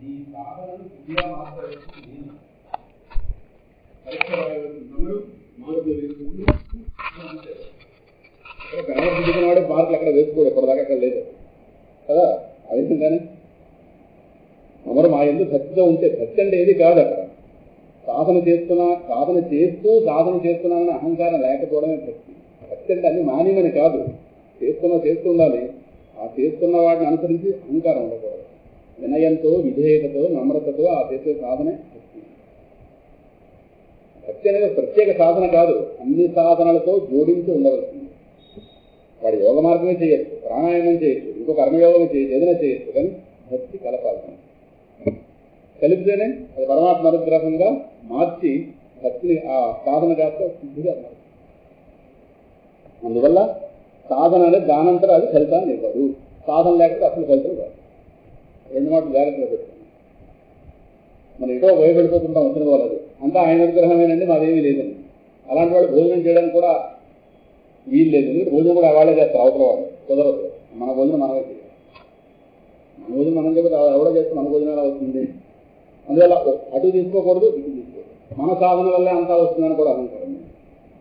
ఈ సాధనను విద్యా మాత్రమే కనబడుతున్న వాడే మార్కులు అక్కడ వేసుకోడు, ఎప్పటిదాకా అక్కడ లేదు కదా. అదేంటంటే అమరు మా ఎందుకు భక్తిలో ఉంటే, భక్తి అంటే ఏది కాదు అక్కడ. సాధన చేస్తున్నానని అహంకారం లేకపోవడమే భక్తి. భక్తి అంటే అన్ని మాన్యమని కాదు, చేస్తూ ఉండాలి. ఆ చేస్తున్న వాటిని అనుసరించి అహంకారం ఉండకూడదు. వినయంతో, విధేయతతో, నమ్రతతో ఆ చేసే సాధనే భక్తి. భక్తి అనేది ప్రత్యేక సాధన కాదు, అన్ని సాధనలతో జోడించి ఉండవలసింది. వాడు యోగ మార్గమే చేయొచ్చు, ప్రాణాయామం చేయొచ్చు, ఇంకో కర్మయోగం చేయొచ్చు, ఏదైనా చేయొచ్చు. కానీ భక్తి కలపాలి. కలిపితేనే అది పరమాత్మ అనుగ్రహంగా మార్చి భక్తిని ఆ సాధన కాస్త శుద్ధిగా మారుతుంది. అందువల్ల సాధన అనేది దానంతరం అది ఫలితాన్ని ఇవ్వదు. సాధన లేకపోతే అసలు ఫలితం కాదు. రెండు మాటలు జాగ్రత్తగా పెట్టుకున్నాం. మనం ఎటో భయపడిపోతుంటాం వచ్చిన వాళ్ళది అంతా ఆయన అనుగ్రహమేనండి, మాదేమీ లేదండి. అలాంటి వాళ్ళు భోజనం చేయడానికి కూడా వీలు లేదు. ఎందుకంటే భోజనం కూడా వాళ్ళే చేస్తారు, అవతల వాళ్ళు కుదరదు. మన భోజనం మనమే చేయాలి. మన భోజనం మనం చెప్పి ఎవడో చేస్తే మన భోజనం ఎలా వస్తుంది? అందువల్ల అటు తీసుకోకూడదు, ఇటు తీసుకోకూడదు. మన సాధన వల్లే అంతా వస్తుందని కూడా అహంకారం.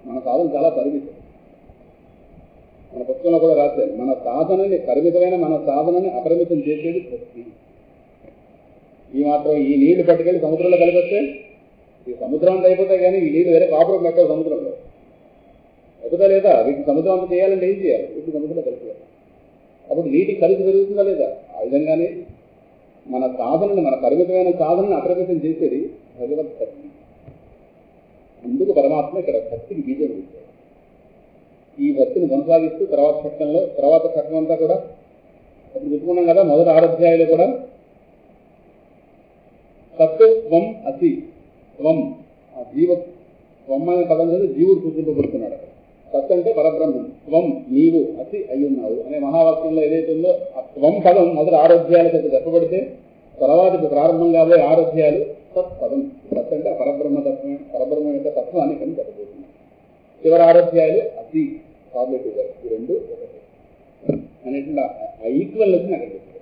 మన సాధన చాలా పరిమితం. మన పుస్తకంలో కూడా రాశారు, మన సాధనని పరిమితమైన మన సాధనని అపరిమితం చేసేది భక్తి. ఈ మాత్రం ఈ నీళ్లు పట్టుకెళ్ళి సముద్రంలో కలిపేస్తే ఈ సముద్రం అంతా అయిపోతాయి, కానీ ఈ నీళ్ళు వేరే కాపురం పెట్టాలి సముద్రంలో. అయిపోతా లేదా? వీటిని సముద్రం అంతా చేయాలంటే ఏం చేయాలి? వీటిని సముద్రంలో కలిపేయాలి. అప్పుడు నీటి కలిసి పెరుగుతుందా లేదా? ఆ విధంగానే మన సాధనని, మన పరిమితమైన సాధనని అపరిమితం చేసేది భగవద్భక్తి. అందుకు పరమాత్మ ఇక్కడ భక్తికి బీజం వేశాడు. ఈ భక్తిని కొనసాగిస్తూ తర్వాత చట్టం అంతా కూడా అప్పుడు చెప్పుకున్నాం కదా. మొదటి 6 అధ్యాయులు కూడా సత్తు త్వం అసి, త్వం ఆ జీవ, త్వం అనే పదం చేసి జీవుడు సూచింపబడుతున్నాడు. సత్ అంటే పరబ్రహ్మం, త్వం నీవు అసి అయ్యున్నావు అనే మహావాక్యంలో ఏదైతే ఉందో ఆ త్వం పదం మొదటి 6 అధ్యాయాల చేత చెప్పబడితే తర్వాత ప్రారంభం కాబోయే 6 అధ్యాయాలు సత్ పదం. సత్ అంటే పరబ్రహ్మతత్వం, పరబ్రహ్మం యొక్క తత్వాన్ని కానీ చెప్పబోతున్నాం. చివరి 6 అధ్యాయాలు అసి పాజిటివ్ గా, ఈ రెండు ఒకటి అనేటువంటి ఆ ఈక్వల్నెస్ ని అక్కడ చెప్పారు.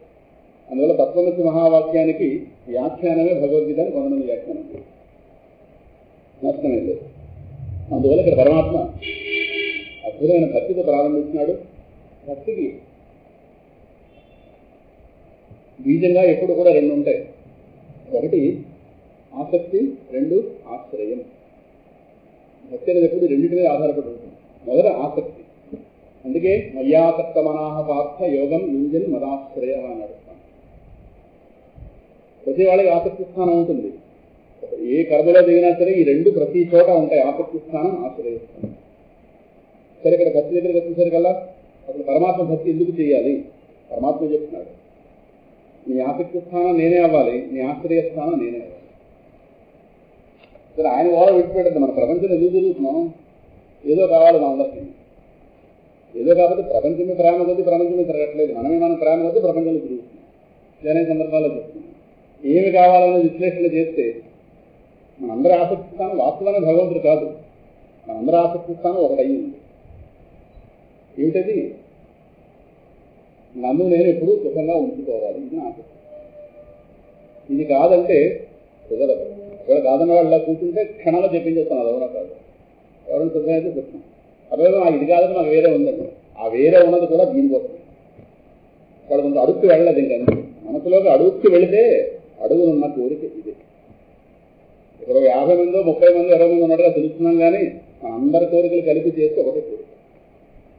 అందువల్ల తత్వమసి మహావాక్యానికి వ్యాఖ్యానమే భగవద్గీత అని కొంతమంది వ్యాఖ్యానం నష్టమే లేదు. అందువల్ల ఇక్కడ పరమాత్మ అద్భుతమైన భక్తితో ప్రారంభిస్తున్నాడు. భక్తికి బీజంగా ఎప్పుడు కూడా 2 ఉంటాయి. ఒకటి ఆసక్తి, 2 ఆశ్రయం. భక్తి అనేది ఎప్పుడు రెండింటి మీద ఆధారపడి ఉంటుంది. మొదట ఆసక్తి. అందుకే మయ్యాసక్త మనాహ పార్థ యోగం యుంజన్ మదాశ్రయ అని నడుస్తాం. ప్రతి వాళ్ళకి ఆసక్తి స్థానం ఉంటుంది. ఏ కర్మలో దిగినా సరే ఈ 2 ప్రతి చోట ఉంటాయి, ఆసక్తి స్థానం, ఆశ్రయస్థానం. సరే, ఇక్కడ భక్తి దగ్గరికి వచ్చేసరికల్లా అసలు పరమాత్మ భక్తి ఎందుకు చేయాలి? పరమాత్మ చెప్తున్నాడు, నీ ఆసక్తి స్థానం నేనే అవ్వాలి, నీ ఆశ్రయ స్థానం నేనే అవ్వాలి. సరే, ఆయన వాళ్ళ విడిచిపెట్టద్దు. మన ప్రపంచం ఎందుకు తిరుగుతున్నాం? ఏదో కావాలి మనందరికీ. ఏదో కాబట్టి ప్రపంచమే ప్రేమ కొద్ది ప్రపంచమే తిరగట్లేదు, మనమే మనం ప్రేమ కొద్ది ప్రపంచంలో తిరుగుతున్నాం. ఇదనే సందర్భాల్లో చెప్తున్నాం. ఏమి కావాలన్నది విశ్లేషణ చేస్తే మనందరి ఆసక్తి స్థానం వాస్తవాన్ని భగవంతుడు కాదు, మనందరి ఆసక్తి స్థానం ఒకటయ్యి ఉంది. ఏమిటది? నన్ను నేను ఎప్పుడూ సుఖంగా ఉంచుకోవాలి, ఇది నా ఆసక్తి. ఇది కాదంటే కుదరదు. ఇక్కడ కాదన్న వాళ్ళు ఇలా కూర్చుంటే క్షణంలో చెప్పించేస్తాను, అది అవునా కాదు. ఎవరైనా సుఖం అయితే చెప్తున్నాను, అదే నాకు ఇది కాదని నాకు వేరే ఉందండి. ఆ వేరే ఉన్నది కూడా దీనికోసం. ఇక్కడ కొంత అడుగుకి వెళ్ళలేదు. ఇంకా మనసులోకి అడుగుకి వెళితే అడుగునున్న కోరిక ఇది. ఇక్కడ 50 మందో 30 మంది 20 మంది ఉన్నట్టుగా తెలుస్తున్నాం, కానీ మన అందరి కోరికలు కలిపి చేస్తే ఒకటే కోరిక.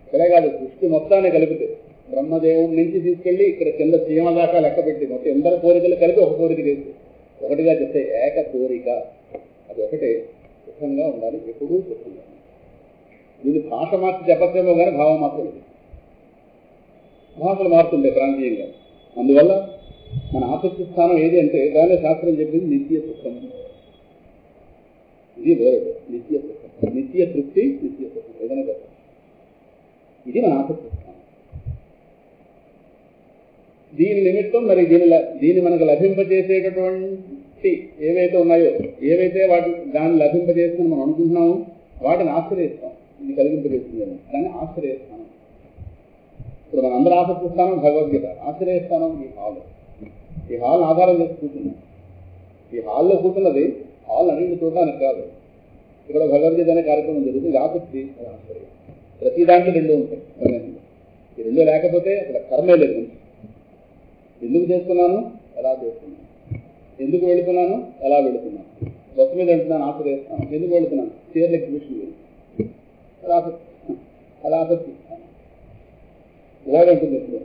ఇక్కడే కాదు, సృష్టి మొత్తాన్ని కలిపితే బ్రహ్మదేవుడి నుంచి తీసుకెళ్లి ఇక్కడ కింద సీమ దాకా లెక్క పెట్టి మొత్తం ఎందరి కోరికలు కలిపి ఒక కోరిక చేస్తే ఒకటిగా చెప్తే ఏక కోరిక. అది ఒకటే, సుఖంగా ఉండాలి, ఎప్పుడూ సుఖంగా ఉండాలి. దీన్ని భాష మార్చి చెప్పచ్చేమో కానీ భావం మాత్రం ఇది. భాషలు మారుతుండే ప్రాంతీయంగా. అందువల్ల మన ఆసక్తి స్థానం ఏది అంటే దానిలో శాస్త్రం చెప్పింది నిత్య సుఖం. ఇది వర్డ్, నిత్య సుఖం, నిత్య తృప్తి, నిత్య సుఖం ఏదైనా కదా. ఇది మన ఆసక్తి స్థానం. దీని నిమిత్తం మరి దీన్ని మనకు లభింపజేసేటటువంటి ఏవైతే ఉన్నాయో, ఏవైతే దాన్ని లభింపజేస్తుందని మనం అనుకుంటున్నామో వాటిని ఆశ్రయిస్తాం. ఇది కలిగింపజేస్తుందని దాన్ని ఆశ్రయిస్తాను. ఇప్పుడు మన అందరూ ఆసక్తి స్థానం భగవద్గీత, ఆశ్రయిస్తానం ఈ భావం. ఈ హాల్ని ఆధారం చేసి కూర్చున్నాం. ఈ హాల్లో కూర్చున్నది హాల్ అన్నింటిని చూడడానికి కాదు. ఇక్కడ భగవద్గీత అనే కార్యక్రమం జరుగుతుంది. ఆసక్తి ఆశ్చర్యం. ప్రతి దాంట్లో రెండు ఉంటాయి. ఈ రెండు లేకపోతే అసలు కర్మే లేదు. ఎందుకు చేస్తున్నాను, ఎలా చేస్తున్నాను, ఎందుకు వెళుతున్నాను, ఎలా వెళుతున్నాను, బస్సు మీద వెళ్తున్నాను, ఆశ్రయిస్తాను, ఎందుకు వెళుతున్నాను, చీరల ఎగ్జిబిషన్ అలా ఆసక్తి ఇలాగే ఉంటుంది ఎప్పుడు.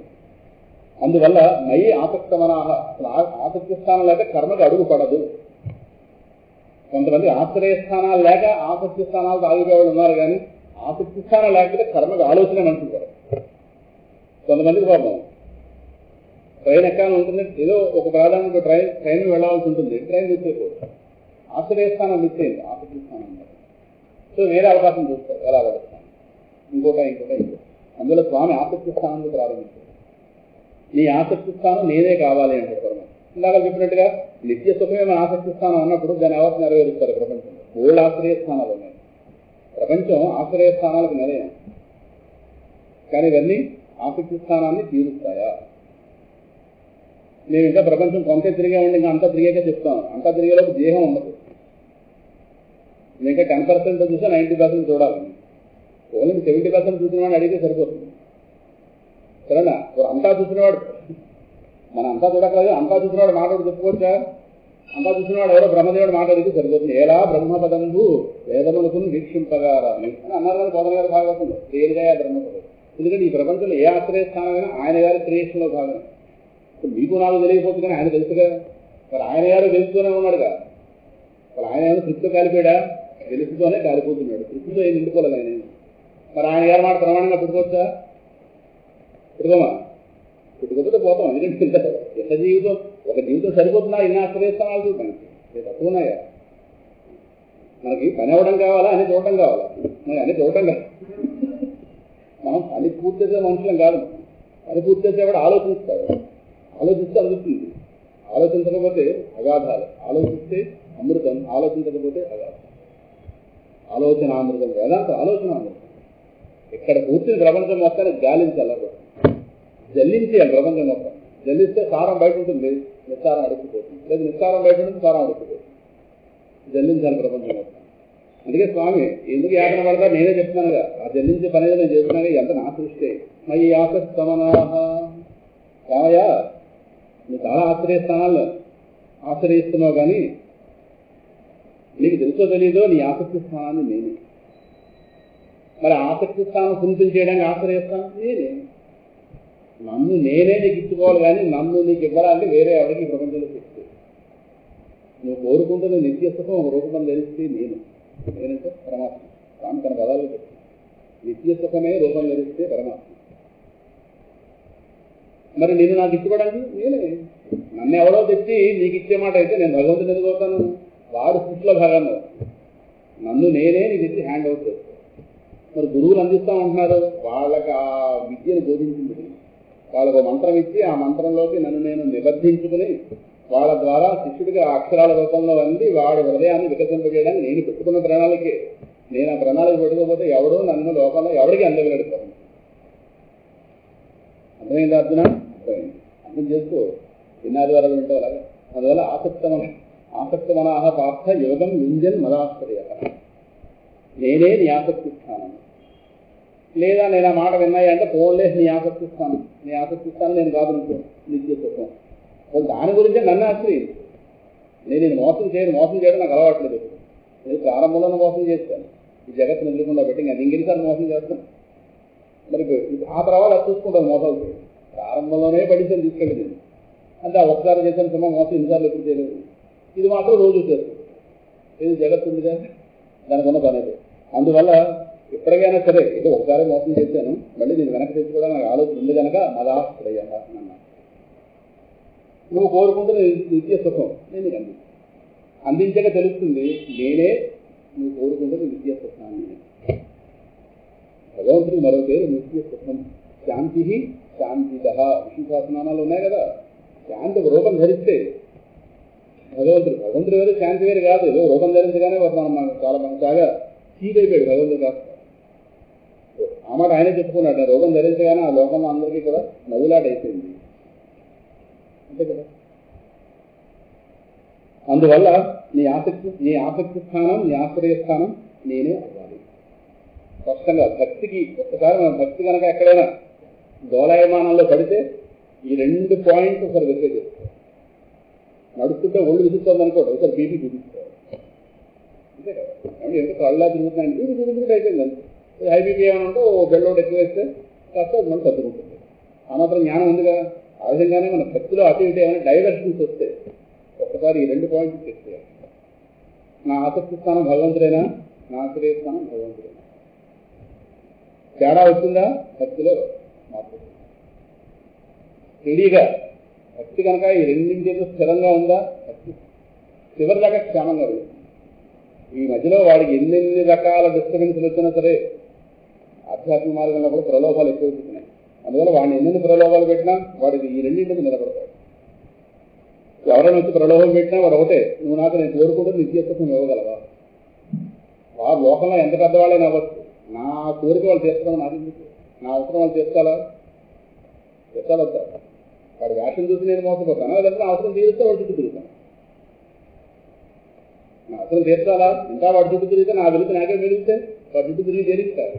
అందువల్ల మయి ఆసక్తమనాహ, ఆసక్తి స్థానం లేక కర్మకి అడుగు పడదు. కొంతమంది ఆశ్రయ స్థానాలు లేక ఆసక్తి స్థానాలతో ఆగిపోయేవాళ్ళు ఉన్నారు, కానీ ఆసక్తి స్థానం లేకపోతే కర్మకి ఆలోచన మనిషి పడదు. కొంతమందికి పాపం ట్రైన్ ఎక్కాలని ఉంటుంది, ఏదో ఒక ప్రాధాన్యత ట్రైన్ వెళ్లాల్సి ఉంటుంది, ట్రైన్ మిస్ అయిపోతుంది, ఆశ్రయ స్థానం మిస్ అయింది, ఆసక్తి స్థానం. సో వేరే అవకాశం చూస్తారు, ఎలా పడుస్తాను, ఇంకోట. అందులో స్వామి ఆసక్తి స్థానంలో ప్రారంభించారు. నీ ఆసక్తి స్థానం నేనే కావాలి అంటారు పరమాత్మ. ఇందాక చెప్పినట్టుగా నిత్య సుఖమే మన ఆసక్తి స్థానం అన్నప్పుడు దాన్ని ఎవరు నెరవేరుస్తారు? ప్రపంచంలో ఓల్డ్ ఆశ్రయ స్థానాలు ఉన్నాయి. ప్రపంచం ఆశ్రయ స్థానాలకు నిలయం, కానీ ఇవన్నీ ఆసక్తి స్థానాన్ని తీరుస్తాయా? నేను ఇంకా ప్రపంచం కొంత తిరిగే ఉండి ఇంకా అంతా తిరిగాక చెప్తాను. అంతా తిరిగేలోపు దేహం ఉండదు. ఇంకా 10% చూసా 90% చూడాలి. ఓన్లీ 70% చూసిన వాడిని అడిగితే సరిపోతుంది. సరేనా? అంతా చూసినవాడు మన అంతా చూడకలేదు, అంతా చూసినవాడు మాట్లాడి చెప్పుకోవచ్చా? అంతా చూసినవాడు ఎవరో బ్రహ్మదేవుడు మాట్లాడితే సరిపోతుంది. ఎలా బ్రహ్మపదంబు వేదములకు వీక్షింపగారా అని అన్నారు కానీ బోధన గారి భాగవతంలో తేలిగా బ్రహ్మపదం. ఎందుకంటే ఈ ప్రపంచంలో ఏ ఆశ్రయ స్థానమైనా ఆయన గారి క్రియేషన్లో భాగం. మీకు నాకు తెలియకపోతుంది కానీ ఆయన తెలుసుగా. మరి ఆయన గారు తెలుస్తూనే ఉన్నాడుగా. మరి ఆయన ఏమో తృప్తితో కాలిపోయాడా? తెలుసుతోనే కాలిపోతున్నాడు. తృప్తితో ఏం నిండుకోలేదు ఆయన. మరి ఆయన గారి మాట ప్రమాణంగా పెట్టుకోవచ్చా? పెట్టుకోమా? పెట్టుకోకపోతే పోతాం. ఎందుకంటే ఎంత జీవితం, ఒక జీవితం సరిపోతుందా? ఇన్ని ఆశ్రయిస్తాను చూడడానికి తక్కువ ఉన్నాయా? మనకి పని అవ్వడం కావాలా, అన్ని చూడటం కావాలా? మరి అన్ని చూడటం కాదు. మనం పని పూర్తి చేసే మనుషులం కాదు. పని పూర్తి చేసేవాడు ఆలోచిస్తాడు. ఆలోచిస్తే అందుతుంది. ఆలోచించకపోతే అగాధాలు. ఆలోచిస్తే అమృతం, ఆలోచించకపోతే అగాధం. ఆలోచన అమృతం, వేదాంత ఆలోచన అమృతం. ఇక్కడ కూర్చుని ప్రపంచం మొత్తానికి గాలించాలి, జల్లించేయాలి. ప్రపంచం మొత్తం జల్లిస్తే సారం బయట ఉంటుంది, నిస్సారం అడుక్కుపోతుంది. లేదు నిస్సారం బయట ఉంటుంది, సారం అడుక్కుపోతుంది. జల్లించాలి ప్రపంచం మొత్తం. అందుకే స్వామి ఎందుకు యాతన పడతా నేనే చెప్తున్నానుగా. ఆ జల్లించే పని నేను చేస్తున్నాను. ఎంత నా సృష్టి మయి ఆసక్తమనాహ. రామయ్య, నువ్వు చాలా ఆశ్రయ స్థానాలు ఆశ్రయిస్తున్నావు, కానీ నీకు తెలుసో తెలీదో నీ ఆసక్తి స్థానాన్ని నేనే. మరి ఆసక్తి స్థానం ఫుల్ఫిల్ చేయడానికి ఆశ్రయిస్తాను నేనే. నన్ను నేనే నీకు ఇచ్చుకోవాలి, కానీ నన్ను నీకు ఇవ్వడానికి వేరే ఎవరికి ప్రపంచంలో శక్తి. నువ్వు కోరుకుంటున్న నిత్య సుఖం ఒక రూపం ధరిస్తే నేనంటే పరమాత్మ. స్వామి తన పదాలు చెప్తాను. నిత్య సుఖమే రూపం ధరిస్తే పరమాత్మ. మరి నేను నాకు ఇచ్చుకోవడానికి నేనే. నన్ను ఎవరో తెచ్చి నీకు ఇచ్చే మాట అయితే నేను భగవంతుని ఎందుకు అవుతాను? వాడు సృష్టిలో భాగంగా నన్ను నేనే నీకు ఇచ్చి హ్యాండ్ అవుట్ చేస్తాను. మరి గురువులు అందిస్తూ ఉంటున్నారు, వాళ్ళకి ఆ విద్యను బోధించింది. వాళ్ళకు మంత్రం ఇచ్చి ఆ మంత్రంలోకి నన్ను నేను నిబద్ధించుకుని వాళ్ళ ద్వారా శిష్యుడిగా అక్షరాల రూపంలో అంది వాడి హృదయాన్ని వికసింపజేయడానికి నేను పెట్టుకున్న ప్రణాళికే. నేను ఆ ప్రణాళిక పెట్టుకోకపోతే ఎవడో నన్ను లోకంలో ఎవరికి అందగలడుతాను. అర్థమైంది అర్జున? అర్థమైంది. అర్థం చేసుకో. ఎన్ని ఆదివారాలు వింటో అలాగే. అందువల్ల ఆసక్తమనాహ పార్థ యోగం యుంజన్ మదాశ్రయ. నేనే నీ ఆసక్తి స్థానం. లేదా నేను ఆ మాట విన్నాయి అంటే పోలే నీ ఆసక్తి స్థానం. నీ ఆసక్తి స్థానం నేను కాదు అనుకో. నిత్య సుఖం దాని గురించే నన్ను ఆశ్రయించు. నేను మోసం చేయడం నాకు అలవాట్లేదు. నేను ప్రారంభంలో మోసం చేస్తాను. ఈ జగత్తును ఎదుర్కొండా పెట్టి నేను ఇంకెన్నిసార్లు మోసం చేస్తాను. మరి ఆ తర్వాత అది చూసుకుంటాను. మోసాలు చేయడం ప్రారంభంలోనే పడిసాను తీసుకెళ్ళి నేను అంటే ఒకసారి చేశాను సుమా, మోసం ఎన్నిసార్లు ఎప్పుడు చేయలేదు. ఇది మాత్రం రోజు చేస్తుంది. ఇది జగత్తు ఉంది కదా, దానికి ఉన్న పని. అందువల్ల ఎప్పటికైనా సరే ఏదో ఒకసారి మోసం చేశాను, మళ్ళీ నేను వెనక్కి తెచ్చుకోవడం నాకు ఆలోచన ఉంది కనుక మదాశ్రయ అన్నా. నువ్వు కోరుకుంటున్న నిత్య సుఖం నేను అందించక తెలుస్తుంది నేనే నువ్వు కోరుకుంటున్న నిత్య సుఖాన్ని. భగవంతుడికి మరో పేరు నిత్య సుఖం. శాంతి శాంతిద విష్ణుశాసనాలు ఉన్నాయి కదా. శాంతి ఒక రూపం ధరిస్తే భగవంతుడు వేరు శాంతి వేరు కాదు. ఏదో రూపం ధరించగానే మనం చాలా మంది బాగా చీజ్ అయిపోయాడు భగవంతుడు కాస్త. ఆ మాట ఆయనే చెప్పుకున్నాడు. రూపం ధరించగానే ఆ లోకంలో అందరికీ కూడా నవ్వులాట అయిపోయింది అంతే కదా. అందువల్ల నీ ఆసక్తి స్థానం, నీ ఆశ్రయ స్థానం నేనే అవ్వాలి. స్పష్టంగా భక్తికి ఒక్కసారి మన భక్తి కనుక ఎక్కడైనా దోలాయమానంలో పడితే ఈ 2 పాయింట్స్ ఒకసారి వెరిఫై చేసుకోవాలి. నడుస్తుంటే ఒళ్ళు విసుస్తుంది అనుకోండి, ఒకసారి బీపీ చూపించుకోవాలి. అంతే కదా, అంటే ఎంత కళ్ళలా తిరుగుతున్నాయండి, బీపీ చూపించుకుంటే అయిపోయింది అంతే. హై బీపీ ఏమైనా ఉంటే ఓ బెల్లోడ్ ఎక్కువ వేస్తే కాస్త అది మనం తగ్గుకుంటుంది. ఆ మాత్రం జ్ఞానం ఉందిగా. ఆ విధంగానే మన భక్తిలో అటు ఇటు ఏమైనా డైవర్షన్స్ వస్తే ఒక్కసారి ఈ 2 పాయింట్స్ చెక్ చేయాలి. నా ఆసక్తి స్థానం భగవంతుడైనా, నా ఆశ్రయ స్థానం భగవంతుడైనా. తేడా వచ్చిందా భక్తిలో మార్పు. రెడీగా భక్తి కనుక ఈ రెండింటిలో స్థిరంగా ఉందా, భక్తి చివరి దాకా క్షేమంగా వెళ్తుంది. ఈ మధ్యలో వాడికి ఎన్నెన్ని రకాల డిస్టర్బెన్స్లు వచ్చినా సరే ఆధ్యాత్మిక మార్గంలో కూడా ప్రలోభాలు ఎక్కువ అవుతున్నాయి. అందువల్ల వాడిని ఎన్నెన్ని ప్రలోభాలు పెట్టినా వాడికి ఈ రెండింటికి నిలబడతాడు. ఎవరైనా వచ్చి ప్రలోభం పెట్టినా వాడు ఒకటే, నువ్వు నాకు నేను కోరుకుంటూ నిత్యత్వం ఇవ్వగలవా? వారు లోకంలో ఎంత పెద్దవాళ్ళైనా అవ్వచ్చు, నా కోరిక వాళ్ళు తీసుకోవడం నాకు నా అవసరం వాళ్ళు తీసుకోవాలా వద్దా? వాడి వేషం చూసి నేను మోసపోతాను, లేదంటే నా అవసరం తీరిస్తే వాడు చుట్టూ తిరుగుతాను. నా అవసరం తీర్చాలా, ఇంకా వాడి చుట్టూ తిరిగితే నా వెళితే నాకే వెళితే వాడి చుట్టూ తిరిగి తీరుస్తారు.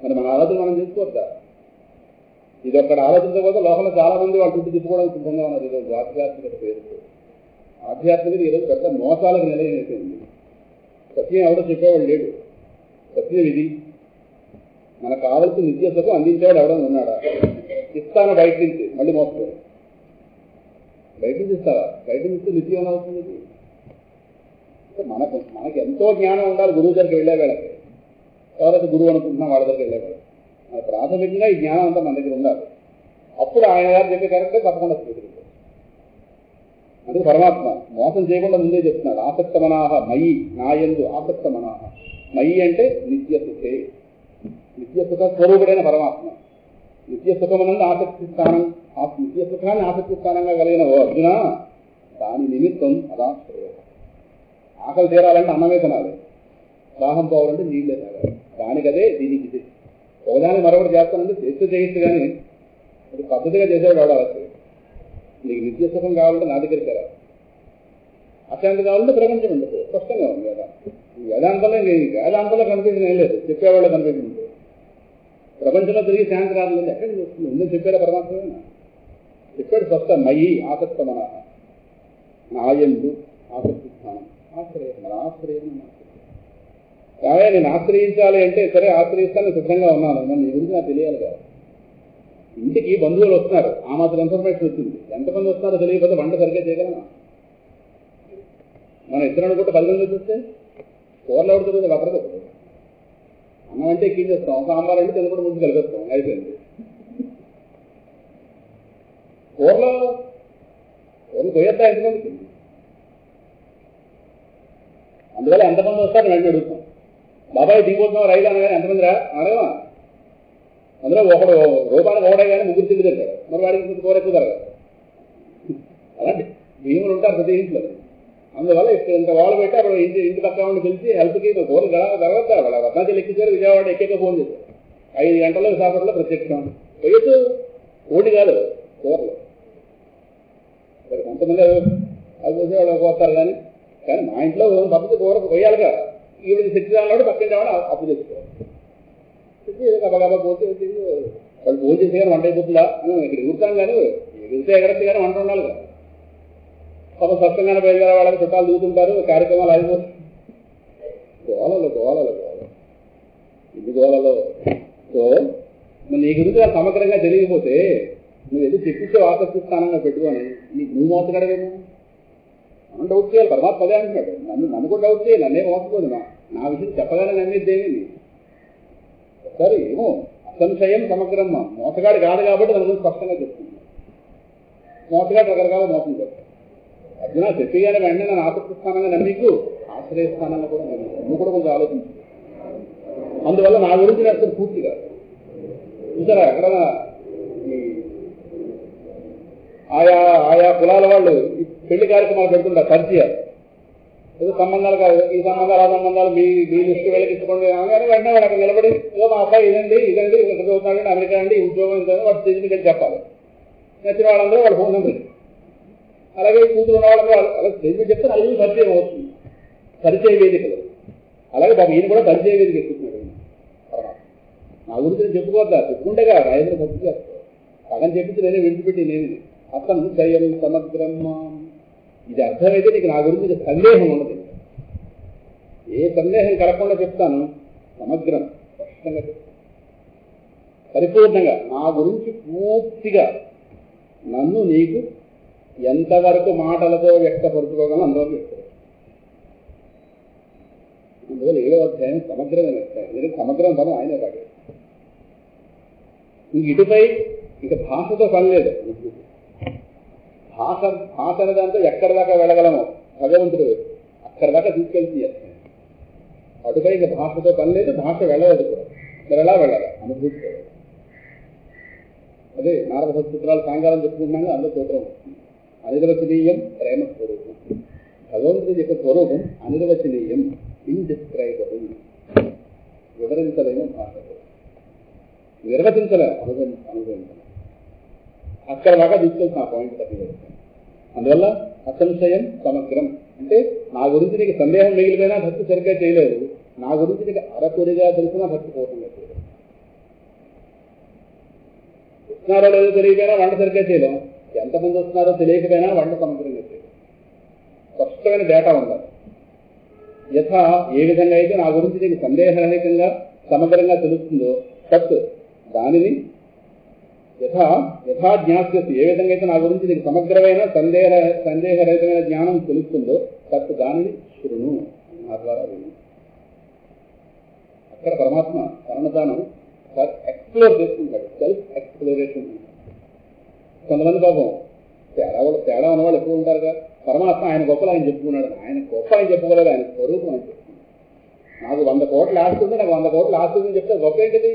మరి మన ఆలోచన మనం చేసుకోవద్దా? ఇది ఒక్కటి ఆలోచించకపోతే లోకంలో చాలా మంది వాళ్ళ చుట్టూ తిప్పుకోవడానికి సిద్ధంగా ఉన్నారు. ఈరోజు ఆధ్యాత్మికత పేరుతో ఆధ్యాత్మికత ఈరోజు పెద్ద మోసాలకు నిలయం అయిపోయింది. సత్యం ఎవడో చెప్పేవాడు లేడు. సత్యం ఇది. మనకు కావాల్సిన నిత్య సుఖం అందించేవాడు ఎవడన్నా ఉన్నాడా? ఇస్తాను బయట నుంచి, మళ్ళీ మోసుకోండి. బయట నుంచి ఇస్తారా? బయట నుంచి నిత్యం అవుతుంది. మనకి ఎంతో జ్ఞానం ఉండాలి గురువు దగ్గరికి వెళ్ళే వేళకి. ఎవరైతే గురువు అనుకుంటున్నాం వాళ్ళ దగ్గరికి వెళ్ళే వేళ మన ప్రాథమికంగా ఈ జ్ఞానం అంతా మన దగ్గర ఉండాలి. అప్పుడు ఆయన గారు చెప్పే కరెక్టే తప్పకుండా స్వీకరించారు. అందుకే పరమాత్మ మోసం చేయకుండా ముందే చెప్తున్నాడు, ఆసక్త మనాహ మయి నాయందు ఆసక్త మనాహ. మయి అంటే నిత్య సుఖే, నిత్య సుఖ స్వరూపుడైన పరమాత్మ. నిత్య సుఖమునందు ఆసక్తి స్థానం, నిత్య సుఖాన్ని ఆసక్తి స్థానంగా కలిగిన ఓ అర్జున, దాని నిమిత్తం అదాశ్రయ. ఆకలి తీరాలంటే అన్నమే తినాలి, దాహం పోవాలంటే నీళ్ళే తాగాలి. దానికదే దీనికి ఇది. ఒకదాన్ని మరొకటి చేస్తానంటే చేయొచ్చు, కానీ అది పద్ధతిగా చేసేవాడు అవడాలి. నీకు నిత్య సుఖం కావాలంటే నా దగ్గరికి రా, అశాంతి కావాలంటే ప్రపంచం ఉండదు. స్పష్టంగా ఉంది కదా. వేదాంతంలో వేదాంతంలో కనిపించిన ఏం లేదు, చెప్పేవాళ్ళు కనిపించింది. ప్రపంచంలో తిరిగి శాంతి రాలేదు ఎక్కడికి వస్తుంది? ఉందని చెప్పారా పరమాత్మ? చెప్పాడు స్పష్టం, మయి ఆసక్త మన నాయందు ఆసక్తి స్థానం ఆశ్రయం. మన ఆశ్రయం కావే నేను ఆశ్రయించాలి అంటే సరే ఆశ్రయిస్తాను, సిద్ధంగా ఉన్నాను. నీ గురించి నాకు తెలియాలి కదా. ఇంటికి బంధువులు వస్తున్నారు, ఆ మాత్రం ఇన్ఫర్మేషన్ వచ్చింది. ఎంతమంది వస్తున్నారో తెలియకపోతే వంట సరిగ్గా చేయగలమా? మనం ఇద్దరు అనుకుంటే 10 మంది చూస్తే కూరలు ఎవరు తెలియదు, ఒకరికి ఒకరు. అన్నం అంటే ఎక్కించేస్తాం, సాంబార్ అంటే తినకుండా ముందు కలిపేస్తాం, అయిపోయింది. కూరలు పోయేద్దా ఎంతమందికి? అందువల్ల ఎంతమంది వస్తారు వెంటనే అడుగుతాం. బాబాయ్ దిగిపోతున్నాం రైలు అనగానే ఎంతమంది రా అడగమా? అందులో ఒకడు రూపాయలు ఓడే కానీ ముగ్గురు తిండి తింటాడు, మరి వాడికి కూర ఎక్కువ జరగదు. అలాంటి భీములు ఉంటారు ప్రతి ఇంట్లో. అందువల్ల ఇంత వాళ్ళు పెట్టి అప్పుడు ఇంటి పక్క ఉండి పిలిచి హెల్త్కి కూరలు జరగద్దా? వాళ్ళ రత్నాచలు ఎక్కించారు, విజయవాడ ఎక్కేక ఫోన్ చేశారు. 5 గంటల్లో విశాఖపట్నంలో ప్రత్యక్షం. పోయొచ్చు, ఓడి కాదు కూరలు. కొంతమంది అవి పోసేవాళ్ళు పోస్తారు, కానీ మా ఇంట్లో పద్ధతి కూర పోయాలిగా. ఈవిడ శక్తి దానిలో పక్కన రావడం అప్పు చేసుకోవాలి. గబగబా పోతే వాళ్ళు భోజనం చేసే కానీ వంట అయిపోతుందా? ఇక్కడ ఎగురుతాం కానీ ఎగిరితే ఎగరస్తే కానీ వంట ఉండాలి కదా. పాప స్వచ్ఛంగానే బయలుదేరే వాళ్ళకి చుట్టాలు దిగుతుంటారు, కార్యక్రమాలు అయిపోతాయి. గోలలో ఇది గోలలో. సో నీ గురించి వాళ్ళు సమగ్రంగా తెలియకపోతే నువ్వు ఎందుకు చెప్పించే ఆసక్తి స్థానంగా పెట్టుకొని నువ్వు మోసగడవేమో. మనం డౌట్ చేయాలి. పరమాత్మ అదే అంటున్నాడు, నన్ను కూడా డౌట్ చేయాలి, నన్నే మోసపోదు. నా విషయం చెప్పగానే నమ్మేదేమి సరే ఏమో అసంశయం సమగ్రమ్మ. మోసగాడు కాదు కాబట్టి దాని గురించి స్పష్టంగా చెప్తుంది. మోసగాడు రకరకాల మోసం చేస్తాడు. అర్జున చెప్పగానే వెంటనే నన్ను ఆసక్తి స్థానంగా నమ్మీకు, ఆశ్రయ స్థానంగా కూడా నువ్వు కూడా కొంచెం ఆలోచించు. అందువల్ల నా గురించి అసలు పూర్తిగా చూసారా, ఎక్కడన్నా ఈ ఆయా కులాల వాళ్ళు పెళ్లి కార్యక్రమాలు పెడుతుంటారు, పరిచయాలు. ఏదో సంబంధాలు కాదు, ఈ సంబంధాలు ఆ సంబంధాలు మీ లిస్టు వెళ్ళకి ఇచ్చుకోండి కానీ వెంటనే వాడు అక్కడ నిలబడి ఏదో మా అబ్బాయి ఇదండి ఇక్కడ చదువుతున్నాడండి, అమెరికా అండి, ఉద్యోగం ఇంత వాడు తెలియదు చెప్పాలి. నచ్చిన వాళ్ళందరూ వాళ్ళ ఫోన్ నెంబర్ అలాగే కూతురు ఉన్న వాళ్ళకి అలా స్టేజ్ మీద చెప్తే నలుగురు పరిచయం అవుతుంది, పరిచయ వేదికలు. అలాగే బాబు ఈయన కూడా పరిచయ వేదిక ఎక్కుతున్నాడు. నా గురించి నేను చెప్పుకోవద్దా, చెప్పుకుంటేగా రాజేంద్ర భక్తి చేస్తాను. సగం చెప్పించి నేనే విడిచిపెట్టి నేను అతను దయం సమగ్రం. ఇది అర్థమైతే నీకు నా గురించి సందేహం ఉండదు. ఏ సందేహం కలగకుండా చెప్తాను, సమగ్రం స్పష్టంగా చెప్తాను, పరిపూర్ణంగా నా గురించి పూర్తిగా నన్ను నీకు ఎంతవరకు మాటలతో వ్యక్తపరుచుకోగలను అందువరకు చెప్తాను. అందువల్ల 7వ అధ్యాయం సమగ్రమైన అధ్యాయం. ఎందుకంటే సమగ్రం పదం ఆయనే పాడారు. ఇంక ఇటుపై ఇక భాషతో పని లేదు. భాష అనే దాంతో ఎక్కడి దాకా వెళ్ళగలమో భగవంతుడు అక్కడి దాకా తీసుకెళ్తుంది. అటుపై ఇక భాషతో పని లేదు, భాష వెళ్ళదు కూడా. మరి ఎలా వెళ్ళాలి అనుభూతి. అదే నారద సూత్రాలు సాయంకాలం చెప్పుకుంటున్నాగా అందులో సూత్రం వస్తుంది. అనిర్వచనీయం ప్రేమ స్వరూపం. భగవంతుడి యొక్క స్వరూపం అనిర్వచనీయం, ఇండిస్క్రైబుల్, వివరించలేము, భాషతో నిర్వచించలేము, అనుభవించలేము. అక్కడ దాకా తీసుకెళ్తున్న ఆ పాయింట్ తప్పిపోతుంది. అందువల్ల అసంశయం సమగ్రం అంటే నా గురించి నీకు సందేహం మిగిలిపోయినా భక్తి సరిగ్గా చేయలేదు, నా గురించి నీకు అరకొరిగా తెలిసినా భక్తి పోతుంది. వస్తున్నారో లేదో తెలియకపోయినా వంట సరిగ్గా చేయలేం, ఎంతమంది వస్తున్నారో తెలియకపోయినా వంట సమగ్రంగా చేయలేం. స్పష్టమైన డేటా ఉండాలి. యథా ఏ విధంగా అయితే నా గురించి నీకు సందేహరహితంగా సమగ్రంగా తెలుస్తుందో తత్ దానిని యథా జ్ఞాస్యసి, ఏ విధంగా అయితే నా గురించి నీకు సమగ్రమైన సందేహరహితమైన జ్ఞానం తెలుస్తుందో తత్ దానిని శృణు, నా ద్వారా విను. అక్కడ పరమాత్మ తనను తాను ఎక్స్ప్లోర్ చేసుకుంటాడు, సెల్ఫ్ ఎక్స్ప్లోరేషన్. కొంతమంది పాపం తేడా ఉన్నవాళ్ళు ఎప్పుడు ఉంటారుగా. పరమాత్మ ఆయన గొప్పలు ఆయన చెప్పుకున్నాడు, ఆయన గొప్ప ఆయన చెప్పుకోలేదు, ఆయన స్వరూపం అని చెప్తున్నాడు. నాకు 100 కోట్ల ఆస్తి ఉంది, నాకు 100 కోట్ల ఆస్తి ఉందని చెప్తే గొప్ప ఏంటిది?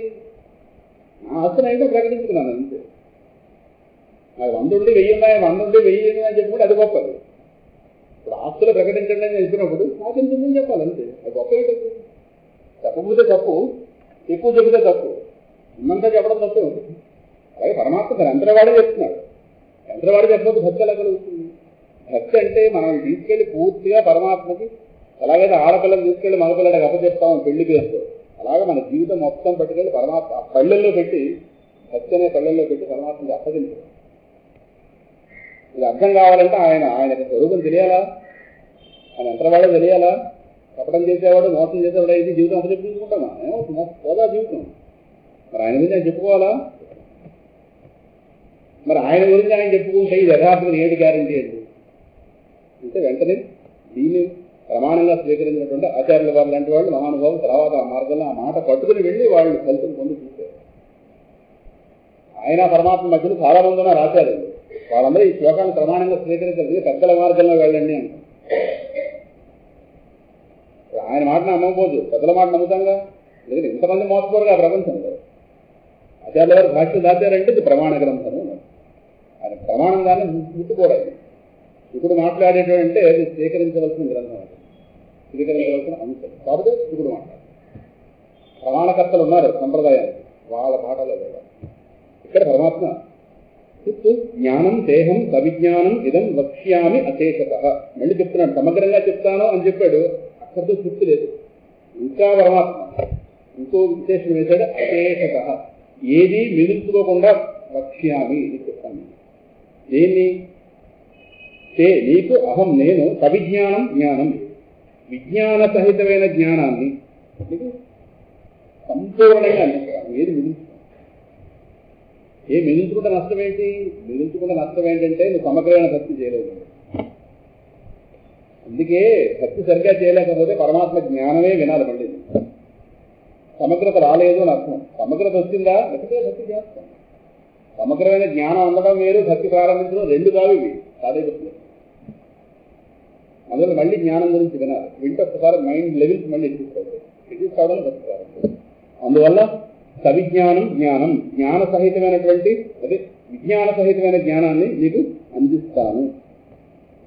నా ఆస్తిని అయితే ప్రకటించుకున్నాను అంతే. నాకు 100 ఉండి 1000 ఉన్నాయి, 100 ఉండి 1000 అని చెప్పుకుంటే అది గొప్పది. ఇప్పుడు ఆస్తులు ప్రకటించండి అని చెప్పినప్పుడు నాకు ఎంత ఉందని చెప్పాలి అంతే. అది గొప్ప ఏంటది? చెప్పబోతే తప్పు, ఎక్కువ చెబితే తప్పు, ఉన్నంతా చెప్పడం తప్పే ఉంటుంది. అలాగే పరమాత్మ తన యంత్రవాడే చెప్తున్నాడు. యంత్రవాడు చెప్పకపోతే భక్తి ఎలా కలుగుతుంది? భక్తి అంటే మనం తీసుకెళ్లి పూర్తిగా పరమాత్మకి, ఎలాగైతే ఆడపిల్లని తీసుకెళ్లి మగపిల్లడికి అప్పచెప్తాము పెళ్లి పేరుతో, అలాగే మన జీవితం మొత్తం పట్టుకెళ్ళి పరమాత్మ పళ్ళెల్లో పెట్టి, భక్తి అనే పళ్ళెల్లో పెట్టి పరమాత్మకి అప్పగించాలి. ఇది అర్థం కావాలంటే ఆయన స్వరూపం తెలియాలా, ఆయన యంత్రవాడే తెలియాలా. కపటం చేసేవాడు, మోసం చేసేవాడు అయితే జీవితం అసలు చెప్పుకుంటామా? ఏమో పోదా జీవితం. మరి ఆయన గురించి ఆయన చెప్పుకోవాలా? మరి ఆయన గురించి ఆయన చెప్పుకుంటే ఇది యథార్థం ఏది గ్యారంటీ అండి అంటే వెంటనే దీన్ని ప్రమాణంగా స్వీకరించినటువంటి ఆచార్యుల వారు లాంటి వాళ్ళు మహానుభావులు తర్వాత ఆ మార్గంలో ఆ మాట పట్టుకుని వెళ్ళి వాళ్ళు ఫలితం పొంది చూశారు. ఆయన పరమాత్మ మధ్యలో చాలా మంది ఉన్నారు ఆచార్యులు, వాళ్ళందరూ ఈ శ్లోకాన్ని ప్రమాణంగా స్వీకరించాలి, పెద్దల మార్గంలో వెళ్ళండి అంటారు. ఆయన మాటను నమ్మకపోదు, పెద్దల మాట నమ్ముతాంగా. ఎందుకంటే ఇంతమంది మోసపోరుగా ప్రపంచంలో ఆచార్యుల వారు భాష్యం దాచారంటే ఇది ప్రమాణ గ్రంథము. ఆయన ప్రమాణం దాన్ని ముట్టుకోవడం. ఇప్పుడు మాట్లాడేటంటే అది స్వీకరించవలసిన గ్రంథం, స్వీకరించవలసిన అంశం కాబట్టి ఇప్పుడు మాట్లాడాలి. ప్రమాణకర్తలు ఉన్నారు సంప్రదాయానికి, వాళ్ళ మాటలో లేదా. ఇక్కడ పరమాత్మ జ్ఞానం దేహం సవిజ్ఞానం ఇదం వక్ష్యామి అశేషత. మళ్ళీ చెప్తున్నాడు, సమగ్రంగా చెప్తాను అని చెప్పాడు, అక్కడితో తృప్తి లేదు. ఇంకా పరమాత్మ ఇంకో విశేషం వేశాడు, అశేషత, ఏది మిగుల్చుకోకుండా వక్ష్యామి ఇది చెప్తాను. దేన్ని? నీకు అహం నేను సవిజ్ఞానం జ్ఞానం, విజ్ఞాన సహితమైన జ్ఞానాన్ని నీకు సంపూర్ణంగా అందిస్తాను. ఏది మిగుల్చుకో, మిగుల్చుకుంటే నష్టం ఏంటి? మిగుల్చుకుంటే నష్టం ఏంటంటే నువ్వు సమగ్రమైన భక్తి చేయలేవు. అందుకే భక్తి సరిగ్గా చేయలేకపోతే పరమాత్మ జ్ఞానమే వినాలి. మళ్ళీ సమగ్రత రాలేదు అని అర్థం. సమగ్రత వచ్చిందా లేకపోతే భక్తి చేస్తాం. సమగ్రమైన జ్ఞానం అందడం వేరు, భక్తి ప్రారంభించడం రెండు కావు. ఇవి సాదే భక్తులు. అందులో మళ్ళీ జ్ఞానం గురించి వినాలి. వింటే ఒకసారి మైండ్ లెవెల్స్ మళ్ళీ ఎక్కిస్తాడని భక్తి ప్రారంభం. అందువల్ల సవిజ్ఞానం జ్ఞానం, జ్ఞాన సహితమైనటువంటి అదే విజ్ఞాన సహితమైన జ్ఞానాన్ని నీకు అందిస్తాను.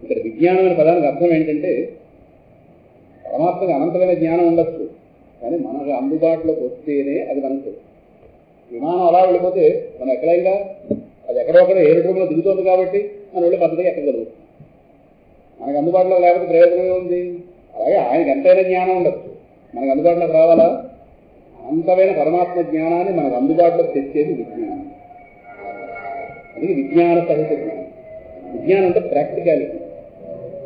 ఇక్కడ విజ్ఞానం అనే పదానికి అర్థం ఏంటంటే పరమాత్మకి అనంతమైన జ్ఞానం ఉండొచ్చు, కానీ మనకు అందుబాటులోకి వస్తేనే అది మనకు. విమానం అలా వెళ్ళిపోతే మనం ఎక్కడైనా అది ఎక్కడొక్కడ ఏరోడ్రోమ్లో దిగుతుంది కాబట్టి మనం వెళ్ళి పద్ధతిగా ఎక్కగలుగుతాం. మనకు అందుబాటులో లేకపోతే ప్రయోజనమే ఉంది. అలాగే ఆయనకి ఎంతైనా జ్ఞానం ఉండొచ్చు, మనకు అందుబాటులోకి రావాలా? అనంతమైన పరమాత్మ జ్ఞానాన్ని మనకు అందుబాటులో తెచ్చేది విజ్ఞానం. అది విజ్ఞాన సహిత జ్ఞానం. విజ్ఞానం అంటే ప్రాక్టికాలిటీ.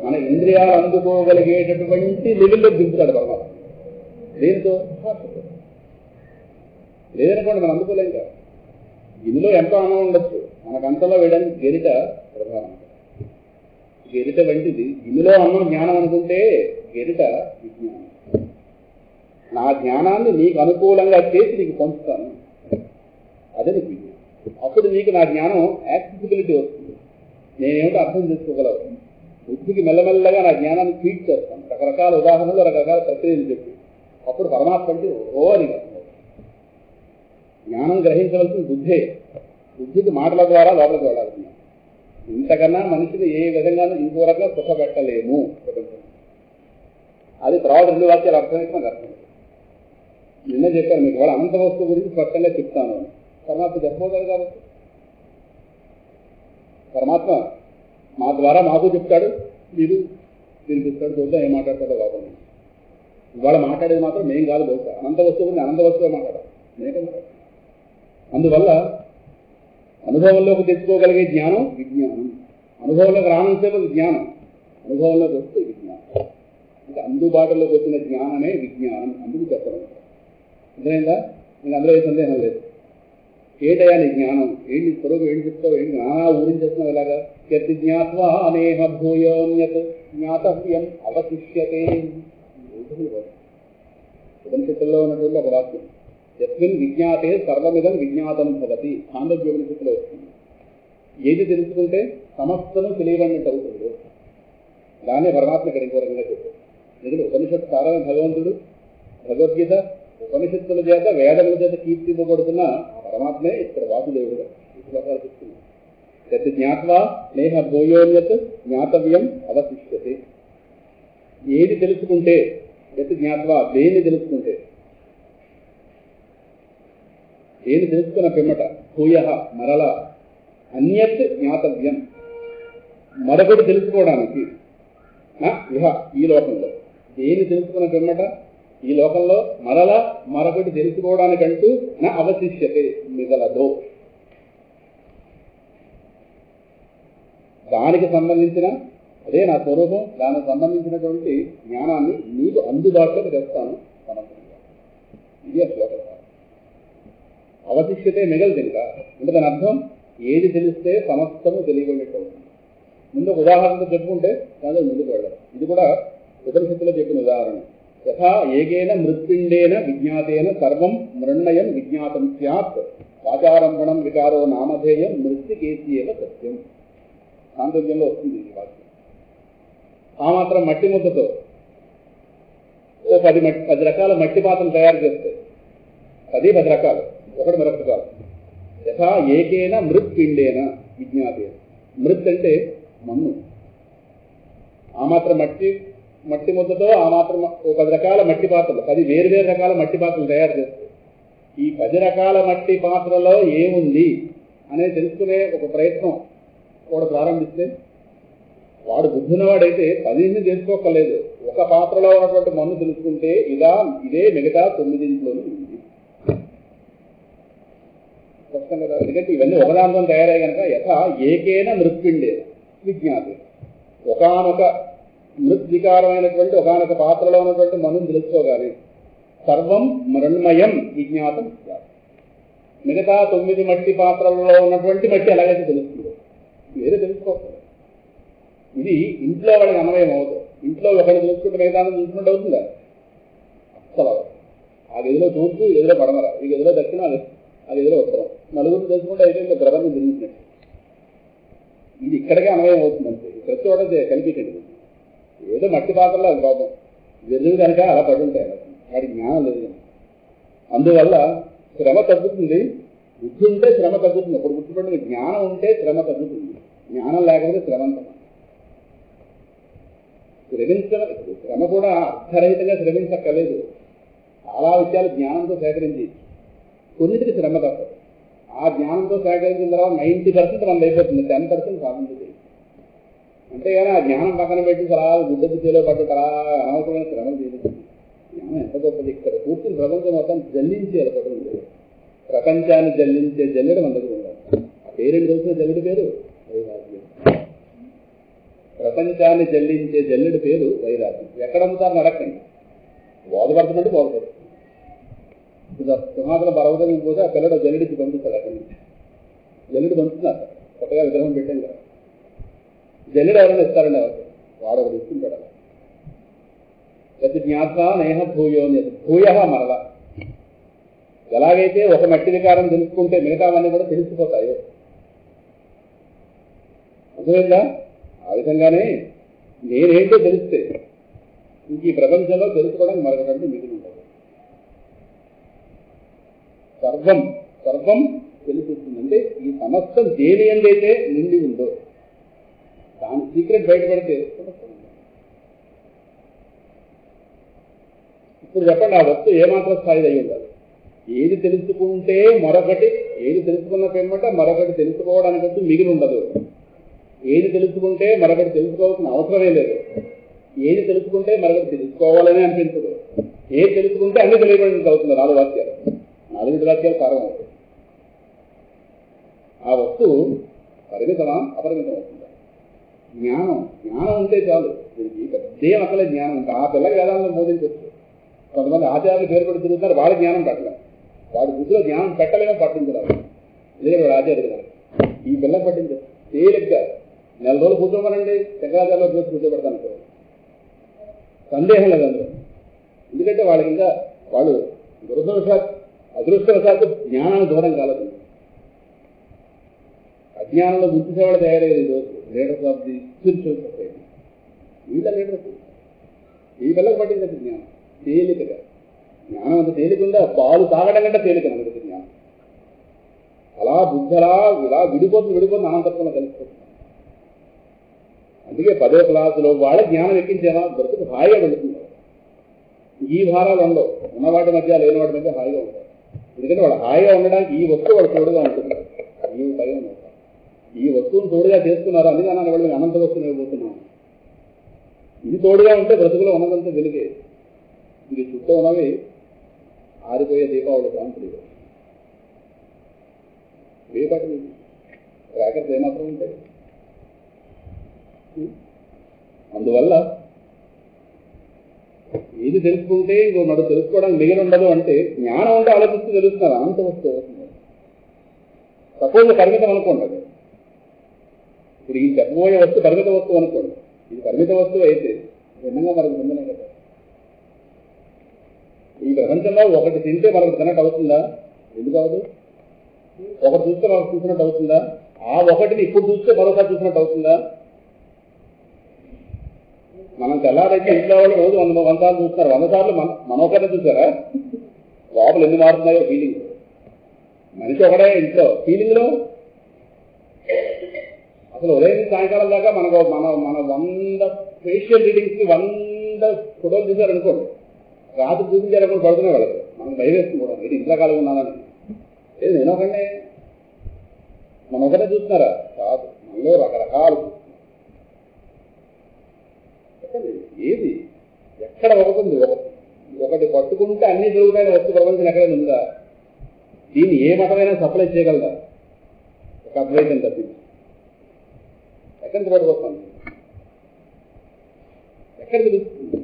మన ఇంద్రియాలు అందుకోగలిగేటటువంటి లెవెల్లో దింపుతాడు పరమాత్మ. దేనితో? లేదనుకోండి మనం అందుకోలేం కదా. ఇందులో ఎంతో అన్నం ఉండొచ్చు, మనకు అంతలో వేయడానికి గెరిట ప్రధానం. గెరిట వంటిది. ఇందులో అన్నం జ్ఞానం అనుకుంటే గెరిట విజ్ఞానం. నా జ్ఞానాన్ని నీకు అనుకూలంగా చేసి నీకు పంచుతాను, అదే నీకు విజ్ఞానం. అప్పుడు నీకు నా జ్ఞానం యాక్సెసిబిలిటీ వస్తుంది, నేనేమిటో అర్థం చేసుకోగలవు. బుద్ధికి మెల్లమెల్లగా నా జ్ఞానాన్ని ఫీడ్ చేస్తాను, రకరకాల ఉదాహరణలు, రకరకాల ప్రక్రియలు చెప్పి. అప్పుడు పరమాత్మ అంటే ఓ అని జ్ఞానం గ్రహించవలసిన బుద్ధే. బుద్ధికి మాటల ద్వారా లోపలికి వెళ్ళాలి. ఇంతకన్నా మనిషిని ఏ విధంగానూ ఇంకో రకంగా సుఖపెట్టలేము ప్రపంచం. అది తర్వాత 2 వాక్యాలు అర్థమైతే మనకు అర్థం. నిన్న చెప్పాను మీకు, వాళ్ళ అనంత వస్తువు గురించి స్పష్టంగా చెప్తాను అని. పరమాత్మ చెప్పబోతాడు కాబట్టి పరమాత్మ మా ద్వారా మాకు చెప్తాడు, మీరు వినిపిస్తాడు. చూద్దాం ఏం మాట్లాడతాడో లోపల. ఇవాళ మాట్లాడేది మాత్రం మేం కాదు. బహుశా అనంత వస్తువు గురించి అనంత వస్తువే మాట్లాడాలి. అందువల్ల అనుభవంలోకి తెచ్చుకోగలిగే జ్ఞానం విజ్ఞానం. అనుభవంలోకి రానంతసేపు జ్ఞానం, అనుభవంలోకి వస్తే విజ్ఞానం. అంటే అందుబాటులోకి వచ్చిన జ్ఞానమే విజ్ఞానం. అందుకు చెప్పడం అర్థమైందా? నేను అందులో ఏ సందేహం లేదు. ఏటయా నీ జ్ఞానం? ఏంటి స్వరూపం? ఏంటి చెప్తావు? ఏంటి నానా ఊరించేస్తున్నావు? ఇలాగా యత్ జ్ఞాత్వా అనేహ భూయోన్యత్ జ్ఞాతవ్యం అవశిష్యతే. ఉపనిషత్తుల్లో ఉన్నటువంటి ఒక వాక్యం, యస్మిన్ విజ్ఞాతే సర్వమిదం విజ్ఞాతం భవతి. చాంద్రోగ్యోపనిషత్తులో వస్తుంది. ఏది తెలుసుకుంటే సమస్తము తెలియబడినట్టు అవుతుంది. దాన్నే పరమాత్మ ఇక్కడ ఇంకో రకంగా చెప్పారు. ఎందుకంటే ఉపనిషత్తు సారమే భగవంతుడు. భగవద్గీత ఉపనిషత్తుల చేత, వేదముల చేత కీర్తింపబడుతున్న పరమాత్మే ఇక్కడ వాసుదేవుడుగా ఈ శ్లోకాలు చెప్తుంది. యత్ జ్ఞాత్వా నేహ భూయోన్యత్ జ్ఞాతవ్యం అవశిష్యతే. ఏది తెలుసుకుంటే, యత్ జ్ఞాత్వా దేన్ని తెలుసుకుంటే, ఏది తెలుసుకున్న పిమ్మట భూయ మరల అన్యత్ జ్ఞాతవ్యం మరొకటి తెలుసుకోవడానికి ఇహ ఈ లోకంలో దేని తెలుసుకున్న పిమ్మట ఈ లోకంలో మరలా మరొకటి తెలుసుకోవడానికంటూ నా అవశిష్యతే మిగలదో. దానికి సంబంధించిన అదే నా స్వరూపం, దానికి సంబంధించినటువంటి జ్ఞానాన్ని నీకు అందుబాటులోకి తెస్తాను సమర్థంగా. ఇది ఆ శ్లోకం. అవశిష్యతే మిగలదు ఇంకా. అంటే దాని అర్థం ఏది తెలిస్తే సమస్తము తెలియబడినట్టు అవుతుంది. ముందు ఒక ఉదాహరణతో చెప్పుకుంటే దానిలో ముందుకు వెళ్ళాలి. ఇది కూడా ఉపనిషత్తులో చెప్పిన ఉదాహరణ. యథా ఏకేన మృత్పిండేన విజ్ఞాతేన సర్వం మృణయం విజ్ఞాతం స్యాత్ వాచారంభణం వికారో నామధేయం మృత్తికేసియేవ సత్యం. చాంద్రోగ్యంలో వస్తుంది ఈ వాక్యం. ఆ మాత్రం మట్టి ముద్దతో ఓ 10 రకాల మట్టి పాత్రలు తయారు చేస్తాయి. 10 రకాలు, ఒకటి మరొకటి కాదు. యథా ఏకేన మృత్పిండేన విజ్ఞాతేన. మృత్ అంటే మన్ను. ఆ మాత్రం మట్టి ముద్దతో ఆ మాత్రం ఓ 10 రకాల మట్టి పాత్రలు, 10 వేరు రకాల మట్టి పాత్రలు తయారు చేస్తాయి. ఈ 10 రకాల మట్టి పాత్రలో ఏముంది అనేది తెలుసుకునే ఒక ప్రయత్నం వాడు ప్రారంభిస్తే, వాడు బుద్ధినవాడైతే 10 తెలుసుకోక్కర్లేదు. ఒక పాత్రలో ఉన్నటువంటి మన్ను తెలుసుకుంటే ఇదే మిగతా 9 ఉంది. స్పష్టం కదా. ఎందుకంటే ఇవన్నీ ఒకదాంతో తయారై కనుక యథా ఏకేన మృత్పిండే విజ్ఞాతి. ఒకనొక మృద్వికారమైనటువంటి ఒకనొక పాత్రలో ఉన్నటువంటి మనుని తెలుసుకోగాలి. సర్వం మృణ్మయం విజ్ఞాతం. మిగతా 9 మట్టి పాత్రలలో ఉన్నటువంటి మట్టి ఎలాగైతే తెలుస్తుందో వేరే తెలుసుకోవాలి. ఇది ఇంట్లో వాళ్ళకి అన్వయం అవుతుంది. ఇంట్లో ఒకటి తెలుసుకుంటే మిగతా తెలుసుకుంటే అవుతుందా? అసలు ఆ గదిలో తూర్పు, ఈ గదిలో పడమర, ఈ గదిలో దక్షిణ, ఆ గదిలో ఉత్తరం, నలుగురు తెలుసుకుంటే అయితే ఇంకా ప్రబంధం తిరిగినట్టు. ఇది ఇక్కడికే అన్వయం అవుతుందంటే ప్రతి చోట కల్పించండి. ఏదో మట్టి పాత్రలో అది పాపం వెలుగు కనుక అలా పడి ఉంటాయి. వాడికి జ్ఞానం లేదు. అందువల్ల శ్రమ తగ్గుతుంది. బుద్ధి ఉంటే శ్రమ తగ్గుతుంది. అప్పుడు గుర్తుపడిన జ్ఞానం ఉంటే శ్రమ తగ్గుతుంది. జ్ఞానం లేకపోతే శ్రమంతం. శ్రమ కూడా అర్థరహితంగా శ్రమించక్కర్లేదు. చాలా విషయాలు జ్ఞానంతో సేకరించి కొన్నిటికి శ్రమ తప్పదు. ఆ జ్ఞానంతో సేకరించిన తర్వాత 90% మనది అయిపోతుంది. 10% సాధన చేయాలి. అంతేగాని ఆ జ్ఞానం పక్కన పెట్టి అలా గుడ్డ చేలో పట్టు అలా అనవసరమైన శ్రమం చేయలేదు. జ్ఞానం ఎంత గొప్పది. ఇక్కడ కూర్చుని ప్రపంచం మొత్తం జల్లించి ఏర్పడి ఉండేది. ప్రపంచాన్ని జల్లించే జల్లెడు మన దగ్గర ఉండాలి. ఆ పేరేంటి తెలిసిన జల్లెడు పేరు వైరాగ్యం. ప్రపంచాన్ని జల్లించే జల్లెడు పేరు వైరాగ్యం. ఎక్కడ అమ్ముతారు నడకండి, బోధపడుతున్నట్టు బోధపడుతుంది. సింహాసన పర్వతం పోతే ఆ పిల్లడు జల్లెడికి పంపిస్తాడు. అక్కడి నుంచి జల్లెడు పంపుతున్నారు. కొత్తగా విగ్రహం పెట్టాం కదా, జల్లెడు ఎవరైనా ఇస్తారండి, ఎవరికి వాడు ఒకటి ఇస్తుంటాడు. ప్రతి జ్ఞాత నేహ భూయో భూయ మరల. ఎలాగైతే ఒక మట్టి వికారం తెలుసుకుంటే మిగతావన్నీ కూడా తెలిసిపోతాయో అర్థమైందా? ఆ విధంగానే నేనేంటో తెలిస్తే ఇంక ఈ ప్రపంచంలో తెలుసుకోవడానికి మరొకటి మిగిలి ఉంటుంది. సర్వం సర్వం తెలిసిస్తుంది. అంటే ఈ సమస్తం దేని ఎందైతే నిండి ఉందో దాని సీక్రెట్ బయటపడితే ఇప్పుడు చెప్పండి, ఆ వస్తువు ఏమాత్రం స్థాయిలో అయి ఉండాలి. ఏది తెలుసుకుంటే మరొకటి, ఏది తెలుసుకున్న పేమెంట మరొకటి తెలుసుకోవడానికంటూ మిగిలి ఉండదు. ఏది తెలుసుకుంటే మరొకటి తెలుసుకోవాల్సిన అవసరమే లేదు. ఏది తెలుసుకుంటే మరొకటి తెలుసుకోవాలని అనిపించదు. ఏది తెలుసుకుంటే అన్ని తెలియబడి అవుతుంది. 4 వాక్యాలు 4 వాక్యాలు కారణం అవుతుంది. ఆ వస్తువు పరిమితమా అపరిమితం అవుతుందా? జ్ఞానం జ్ఞానం ఉంటే చాలు. దీనికి పెద్దేం అసలే జ్ఞానం ఉంటుంది. ఆ పిల్లకి వేదాలను బోధించవచ్చు. కొంతమంది ఆచార్యులు పేరు పెట్టి తిరుగుతున్నారు, వాడి జ్ఞానం పెట్టలేదు. వాడి బుద్ధిలో జ్ఞానం పెట్టలేమో పట్టించరాదు. ఎందుకంటే వాడు ఆచార్యులు గారు ఈ పిల్లకి పట్టించారు. తేలిగ్గా 4 రోజులు కూర్చోమనండి, శంకరాచార్యులు చూసి కూర్చోబెడతాను సందేహం లేదు అందులో. ఎందుకంటే వాళ్ళకి ఇంకా వాళ్ళు అదృష్టవశాత్తు జ్ఞానాన్ని దూరం కాలేదు. అజ్ఞానంలో గుర్తిసేవాళ్ళు తయారయ్యేది ఈరోజు leaders of the spiritual society. వీళ్ళ లీడర్స్ ఈ పిల్లకి పట్టించదు జ్ఞానం తేలికగా. జ్ఞానం అంత తేలికుందా? పాలు తాగడం కంటే తేలిక మనకి జ్ఞానం. అలా బుద్ధలా ఇలా విడిపోతుంది అనంతత్వంలో కలిసిపోతుంది. అందుకే 10వ క్లాసులో వాళ్ళ జ్ఞానం ఎక్కించేమా బ్రతుకు హాయిగా వెళుతుంది. ఈ భారాలు ఉండవు. ఉన్నవాటి మధ్య లేని వాటి మధ్య హాయిగా ఉంటాయి. ఎందుకంటే వాళ్ళు హాయిగా ఉండడానికి ఈ వస్తువు వాళ్ళు తోడుగా ఉంటుంది. ఈ పైగా ఉంటారు. ఈ వస్తువును తోడుగా చేసుకున్నారు. అందుకే వాళ్ళు అనంత వస్తువుని ఇవ్వబోతున్నాం. ఇది తోడుగా ఉంటే బ్రతుకులో ఉన్నదంతా వెలిగే. ఇది చుట్టూ ఉన్నవి ఆరిపోయే దీపావళి కాంతులు. వేపాటి క్రాకర్స్ ఏమాత్రం ఉంటాయి. అందువల్ల ఏది తెలుసుకుంటే ఇంకో నడు తెలుసుకోవడానికి మిగిలి ఉండదు. అంటే జ్ఞానం ఉంటే ఆలోచిస్తూ తెలుస్తున్నారు. అనంత వస్తువు అవుతుంది. సపోజ్ పరిమితం అనుకోండి. ఇప్పుడు ఈ చెప్పబోయే వస్తువు పరిమిత వస్తువు అనుకోండి. ఇది పరిమిత వస్తువు అయితే భిన్నంగా మనకు ముందునే కదా. ఈ ప్రపంచంలో ఒకటి తింటే మనకు తిన్నట్టు అవుతుందా? ఎందుకు అవ్వదు? ఒకటి చూస్తే మనకు చూసినట్టు అవుతుందా? ఆ ఒకటిని ఇప్పుడు చూస్తే మరోసారి చూసినట్టు అవుతుందా? మనం తెల్లారైతే ఇంట్లో వాళ్ళు రోజు 100 సార్లు చూస్తున్నారు. 100 సార్లు మనొకరిని చూసారా? లోపల ఎన్ని మారుతున్నాయో ఫీలింగ్. మనిషి ఒకడే ఇంట్లో ఫీలింగ్లో అసలు ఉదయం సాయంకాలం దాకా మన 100 ఫేషియల్ రీడింగ్స్ కి 100 ఫోటోలు చూసారనుకోండి. రాత్రి చూపించారనుకోండి పడుతున్నా వాళ్ళకి మనం భయం వేస్తుంది కూడా. ఇది ఇంతకాలం ఉన్నానని. లేదు నేను ఒకనే మన ఒకనే చూస్తున్నారా? కాదు, మనలో రకరకాలు. ఏది ఎక్కడ ఒకటి ఒకటి పట్టుకుంటే అన్ని దొరుకుతాయని వస్తు ప్రపంచం ఎక్కడైనా ఉందా? దీన్ని ఏ మతమైనా సప్లై చేయగలదా? ఒక అద్వైతం తప్పింది. ఎక్కడి నుంచి పట్టుకొస్తాను? ఎక్కడ తెలుస్తుంది?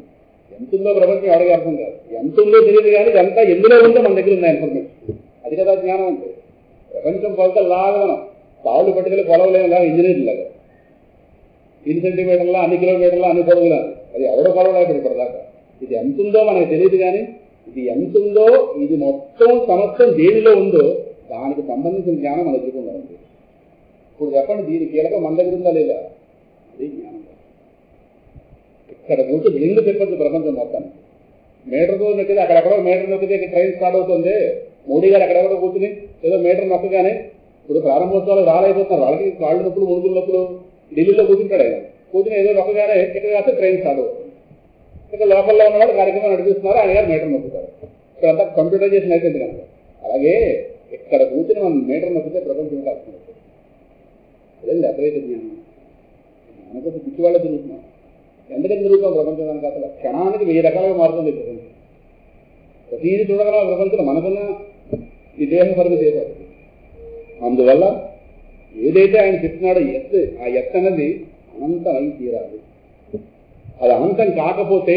ఎంతుందో ప్రపంచం ఎవరికి అర్థం కాదు. ఎంతుందో తెలియదు కానీ ఎంత ఎందులో ఉందో మన దగ్గర ఉంది ఇన్ఫర్మేషన్. అది కదా జ్ఞానం అంటే. ప్రపంచం కొలతలాగా మనం తాళ్ళు పట్టుకెళ్ళి కొలవలేములా ఇంజనీర్లు లాగా. 3 సెంటీమీటర్ల అన్ని కిలోమీటర్ల అన్ని పొడవులా అది ఎవడో కొలవలేకపోతే ఇప్పటిదాకా. ఇది ఎంతుందో మనకు తెలియదు కానీ ఇది ఎంతుందో ఇది మొత్తం సమస్తం దేనిలో ఉందో దానికి సంబంధించిన జ్ఞానం మన దగ్గర ఉండాలి. ఇప్పుడు చెప్పండి, దీని కీలకం మన దగ్గర ఉందా లేదా? అది జ్ఞానం. ఇక్కడ కూర్చొని లింగు చెప్పచ్చు ప్రపంచం మొత్తాన్ని. మీటర్తో నొక్కితే అక్కడెక్కడో మీటర్ నొక్కితే ట్రైన్ స్టార్ట్ అవుతుంది. మోడీ గారు ఎక్కడెక్కడో కూర్చుని ఏదో మీటర్ నొక్కగానే ఇప్పుడు ప్రారంభోత్సవాలు రాలైపోతున్నారు. వాళ్ళకి కాళ్ళు నొప్పులు ముడుగుల నొప్పులు. ఢిల్లీలో కూర్చుంటాడు ఆయన. కూర్చుని ఏదో నొక్కగానే ఇక్కడ కాస్తే ట్రైన్ స్టార్ట్ అవుతుంది. ఇక్కడ లోకల్లో ఉన్నవాళ్ళు కార్యక్రమం నడిపిస్తున్నారు. ఆయన గారు మీటర్ నొక్కుతారు. ఇక్కడంతా కంప్యూటరైజేషన్ అయిపోయింది కనుక. అలాగే ఇక్కడ కూర్చుని మనం మీటర్ నొక్కితే ప్రపంచం అర్థం అవుతుంది. అదేంటి అద్వైత జ్ఞానం. మనకు పిచ్చి వాళ్ళే తిరుగుతున్నాం. ఎందుకని తిరుగుతాం ప్రపంచానికి? అసలు క్షణానికి 1000 రకాలుగా మారుతుంది ప్రపంచం. ప్రతిదీ చూడగల ప్రపంచంలో మనకున్న ఈ దేహ పరిమితి ఏర్పడుతుంది. అందువల్ల ఏదైతే ఆయన చెప్తున్నాడో ఆ ఎత్తు అన్నది అనంతం అయి తీరాలి. అది అనంతం కాకపోతే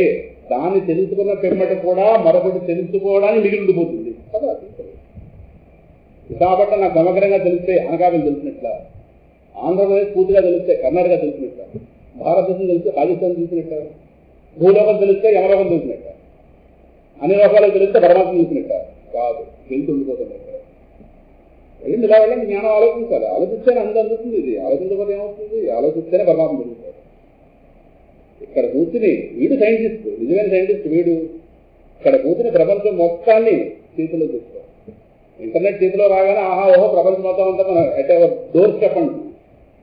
దాన్ని తెలుసుకున్న పిమ్మట కూడా మరొకటి తెలుసుకోవడానికి మిగిలి ఉండిపోతుంది కదా. విశాఖపట్నం నాకు సమగ్రంగా తెలిస్తే అనకాపల్లి తెలిసినట్ల, ఆంధ్రప్రదేశ్ పూర్తిగా తెలిస్తే కర్ణాటక తెలిసినట్ల, భారతదేశం తెలిస్తే పాకిస్తాన్ తెలిసినట్ట, భూలోకం తెలిస్తే యమలోకం తెలిసినట్ట, అన్ని లోకాలకు తెలిస్తే పరమాత్మ తెలిసినట్ట కాదు, తెలిసి ఉండిపోతుంది. వెళ్ళింది ఇలా వెళ్ళండి, జ్ఞానం ఆలోచించాలి. ఆలోచిస్తేనే అంత అందుతుంది. ఇది ఆలోచించకపోతే ఏమవుతుంది? ఆలోచిస్తేనే పరమాత్మ తెలుస్తుంది. ఇక్కడ కూర్చుని వీడు సైంటిస్ట్, నిజమైన సైంటిస్ట్ వీడు. ఇక్కడ కూర్చుని ప్రపంచం మొత్తాన్ని చేతిలో చూసుకోవాలి. ఇంటర్నెట్ చేతిలో రాగానే ఆహా ఓహో ప్రపంచం మొత్తం అంతా మనం ఎట్ డోర్ చెప్పండి.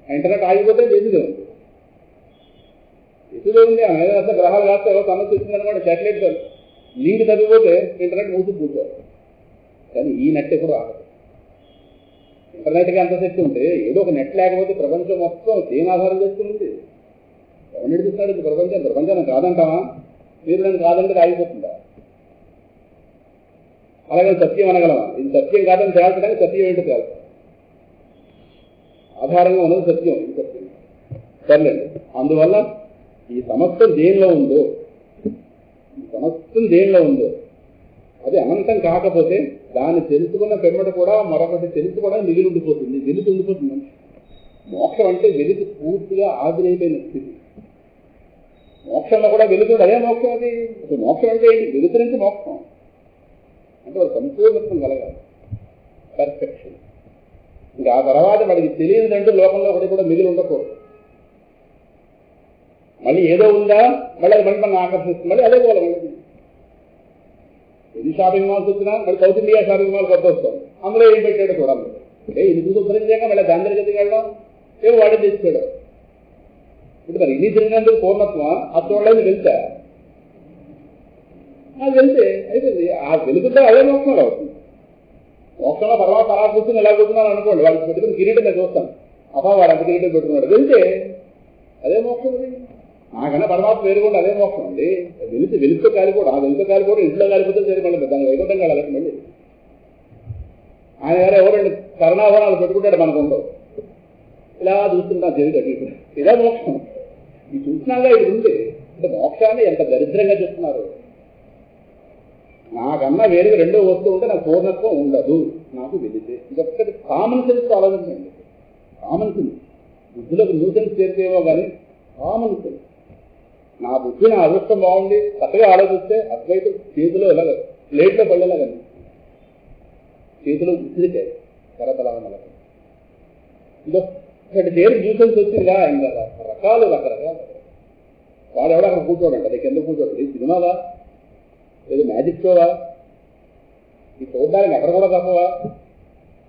ఇంటర్నెట్ ఆగిపోతే చేతిలో ఉంది. చేతిలో ఉంది. ఆ మీద గ్రహాలు కాస్తే ఏవో సమస్య వచ్చిందనమాట, శాటిలైట్ లింక్ చదివిపోతే ఇంటర్నెట్ మూసి కూర్చోవాలి. కానీ ఈ నెట్ ఎప్పుడు ఆగదు. ఇంటర్నెట్కి అంత శక్తి ఉంటే ఏదో ఒక నెట్ లేకపోతే ప్రపంచం మొత్తం దేని ఆధారం చేసుకుని ఎవరు నడిపిస్తాడు ఇది ప్రపంచం? ప్రపంచాన్ని కాదంటావా? మీరు నన్ను కాదంటే ఆగిపోతుందా? అలాగే సత్యం అనగలమా? ఇది సత్యం కాదని తేల్చడానికి సత్యం ఏంటో తేల్చాలి. ఆధారంగా ఉన్నది సత్యం, ఇది సత్యం సర్లేదు. అందువల్ల ఈ సమస్తం దేనిలో ఉందో, అది అనంతం కాకపోతే దాన్ని తెలుసుకున్న పెమ్మట కూడా మరొకటి తెలుసుకోవడానికి మిగిలి ఉండిపోతుంది, వెలుగు ఉండిపోతుంది. మోక్షం అంటే వెలుగు పూర్తిగా ఆదిరైపోయిన స్థితి. మోక్షంలో కూడా వెలుగుడు అదే మోక్షం. అది మోక్షం అంటే వెలుగు నుంచి మోక్షం అంటే ఒక సంపూర్ణత్వం కలగాలి, పర్ఫెక్షన్. ఇంకా ఆ తర్వాత వాడికి తెలియదంటూ లోకంలో ఒకటి కూడా మిగిలి ఉండకూడదు. మళ్ళీ ఏదో ఉందా, మళ్ళీ అది మళ్ళీ మనం ఆకర్షిస్తుంది, మళ్ళీ అదే పోవాలి. మళ్ళీ ఎన్ని షాపింగ్ మాల్స్ వచ్చినా మళ్ళీ సౌత్ ఇండియా షాపింగ్ మాల్ కొత్త వస్తాం, అందులో ఏం పెట్టాడు చూడాలి. ఇది చూసి ఉద్ధరించాక మళ్ళీ దాని దగ్గరికి వెళ్ళడం, ఏమో వాడిని తెచ్చాడు. ఇప్పుడు మరి ఇన్ని తిరిగినందుకు పూర్ణత్వం అది చూడలేదు వెళ్తా, అది వెళ్తే అయిపోయింది. ఆ వెలుగుతో అదే మోక్షంలో అవుతుంది. మోక్షంలో తర్వాత అలా కూర్చుని ఎలా కూర్చున్నాను అనుకోండి, వాళ్ళకి పెట్టుకుని కిరీటం నేను చూస్తాను, అబ్బా వాడు అంత కిరీటం పెట్టుకున్నాడు, వెళ్తే అదే మోక్షం. నాకన్నా పరమాత్మ వేరుకుండా అదే మోక్షం అండి. వెలుగుతో కాలిపోవడం, ఆ వెలుగుతో కాలిపోవడం ఇంట్లో కాలిపోతే సరే, మళ్ళీ దాన్ని వైకుంఠం కాలేదు. మళ్ళీ ఆయన గారు ఎవరండి కరుణాభరణాలు పెట్టుకుంటాడు మనకుండవు, ఇలా చూస్తుంటాం చెవి కట్టి, ఇదే మోక్షం. ఈ చూసినాగా ఇది ఉంది అంటే మోక్షాన్ని ఎంత దరిద్రంగా చెప్తున్నారు. నాకన్నా వేరుగా రెండో వస్తువు ఉంటే నాకు పూర్ణత్వం ఉండదు, నాకు వెళితే. ఇదొక్కటి కామన్ సెన్స్ ఆలోచించండి. కామన్ సెన్స్ బుద్ధిలోకి న్యూసెన్స్ చేరితేమో కానీ కామన్ సెన్స్. నా బుద్ధి నా అదృష్టం బాగుండి చక్కగా ఆలోచిస్తే అద్వైతం చేతిలో ఎలాగ ప్లేట్లో పళ్ళేలా కానీ చేతిలో ఉసిరికాయ కరతలాగా ఇదొక్కటి చేరి న్యూసెన్స్ వచ్చిందా ఇంకా రకరకాలు. వాడు ఎవడో అక్కడ కూర్చోడంట, అది కింద కూర్చోడు. ఇది సినిమావా, లేదు మ్యాజిక్ షోవా, ఈ చూడడానికి అక్కడ కూడా తప్పవా?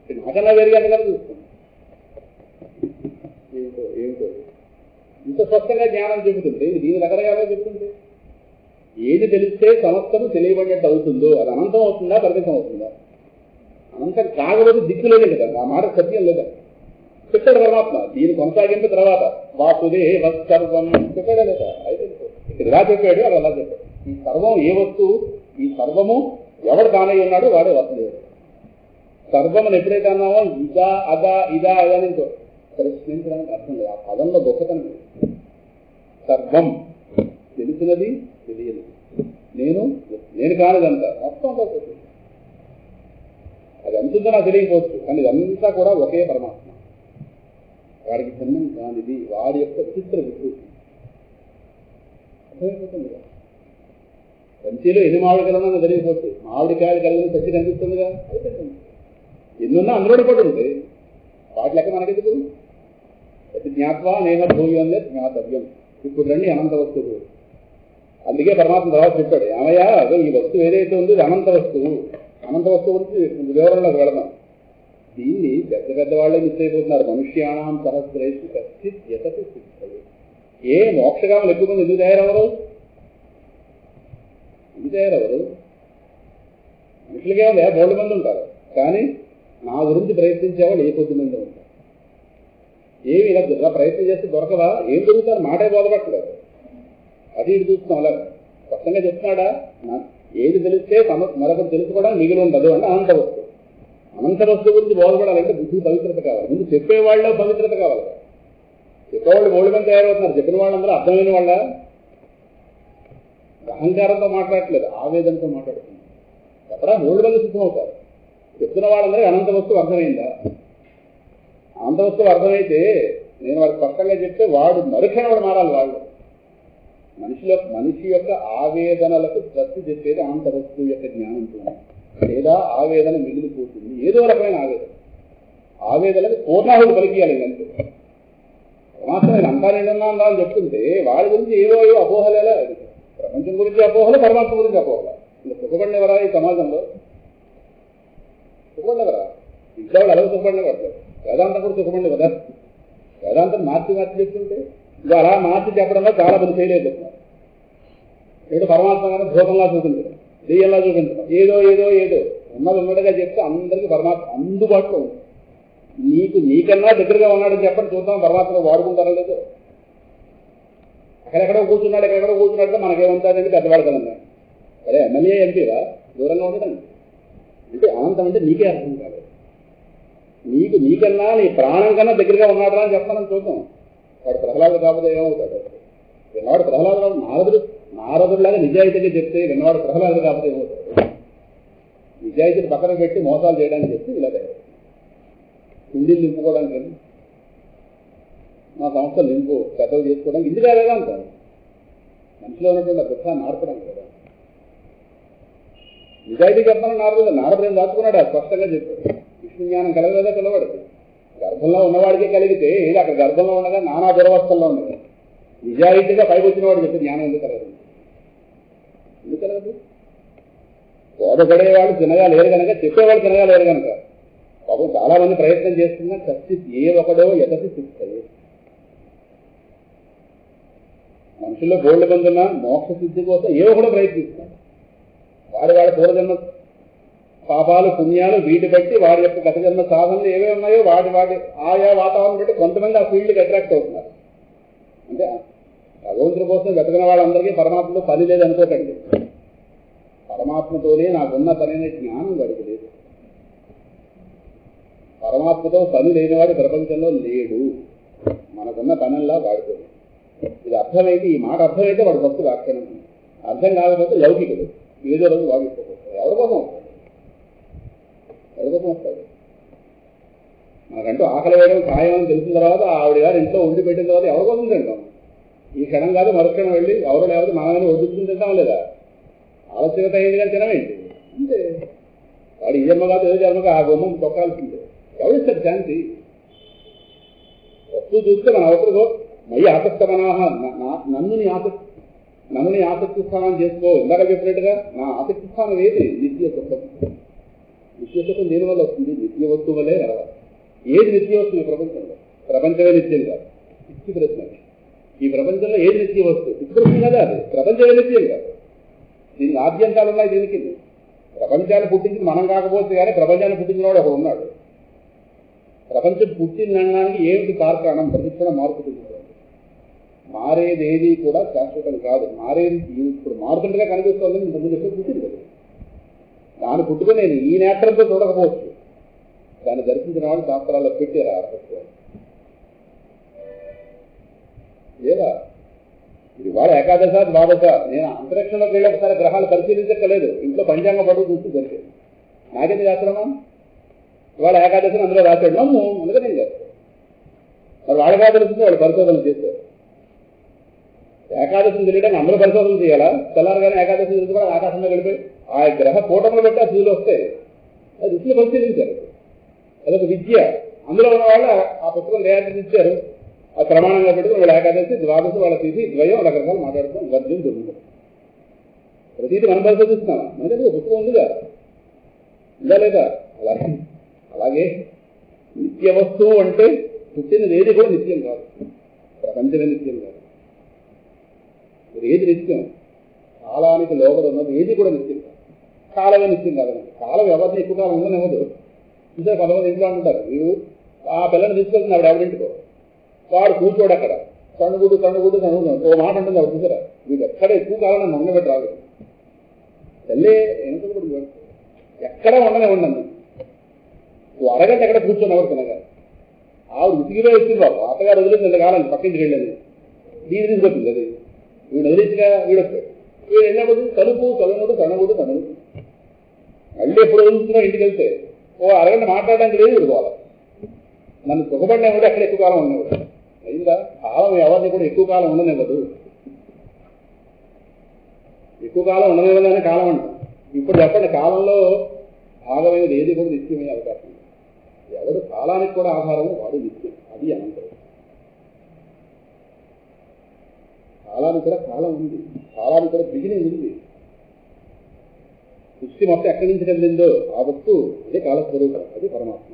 నాకన్నా వేరుగా కదా చూస్తుంది. ఏమిటో ఇంత స్పష్టంగా జ్ఞానం చెబుతుంది, దీని రకరకాలుగా చెప్తుంది. ఏది తెలిస్తే సమస్తము తెలియబడినట్టు అవుతుందో అది అనంతం అవుతుందా, పరిమితం అవుతుందా? అనంతం కాకపోతే దిక్కు లేదే కదా, ఆ మాట సత్యం లేదా చెప్పాడు పరమాత్మ. దీని కొనసాగింపు తర్వాత వాసుదేవ సర్వం చెప్పాడా లేదా? అయితే ఇక్కడ ఇలా చెప్పాడు, అది అలా చెప్పాడు. ఈ సర్వం ఏ వస్తువు, ఈ సర్వము ఎవడు తానై ఉన్నాడు వాడే వసుదేవుడు. సర్వమని ఎప్పుడైతే అన్నామో ఇదా అదా ఇదా అదా అని ప్రశ్నించడానికి అర్థం లేదు. ఆ పదంలో గొప్పతనం సర్వం తెలిసినది తెలియదు, నేను కానిదంతా మొత్తం అది అంతుందో నాకు తెలియకపోవచ్చు, కానీ ఇదంతా కూడా ఒకే పరమాత్మ. వాడికి చిన్నం కానిది వాడి యొక్క చిత్ర వికృతి అర్థమైపోతుంది. పంచీలో ఎన్ని మామిడికాయలు ఉన్నా తెలియకపోవచ్చు, మామిడికాయలు కలిగిన పచ్చి కనిపిస్తుందిగా, అయిపోతుంది. ఎన్నున్నా అందులోనే పడి ఉంటాయి, వాటి లెక్క మనకెందుకు? ప్రతి జ్ఞాత్వా నేహ భూయంలో జ్ఞాతవ్యం. ఇప్పుడు రండి అనంత వస్తువు. అందుకే పరమాత్మ తర్వాత చెప్పాడు, ఏమయ్యా ఈ వస్తువు ఏదైతే ఉందో ఇది అనంత వస్తువు. అనంత వస్తువు గురించి వివరణలోకి వెళదాం. దీన్ని పెద్ద వాళ్ళే మిస్ అయిపోతున్నారు. మనుష్యానాం సహస్రేషు కశ్చిత్ యతతి సిద్ధయే. ఏ మోక్షగాములు ఎక్కువ మంది ఎందుకు తయారవరు? మనుషులకే ఉంది, 3 మంది ఉంటారు, కానీ నా గురించి ప్రయత్నించేవాళ్ళు ఏ కొద్ది మంది ఉంటారు. ఏమి ఇలా ప్రయత్నం చేస్తే దొరకదా? ఏం దొరుకుతారు? మాటే బోధపట్టలేదు. అది ఇటు చూస్తున్నాం. అలా స్పష్టంగా చెప్తున్నాడా? ఏది తెలిస్తే మరొకటి తెలుసుకోవడానికి మిగిలి ఉండదు అంటే అనంత వస్తువు. అనంత వస్తువు గురించి బోధపడాలంటే బుద్ధి పవిత్రత కావాలి. ముందు చెప్పేవాళ్ళలో పవిత్రత కావాలి. చెప్పేవాళ్ళు మూడు మంది తయారవుతున్నారు. చెప్పిన వాళ్ళందరూ అర్థమైన వాళ్ళ అహంకారంతో మాట్లాడట్లేదు, ఆవేదనతో మాట్లాడుతున్నారు. అక్కడ మూడు మంది సిద్ధమవుతారు. చెప్తున్న వాళ్ళందరికీ అనంత వస్తువు అర్థమైందా? అనంత వస్తువు అర్థమైతే నేను వాడికి స్పష్టంగా చెప్తే వాడు మరుక్షణ వాడు మారాలి. వాళ్ళు మనిషి యొక్క ఆవేదనలకు ప్రతి చెప్పేది అనంత వస్తువు యొక్క జ్ఞానంతో. లేదా ఆవేదన మిగిలిపోతుంది, ఏదో రకమైన ఆవేదనకు పూర్ణాహుడు పలికియాలి. అంతే మాత్రం నేను అంతా నిండున్నా అని చెప్తుంటే వాడి గురించి ఏవో అపోహలు. ఎలా ప్రపంచం గురించి అపోహలు, పరమాత్మ గురించి అపోహలు. ఇంకా సుఖపడినవరా ఈ సమాజంలో? సుఖపడినవరా? ఇంట్లో వాళ్ళు అలా సుఖపడిన పడతారు. వేదాంతం కూడా సుఖపడి కదా. వేదాంతం మార్చి చెప్తుంటే ఇంకా అలా మార్చి చెప్పడంలో చాలా మంది చేయలేకపోతున్నారు. ఏదో పరమాత్మ కానీ భూతంలా చూపించడం, దెయ్యంలా చూపించడం, ఏదో ఉన్నది ఉన్నట్టుగా చెప్తే అందరికీ పరమాత్మ అందుబాటులో ఉంది. నీకన్నా దగ్గరగా ఉన్నాడని చెప్పండి, చూద్దాం పరమాత్మలో వాడుకుంటారో లేదో. ఎక్కడెక్కడో కూర్చున్నాడు మనకేమంటారంటే పెద్దవాడు కదన్నా. అదే ఎమ్మెల్యే ఎంపీరా దూరంగా ఉండడం అంటే అనంతం అంటే నీకే అర్థం కాదు. నీకన్నా నీ ప్రాణం కన్నా దగ్గరగా ఉన్నాడా అని చెప్పాలని చూద్దాం. వాడు ప్రహ్లాదు కాకపోతే ఏమవుతాడు? విన్నవాడు ప్రహ్లాదు నారదుడిలాగా నిజాయితీగా చెప్తే విన్నవాడు ప్రహ్లాదు కాకపోతే ఏమవుతాడు? నిజాయితీని పక్కన పెట్టి మోసాలు చేయడానికి చెప్తే ఇలా తయారు. హిందీలు నింపుకోవడానికి మా సంస్థలు నింపు పెద్దలు చేసుకోవడానికి ఇందుగా లేదా అంటారు. మనిషిలో ఉన్నటువంటి దుఃఖాన్ని నార్పడానికి కదా. నిజాయితీ చెప్పాలని నారదుడు ఏం దాచుకున్నాడు? అది స్పష్టంగా చెప్పాడు. విష్ణు జ్ఞానం కలగలేదా పిల్లవాడికి? గర్భంలో ఉన్నవాడికే కలిగితే ఏది అక్కడ గర్భంలో ఉండగా నానా దురవస్థల్లో ఉండగా నిజాయితీగా పైకి వచ్చిన వాడు చెప్పి జ్ఞానం ఎందుకు కలగదు? బోధపడేవాడు తినగా లేరు కనుక, చెప్పేవాడు తినగా లేరు కనుక పాపం చాలా మంది ప్రయత్నం చేస్తున్నా ఖర్చు ఏ ఒకడో ఎదసి సిద్ధిస్తాయి. మనుషుల్లో గోల్డ్ పొందిన మోక్ష సిద్ధి కోసం ఏ ఒకడో ప్రయత్నిస్తాడు. వాడి పూర్వజన్మ పాపాలు పుణ్యాలు వీటి బట్టి వాడి యొక్క గత జన్మ సాధనలు ఏవే ఉన్నాయో వాటి ఆయా వాతావరణం బట్టి కొంతమంది ఆ ఫీల్డ్కి అట్రాక్ట్ అవుతున్నారు. అంటే భగవంతుడి కోసం వెతకిన వాళ్ళందరికీ పరమాత్మలో పని లేదనుకోకండి. పరమాత్మతోనే నాకున్న పని అనే జ్ఞానం వాడికి లేదు. పరమాత్మతో పని లేనివాడు ప్రపంచంలో లేడు. మనకున్న పనుల్లా వాడుకోడు. ఇది అర్థమైతే, ఈ మాట అర్థమైతే వాడు భక్తుడు వ్యాఖ్యానం. అర్థం కాకపోతే లౌకికుడు, ఏదో రోజు వాగిపోతాడు. ఎవరి కోసం వస్తాడు? మనకంటూ ఆకలి వేయడం ఖాయం అని తెలిసిన తర్వాత ఆవిడ గారు ఇంట్లో వండి పెట్టిన తర్వాత ఎవరి కోసం తింటాం? ఈ క్షణం కాదు మరుక్షణం వెళ్ళి ఎవరు లేకపోతే మనమని వడ్డించుకుని తింటాం లేదా? ఆలస్యత అయింది కానీ తినమేంటి అంటే వాడు ఈ జన్మ కాదు ఏదో జన్మగా ఆ గుమ్మం తొక్కాల్సిందే. ఎవరిస్తారు శాంతి? వస్తువు చూస్తే మన అవసరం మై ఆసక్తమనాహ నన్ను ఆసక్తి స్థానం చేసుకో. ఇందాక చెప్పినట్టుగా నా ఆసక్తి స్థానం ఏది? నిత్య సుఖం. నిత్య సుఖం దేనివల్ల వస్తుంది? నిత్య వస్తువు వల్లే రావాలి. ఏది నిత్య వస్తువు ఈ ప్రపంచంలో? ప్రపంచమే నిత్యం కాదు. పిచ్చి ప్రశ్న. ఈ ప్రపంచంలో ఏది నిత్య వస్తువు? పిచ్చి ప్రశ్న కదా అది. ప్రపంచమే నిత్యం కాదు. దీనికి ఆద్యంతాలు ఉన్నాయి. దీనికి ప్రపంచాన్ని పుట్టించింది మనం కాకపోతే కానీ ప్రపంచాన్ని పుట్టించిన వాడు ఒకడు ఉన్నాడు. ప్రపంచం పుట్టిందనడానికి ఏమిటి కారణం? ప్రతిక్షణం మార్పు చెందుతుంది. మారేది ఏది కూడా శాశ్వతం కాదు. మారేది ఇప్పుడు మారుతుండగా కనిపిస్తుంది. ఇంతకుముందు ఎప్పుడు పుట్టింది కదా. దాన్ని పుట్టుకుని నేను ఈ నేత్రంతో చూడకపోవచ్చు. దాన్ని దర్శించిన వాళ్ళు శాస్త్రాల్లో పెట్టారు అర్థం లేదా? ఇది వాళ్ళ ఏకాదశ ద్వాదశ. నేను అంతరిక్షంలోకి వెళ్ళి ఒకసారి గ్రహాలు పరిశీలించక్కలేదు. ఇంట్లో పంచాంగ పడుగు చూస్తూ జరిగేది. నాకెందుకు చేస్తున్నామా? వాళ్ళ ఏకాదశిని అందులో రాశాడు. నమ్ము అందుకే నేను చేస్తాను. మరి వాళ్ళ ఏకాదశిని వాళ్ళు పరిశోధనలు చేశారు. ఏకాదశిని తెలియడానికి అందరూ పరిశోధన చేయాలా? తెల్లారుగానే ఏకాదశి తెలుసుకోవాలి. ఆకాశంలో గడిపోయి ఆ గ్రహ కూటములు పెట్టి ఆ స్థితిలో వస్తాయి. అది రుచిని పరిశీలించారు. అదొక విద్య. అందులో ఉన్న వాళ్ళు ఆ పుస్తకం తయారు ఇచ్చారు. ఆ ప్రమాణంగా పెట్టుకుని వాళ్ళ ఏకాదశి ద్వాదశి వాళ్ళ తీసి ద్వయం రకరకాలు మాట్లాడుతాం. వర్జం దొరుకుతాం. ప్రతిదీ మనం పరిశోధిస్తున్నాం. మనకంటే ఒక పుస్తకం ఉందిగా, ఉందా లేదా? అలాగే నిత్య వస్తువు అంటే పుట్టినది ఏది కూడా నిత్యం కాదు. ప్రపంచమే నిత్యం కాదు. ఏది నిత్యం? కాలానికి లోపల ఉన్నది ఏది కూడా నిత్యం కాదు. కాలమే నిత్యం కాదండి. కాలం ఎవరిని ఎక్కువ కాలం ఉండనివ్వదు. చూసే కొంతమంది ఇంట్లో అంటారు, మీరు ఆ పిల్లని తీసుకెళ్తుంది ఆవిడ ఎవరింటికో. వాడు కూర్చోడు అక్కడ కణుగుడు ఓ మాట ఉంటుంది అప్పుడు చూసారా, వీడు ఎక్కడ ఎక్కువ కాలం నన్ను ఉండబెట్టి రాలేదు తల్లే ఎందుకు ఎక్కడ ఉండను అరగంట ఎక్కడ కూర్చొని ఎవరు తినగా ఆవిడ ఉతికిలో ఇచ్చింది బాబు అత్తగారు వదిలేదు ఇంతకాలం పక్కింటికి వెళ్ళేది దీని తీసుకొచ్చింది అది వీడు వదిలించిగా వీడొచ్చాడు వీడు వెళ్ళినప్పుడు కనుగుడు మళ్ళీ ఎప్పుడు వదులుతున్నావు ఇంటికి వెళ్తే ఓ అరగంట మాట్లాడడానికి లేదు వీడు పోవాలి నన్ను సుఖపడినవాడు ఎక్కడ ఎక్కువ కాలం ఉండేవాడు అయిందా కాలం ఎవరిని కూడా ఎక్కువ కాలం ఉండనివ్వదు ఎక్కువ కాలం ఉండనివ్వదనే కాలం అంట ఇప్పుడు చెప్పండి కాలంలో భాగమైనది ఏది కూడా నిత్యమయ్యే అవకాశం ఎవరు కాలానికి కూడా ఆధారము వాడు నిత్యం అది అనంతరం కాలానికి కూడా కాలం ఉంది కాలానికి కూడా బిగినింగ్ ఉంది సృష్టి మొత్తం ఎక్కడి నుంచి కలిగిందో ఆ వస్తువు అదే కాలస్వరూపం అది పరమాత్మ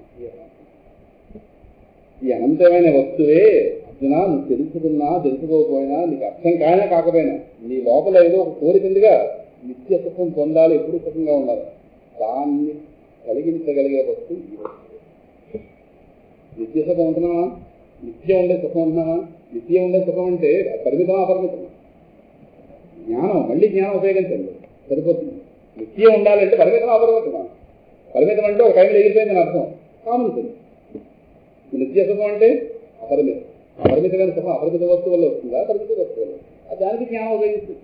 ఈ అనంతమైన వస్తువే అర్జున నువ్వు తెలుసుకున్నా తెలుసుకోకపోయినా నీకు అర్థం కానే కాకపోయినా నీ లోపల ఏదో ఒక కోరికందిగా నిత్య సుఖం పొందాలి ఎప్పుడు సుఖంగా ఉండాలి దాన్ని కలిగించగలిగే వస్తువు ఈ వస్తువు నిత్య సుఖం ఉంటున్నావా నిత్యం ఉండే సుఖం ఉంటున్నావా నిత్యం ఉండే సుఖం అంటే పరిమితమా అపరిమితమా జ్ఞానం మళ్ళీ జ్ఞానం ఉపయోగించండి సరిపోతుంది నిత్యం ఉండాలంటే పరిమితమా అపరిమితమా పరిమితం అంటే ఒక టైంలో ఎగిరిపోయిందని అర్థం కామన్ సెన్స్ నిత్య సుఖం అంటే అపరిమితం అపరిమితమైన సుఖం అపరిమిత వస్తువు వల్ల వస్తుందా పరిమిత వస్తువు వల్ల అది దానికి జ్ఞానం ఉపయోగిస్తుంది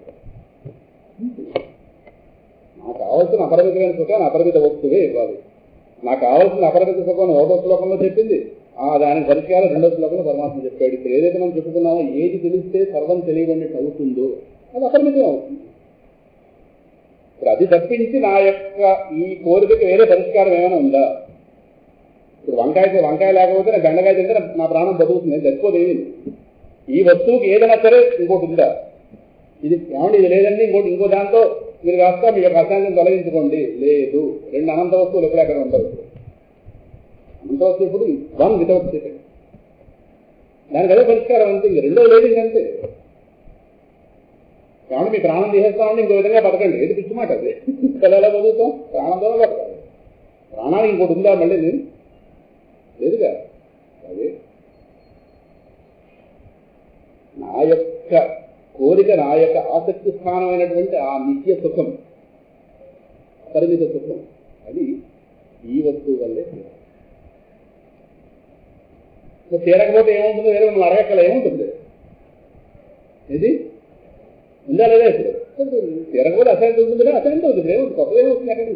నాకు కావాల్సిన అపరిమితమైన సుఖాన్ని అపరిమిత వస్తువే ఇవ్వాలి నాకు కావాల్సిన అపరిమిత సుఖం 1వ శ్లోకంలో చెప్పింది దానికి పరిష్కారం 2వ శ్లోకంలో పరమాత్మ చెప్పాడు ఇప్పుడు ఏదైతే మనం చెప్పుకున్నామో ఏది తెలిస్తే సర్వం తెలియబడినట్టు అవుతుందో అది అపరిమితం అవుతుంది ఇప్పుడు అది తప్పించి నా యొక్క ఈ కోరికకి వేరే పరిష్కారం ఏమైనా ఉందా ఇప్పుడు వంకాయ లేకపోతే నా బెండకాయ తింటే నా ప్రాణం బతుకుతుంది చచ్చిపోతుంది ఈ వస్తువుకి ఏదైనా సరే ఇంకోటి ఉందా ఇది ఏమంటే ఇది లేదండి ఇంకో దాంతో మీరు కాస్త మీ యొక్క అశాంతిని తొలగించుకోండి లేదు 2 అనంత వస్తువులు ఎక్కడెక్కడ ఉండవు అనంత వస్తువు ఇప్పుడు 1 వితౌట్ సెకండ్ దానికి అదే పరిష్కారం అంతే ఇంక 2వ లేదు ఇంకంతే ఏమంటే మీ ప్రాణం తీసేస్తామంటే ఇంకో విధంగా బతకండి ఏది పిచ్చి మాట అదే ఎలా బతుకుతాం ప్రాణంతోనే బతకాలి ప్రాణానికి ఇంకోటి ఉందా మళ్ళీ లేదుగా అదే నా యొక్క కోరిక నా యొక్క ఆసక్తి స్థానమైనటువంటి ఆ నిత్య సుఖం పరిమిత సుఖం అది ఈ వస్తువు వల్లే తీరకపోతే ఏముంటుందో వేరే మనం అడగక్కల ఏముంటుంది ఇది ఉందా లేదా ఇప్పుడు తీరకపోతే అశాంతి ఉంటుంది అశాంతి అవుతుంది ఏముంటుంది కొత్తగా ఏమవుతుంది ఎక్కడ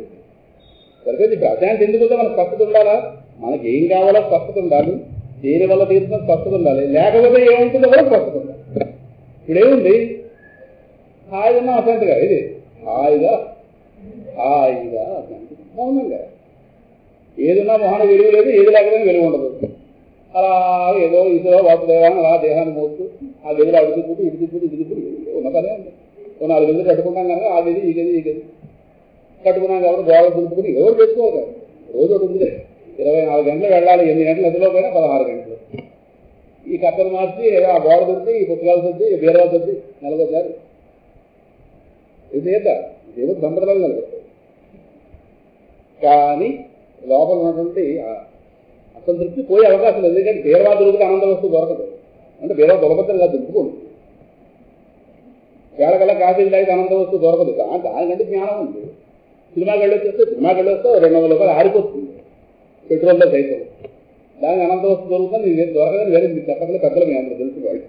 సరిపోతే ఇప్పుడు అశాంతి ఎందుకు ఉందో మనకు స్పష్టత ఉండాలా మనకి ఏం కావాలో స్పష్టత ఉండాలి దేని వల్ల తీరుతున్న స్పష్టత ఉండాలి లేకపోతే ఏముంటుందో కూడా స్పష్టత ఉండాలి ఇప్పుడు ఏముంది హాయిగా ఉన్నా అశాంతిగా ఇది హాయిగా అశాంతి మౌనంగా ఏదున్నా మొహన వెలుగు లేదు ఏది లేకపోతే వెలుగు ఉండదు అలా ఏదో ఇసులో వాసుదేవాన్ని అలా దేహాన్ని మోస్తూ ఆ గదిలో అడుగుతూ ఇడుగుతూ ఉన్న పనే ఉంది ఓ 4 గదులు కట్టుకుంటాం కనుక ఆ గది ఈ గది కట్టుకున్నాం కాబట్టి గోడలు దులుపుకుని ఎవరు చేసుకోవాలి రోజు ఒకటి ఉంది 24 గంటలు వెళ్ళాలి 8 గంటలు ఎదులో పోయినా 16 గంటలు ఈ కట్టలు మార్చి ఏదో ఆ గోడ దొరికి ఈ పుస్తకాలు సర్ది బీరవాలు సర్ది నిలబడ్డారు ఇది ఏదో సంప్రదాయాలు నిలబడతాయి కానీ లోపల ఉన్నటువంటి అసంతృప్తి పోయే అవకాశం లేదు ఎందుకంటే బీరవా దొరికితే ఆనంద వస్తువు దొరకదు అంటే బీరవా దొరకద్దని దులుపుకోండి వేళకల్లా కాఫీలు తాగితే ఆనంద వస్తువు దొరకదు దానికంటే జ్ఞానం ఉంది సినిమాకి వెళ్ళొచ్చేస్తే 200 రూపాయలు ఆరిపోతుంది పెట్రోల్లో సైతం దానికి అనంత వస్తువు దొరుకుతుంది నేను దొరకదని వేరే మీరు చెప్పగల పెద్దలు మీ అందరూ తెలుసుకోవాలి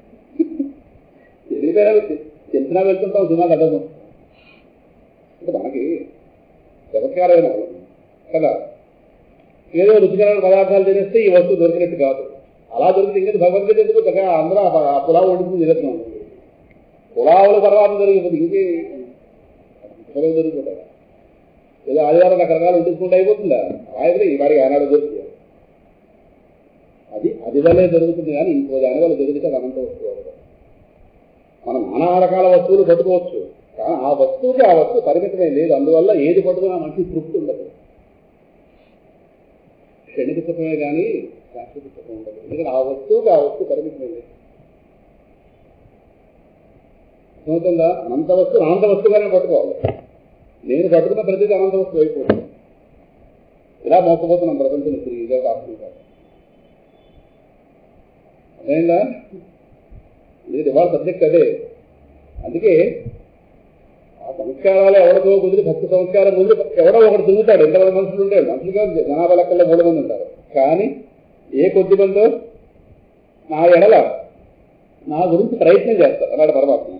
తెలియపోయినా తెలిసినా వెళ్తుంటాం సినిమాకి అర్థం మనకి చమత్కారమైన వాళ్ళు కదా ఏదో రుచికరమైన పదార్థాలు తినేస్తే ఈ వస్తువు దొరికినట్టు కాదు అలా దొరికితే ఇంకా భగవద్గీత ఎందుకు చక్కగా అందరూ ఆ పులావు వండుకుని తిరుగుతున్నాం పులావుల తర్వాత దొరికిపోతుంది ఇంకే దొరికిపోతాయి ఏదో ఆదివారం రకరకాలు వండుకుంటూ అయిపోతుందా ఆయన ఈ వారికి ఆనాడు దొరుకుతుంది అది వల్లే జరుగుతుంది కానీ ఇంకో దాని వల్ల దొరికితే అనంత వస్తువు అవ్వదు మనం నానా రకాల వస్తువులు పట్టుకోవచ్చు కానీ ఆ వస్తువు పరిమితమే లేదు అందువల్ల ఏది పట్టుకున్నా మంచి తృప్తి ఉండదు క్షణిక సుఖమే కానీ శాశ్వత సుఖం ఉండదు ఎందుకంటే ఆ వస్తువు పరిమితమే లేదు అర్థమవుతుందా అనంత వస్తువుగానే పట్టుకోవాలి నేను పట్టుకున్న ప్రతిదీ అనంత వస్తువు అయిపోతుంది ఇలా మోసపోతున్నాం ప్రపంచం ఇదే కాకుండా అదేందా ఇది ఇవాళ సబ్జెక్ట్ అదే. అందుకే ఆ సంస్కారాలు ఎవరికో కుదిరి భక్తి సంస్కారం ముందు ఎవడో ఒకటి తిరుగుతాడు. ఎంతమంది మనుషులు ఉంటాడు, మనుషులుగా జనాభా లెక్కల్లో 3 మంది ఉంటారు. కానీ ఏ కొద్ది మందో నా ఎడల నా గురించి ప్రయత్నం చేస్తారు అలాంటి పరమాత్మ.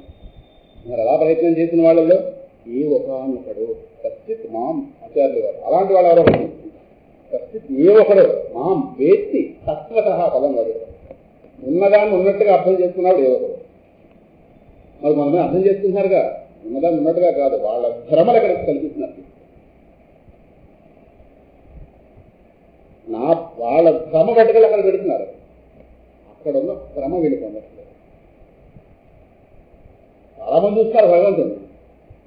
మరి అలా ప్రయత్నం చేసిన వాళ్ళలో ఏ ఒకడు కశ్చిత్ మాం ఆచార్యులు గారు అలాంటి వాళ్ళు ఎవరో కశ్చిత్ ఏ ఒకడు మాం వేత్తి తత్వత ఫలం వాడు ఉన్నదాన్ని ఉన్నట్టుగా అర్థం చేసుకున్నాడు ఏ ఒకడు. మరి మనమే అర్థం చేసుకుంటున్నారుగా, ఉన్నదాన్ని ఉన్నట్టుగా కాదు, వాళ్ళ భ్రమలు ఎక్కడ కల్పిస్తున్నారు. వాళ్ళ భ్రమ బట్టలు అక్కడ పెడుతున్నారు. అక్కడ ఉన్న భ్రమ వెళ్ళిపోయినట్లేదు. చాలా మంది చూస్తారు భగవంతుని,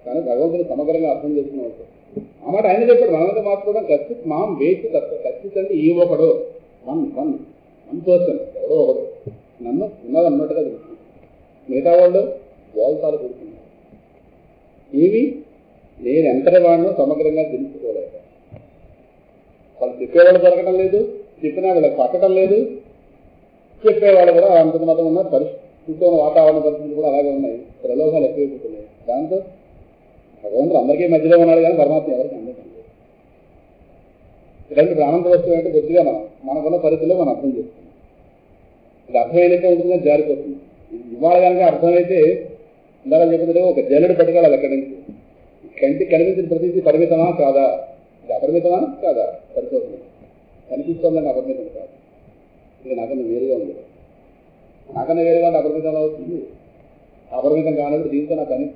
కానీ భగవంతుని సమగ్రంగా అర్థం చేసుకున్నట్టు ఆ మాట ఆయన చెప్పాడు. మనమంతా మార్చుకోవడం కశ్చిత్ మాం వేసి తత్వ కశ్చిత్ అంటే ఈ ఒకడు వన్ పర్సన్ ఎవడో ఒకడు నన్ను ఉన్నది అన్నట్టుగా తెలుస్తుంది. మిగతా వాళ్ళు బోల్తాలు కూర్చున్నారు. ఏమి నేను ఎంతటి వాడినో సమగ్రంగా తెలుసుకోలేక వాళ్ళు చెప్పేవాళ్ళు దొరకడం లేదు, చెప్పినా వీళ్ళకి పట్టడం లేదు. చెప్పేవాళ్ళు కూడా అంత మాత్రం ఉన్న పరిస్థితి వాతావరణ పరిస్థితులు కూడా అలాగే ఉన్నాయి. ప్రలోభాలు ఎక్కువైపోతున్నాయి. దాంతో భగవంతుడు అందరికీ మధ్యలో ఉన్నాడు, కానీ పరమాత్మ ఎవరికి అందరికీ లేదు. ఇలాంటి ప్రాణంత వస్తువు అంటే కొద్దిగా మనకున్న పరిస్థితుల్లో మనం అర్థం చేస్తున్నాం. ఇది అర్థమైనట్టే ఉంటుందో జారిపోతుంది. ఇవాళ కనుక అర్థమైతే ఇందాక చెప్తుంటే ఒక జల్లెడు పట్టుకోవాలి అక్కడి నుంచి. కంటికి కనిపించిన ప్రతిదీ పరిమితమా కాదా, ఇది అపరిమితమా కాదా పరిశోధన కనిపిస్తుందని అపరిమితం కాదు. ఇది నాకన్నా వేరుగా ఉంది. నాకన్నా వేరుగా అపరిమితంలో అవుతుంది. అపరిమితం కానప్పుడు దీంతో నాకు అని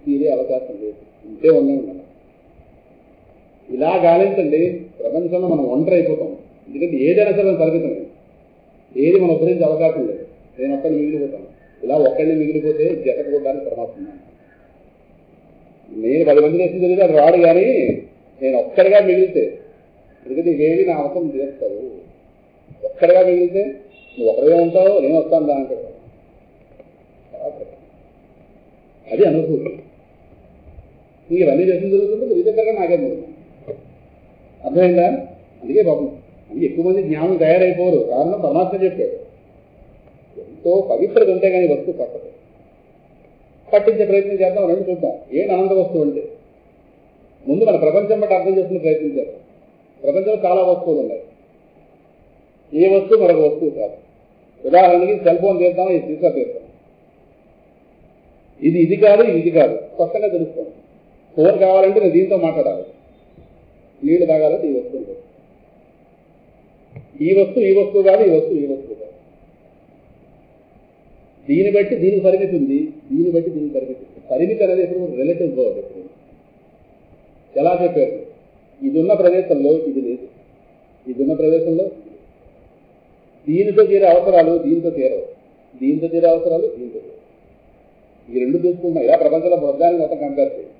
తీరే అవకాశం లేదు. ఇంతే ఉన్నాను. ఇలా గాలించండి, ప్రపంచంలో మనం ఒంటరి అయిపోతాం. ఎందుకంటే ఏదైనా సరే మనం పరిమితమే, ఏది మనం ఉద్ధరించే అవకాశం లేదు. నేను ఒక్కడిని మిగిలిపోతాను. ఇలా ఒక్కడిని మిగిలిపోతే జత కొట్టడానికి పరమాత్మ. నేను 10 మంది చేసి జరిగితే అది రాడు, కానీ నేను ఒక్కడిగా మిగిలితే ఎందుకంటే ఇవేవి నా అవసరం చేస్తావు. ఒక్కడిగా మిగిలితే నువ్వు ఒకరిగా ఉంటావు, నేను వస్తాను దానికి. అది అనుభూతి. నీకు ఇవన్నీ చేసిన జరుగుతుంటే నీ దగ్గరగా నాకేం జరుగుతుంది. అర్థమైందా? అందుకే పాపం అందుకే ఎక్కువ మంది జ్ఞానం తయారైపోరు. కారణం పరమాత్మ చెప్పాడు, ఎంతో పవిత్రత ఉంటే కానీ వస్తువు పట్టదు. పట్టించే ప్రయత్నం చేద్దాం, రెండు చూద్దాం. ఏంటి అనంత వస్తువు అంటే ముందు మన ప్రపంచం బట్టి అర్థం చేసుకునే ప్రయత్నం చేద్దాం. ప్రపంచంలో చాలా వస్తువులు ఉన్నాయి. ఏ వస్తువు మరొక వస్తువు కాదు. ఉదాహరణకి సెల్ ఫోన్ తీద్దాం, ఇది సీసా తీద్దాం. ఇది కాదు, ఇది కాదు, స్పష్టంగా తెలుస్తుంది. ఫోన్ కావాలంటే నేను దీంతో మాట్లాడాలి, నీళ్లు తాగాలంటే ఈ వస్తువు కాదు. ఈ వస్తువు కాదు, ఈ వస్తువు కాదు. దీన్ని బట్టి దీనికి పరిమితి ఉంది, దీన్ని బట్టి దీనికి పరిమితి ఉంది. పరిమితి అనేది ఎప్పుడు రిలేటివ్ వర్డ్. ఎప్పుడు ఎలా చెప్పారు? ఇది ఉన్న ప్రదేశంలో ఇది లేదు, ఇది ఉన్న ప్రదేశంలో దీనితో తీరే అవసరాలు దీంతో తీరవు, దీంతో తీరే అవసరాలు దీంతో తీరవు. ఈ రెండు చూసుకుంటాం. ఇలా ప్రపంచంలో మొత్తానికి మొత్తం కంపేర్ చేయాలి.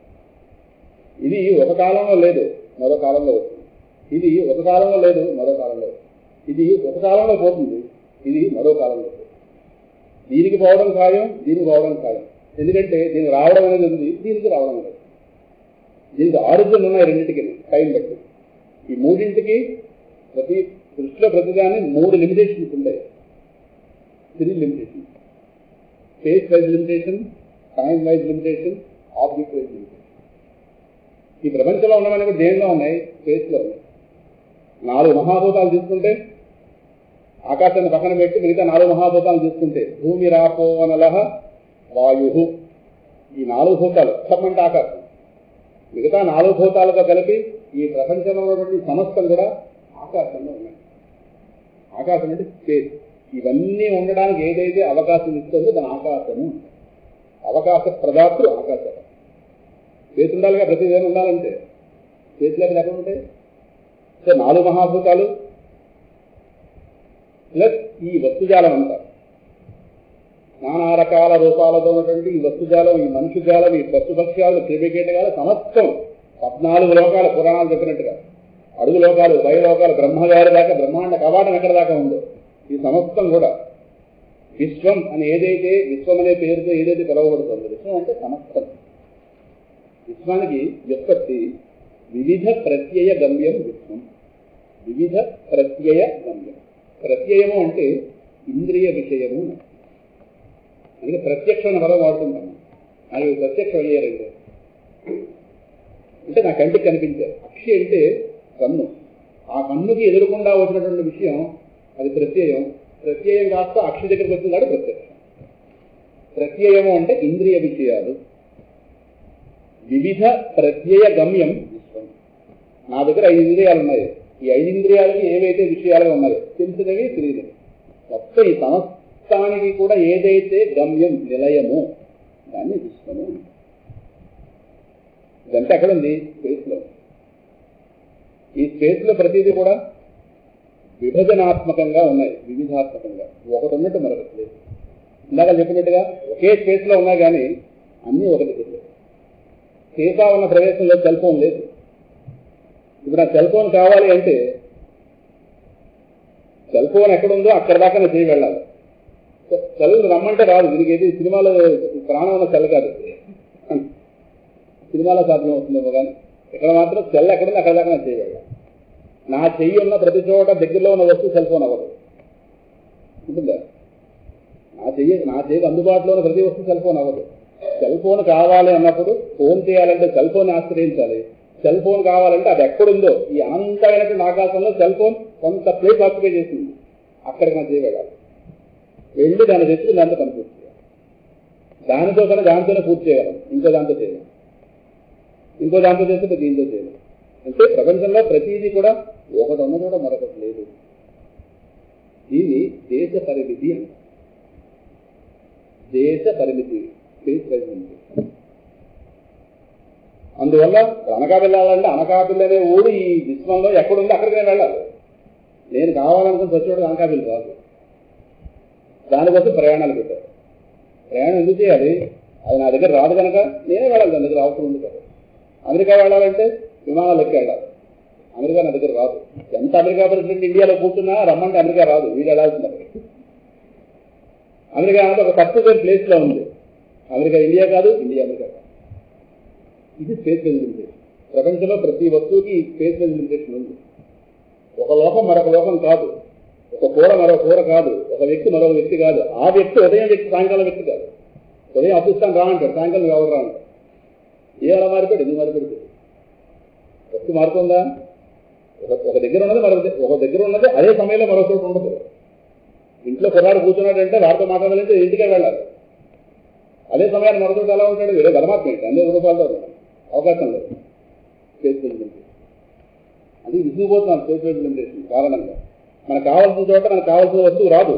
ఇది ఒక కాలంలో లేదు, మరో కాలంలో వస్తుంది. ఇది ఒక కాలంలో లేదు, మరో కాలంలో వస్తుంది. ఇది ఒక కాలంలో పోతుంది, ఇది మరో కాలంలో పోతుంది. దీనికి పోవడం ఖాయం, దీనికి పోవడం ఖాయం. ఎందుకంటే దీనికి రావడం అనేది ఉంది, దీనికి రావడం అనేది. దీనికి ఆరిజిన్ ఉన్నాయి రెండింటికి టైం బట్టి. ఈ మూడింటికి ప్రతి దృష్టిలో ప్రతిదాన్ని 3 లిమిటేషన్స్ ఉంటాయి. 3 limitation: space wise limitation, time wise limitation, object wise limitation. ఈ ప్రపంచంలో ఉన్నవన్నీ కూడా దేనిలో ఉన్నాయి? స్పేస్లో ఉన్నాయి. 4 మహాభూతాలు తీసుకుంటే, ఆకాశాన్ని పక్కన పెట్టి మిగతా 4 మహాభూతాలు తీసుకుంటే, భూమి రాపో వనలః వాయు, ఈ 4 భూతాలు అంటే ఆకాశం. మిగతా 4 భూతాలతో కలిపి ఈ ప్రపంచంలో ఉన్నటువంటి సమస్తం కూడా ఆకాశంలో ఉన్నాయి. ఆకాశం అంటే స్పేస్. ఇవన్నీ ఉండడానికి ఏదైతే అవకాశం ఇస్తుందో దాని ఆకాశము. అవకాశ ప్రదాతృ ఆకాశం. స్పేస్ ఉండాలిగా, ప్రతిదేని ఉండాలంటే. స్పేస్ లేకపోతే ఎక్కడ ఉంటాయి? సో 4 మహాభూతాలు ప్లస్ ఈ వస్తుజాలం అంతా, నానా రకాల రూపాలతో ఉన్నటువంటి ఈ వస్తుజాలం, ఈ మనుషు జాలం, ఈ పశుపక్ష్యాలు, క్రిమికీటకాలు, సమస్తం 14 లోకాలు పురాణాలు చెప్పినట్టుగా. అడుగు లోకాలు, పై లోకాలు, బ్రహ్మగారి దాకా, బ్రహ్మాండ కవాటం ఎక్కడ దాకా ఉందో ఈ సమస్తం కూడా విశ్వం అని ఏదైతే, విశ్వం అనే పేరుతో ఏదైతే పిలవబడుతుందో, విశ్వం అంటే సమస్తం. విశ్వానికి వ్యుత్పత్తి వివిధ ప్రత్యయ గమ్యం విశ్వం. వివిధ ప్రత్యయ గమ్యం. ప్రత్యయము అంటే ఇంద్రియ విషయము. అందుకే ప్రత్యక్షం అనే పదం వాడుతుంటాము. నాకు ప్రత్యక్షం అయ్యారండి అంటే నా కంటికి కనిపించారు. అక్షి అంటే కన్ను. ఆ కన్నుకి ఎదురకుండా వచ్చినటువంటి విషయం అది ప్రత్యయం. ప్రత్యయం కాస్త అక్షి దగ్గరికి వచ్చిందాడు ప్రత్యక్షం. ప్రత్యయము అంటే ఇంద్రియ విషయాలు. వివిధ ప్రత్యయ గమ్యం విశ్వం. నా దగ్గర 5 ఇంద్రియాలు ఉన్నాయి. ఈ 5 ఇంద్రియాలకి ఏవైతే విషయాలుగా ఉన్నాయో తెలిసినవి తెలియనివి మొత్తం ఈ సమస్తానికి కూడా ఏదైతే గమ్యం నిలయమో దాన్ని విశ్వము. ఇదంతా ఎక్కడుంది? స్పేస్లో. ఈ స్పేస్లో ప్రతిదీ కూడా విభజనాత్మకంగా ఉన్నాయి, వివిధాత్మకంగా. ఒకటి ఉన్నట్టు మరొకటి లేదు. ఇందాక చెప్పినట్టుగా ఒకే స్పేస్లో ఉన్నా కానీ అన్నీ ఒకటి లేదు. సీసా ఉన్న ప్రదేశంలో సెల్ ఫోన్ లేదు. ఇప్పుడు ఆ సెల్ ఫోన్ కావాలి అంటే సెల్ ఫోన్ ఎక్కడుందో అక్కడ దాకా చేయి వెళ్ళాలి. సెల్ రమ్మంటే రాదు. దీనికి ఏది సినిమాలో ప్రాణం ఉన్న సెల్ కాదు, సినిమాలో సాధ్యం అవుతుందేమో కానీ ఇక్కడ మాత్రం సెల్ ఎక్కడుందో అక్కడ దాకా చేయి వెళ్ళాలి. నా చెయ్యి ఉన్న ప్రతి చోట దగ్గరలో ఉన్న వస్తువు సెల్ ఫోన్ అవ్వదు. ఉంటుందా? నా చెయ్యికి అందుబాటులో ఉన్న ప్రతి వస్తువు సెల్ ఫోన్ అవ్వదు. సెల్ ఫోన్ కావాలి అన్నప్పుడు ఫోన్ చేయాలంటే సెల్ ఫోన్ ఆశ్రయించాలి. సెల్ ఫోన్ కావాలంటే అది ఎక్కడుందో ఈ అనంతమైనటువంటి ఆకాశంలో సెల్ ఫోన్ కొంత ప్లేస్ ఆక్యుపై చేసింది, అక్కడికి మనం చేయగలాలి. వెళ్ళి దాన్ని తెచ్చుకుని దాంతో పని పూర్తి చేయాలి. దానితో కన్నా దాంతోనే పూర్తి చేయగలం, ఇంకో దాంతో చేయలేం. ఇంకో దాంతో చేస్తే దీంతో చేయలేం. అంటే ప్రపంచంలో ప్రతిదీ కూడా ఒకటి ఉన్న కూడా మరొకటి లేదు. దీన్ని దేశ పరిమితి అంట. దేశ పరిమితి, స్పేస్ పరిమితి. అందువల్ల అనకాపల్లి వెళ్ళాలంటే అనకాపల్లి అనే ఊరు ఈ విశ్వంలో ఎక్కడుందో అక్కడికి వెళ్ళాలి. నేను కావాలనుకుని చచ్చిపోవడం అనకాపల్లి రాదు. దానికోసం ప్రయాణాలు పెట్టారు. ప్రయాణం ఎందుకు చేయాలి? అది నా దగ్గర రాదు కనుక నేనే వెళ్ళాలి. దాని దగ్గర అవసరం ఉంది కదా. అమెరికా వెళ్ళాలంటే విమానాలు ఎక్కి వెళ్ళాలి. అమెరికా నా దగ్గర రాదు. ఎంత అమెరికా ప్రెసిడెంట్ ఇండియాలో కూర్చున్నా రమ్మంటే అమెరికా రాదు, వీళ్ళు వెళ్ళాల్సింది. అమెరికా అనేది ఒక పర్టికులర్ ప్లేస్లో ఉంది. అమెరికా ఇండియా కాదు, ఇండియా అమెరికా కాదు. ఇది స్పేస్ లిమిటేషన్. ప్రపంచంలో ప్రతి వస్తువుకి స్పేస్ లిమిటేషన్ ఉంది. ఒక లోకం మరొక లోకం కాదు, ఒక కూర మరొక కూర కాదు, ఒక వ్యక్తి మరొక వ్యక్తి కాదు. ఆ వ్యక్తి ఉదయం వ్యక్తి సాయంకాలం వ్యక్తి కాదు. ఉదయం అప్పిస్తాను రా అంటాడు, సాయంకాలం ఎవరు రా అంటాడు. ఏ అలా మారిపోయాడు, ఎందుకు మారిపోయింది? వస్తువు మారుతుందా? ఒక దగ్గర ఉన్నది ఒక దగ్గర ఉన్నది అదే సమయంలో మరో చోట ఉండదు. ఇంట్లో కుర్రాడు కూర్చున్నాడంటే వారితో మాట్లాడాలంటే ఇంటికే వెళ్ళాలి. అదే సమయాన్ని మరో చోట ఎలా ఉంటాడు? వేరే పరమాత్మ ఏంటి? అన్ని రూపాయలతో ఉన్నాడు, అవకాశం లేదు. స్పేస్ లిమిటేషన్ అది విసిగిపోతున్నాం. స్పేస్ లిమిటేషన్ కారణంగా మనకు కావాల్సిన చోట మనకు కావాల్సిన వస్తువు రాదు.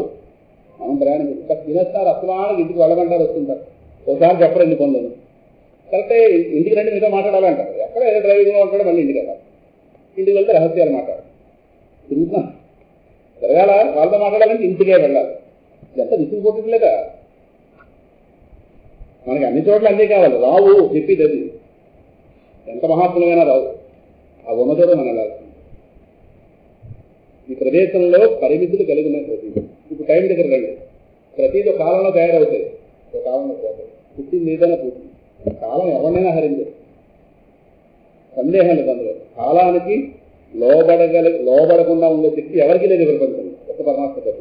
మనం ప్రయాణం చేస్తాం, తినేస్తారు, అసమానం ఇంటికి వెళ్ళమంటారు, వస్తుంటారు. ఒకసారి చెప్పరు ఎన్ని పనులను. కరెక్టే, ఇంటికి రండి మీతో మాట్లాడాలంటారు. ఎక్కడ ఏదో డ్రైవింగ్లో ఉంటాడు, మళ్ళీ ఇంటికి వెళ్ళాలి. ఇంటికి వెళ్తే రహస్యాలు మాట్లాడాలి. తిరుగుతున్నాం జరగాల, వాళ్ళతో మాట్లాడాలంటే ఇంటికే వెళ్ళాలి. ఇదంతా విసిగిపోతుందిలేదా? మనకి అన్ని చోట్ల అన్నీ కావాలి, రావు చెప్పేది అది. ఎంత మహాత్ములైనా రావు. ఆ ఉన్న చోట మనం వెళ్ళాలి. ఈ ప్రదేశంలో పరిమితులు కలిగి ఉన్నాయి ప్రతిదీ. ఇప్పుడు టైం దగ్గర రండి, ప్రతిదీ ఒక కాలంలో తయారవుతాయి, ఒక కాలంలో పోతాయి. పుట్టింది ఏదైనా పుట్టింది. కాలం ఎవరినైనా హరించదు, సందేహం లేదు అందులో. కాలానికి లోబడకుండా ఉండే శక్తి ఎవరికి లేదు ప్రపంచంలో, ఒక పరమాత్మ తప్ప.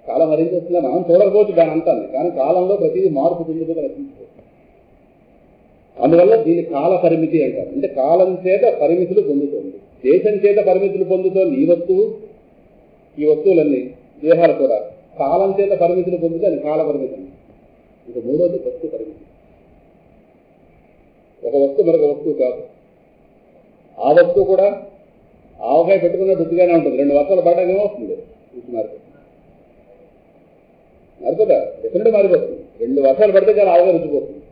కాలం హరించేస్తుందా? మనం చూడకపోవచ్చు దాని అంతాన్ని, కానీ కాలంలో ప్రతిదీ మార్పు చెందుతుందో రక్షించుకోవచ్చు. అందువల్ల దీన్ని కాల పరిమితి అంటారు. అంటే కాలం చేత పరిమితులు పొందుతుంది, దేశం చేత పరిమితులు పొందుతోంది ఈ వస్తువు. ఈ వస్తువులన్నీ దేహాలు కూడా కాలం చేత పరిమితులు పొందితే అది కాల పరిమితి. ఇక మూడోది వస్తు పరిమితి. ఒక వస్తువు మరొక వస్తువు కాదు. ఆ వస్తువు కూడా ఆవకాయ పెట్టుకున్న రుచిగానే ఉంటుంది. 2 వర్షాలు పడడానికి ఏమవుతుంది? రుచి మారిపోతుంది. మారిపోతా డెఫినెట్ మారిపోతుంది. 2 వర్షాలు పడితే చాలా ఆవకాయ రుచిపోతుంది.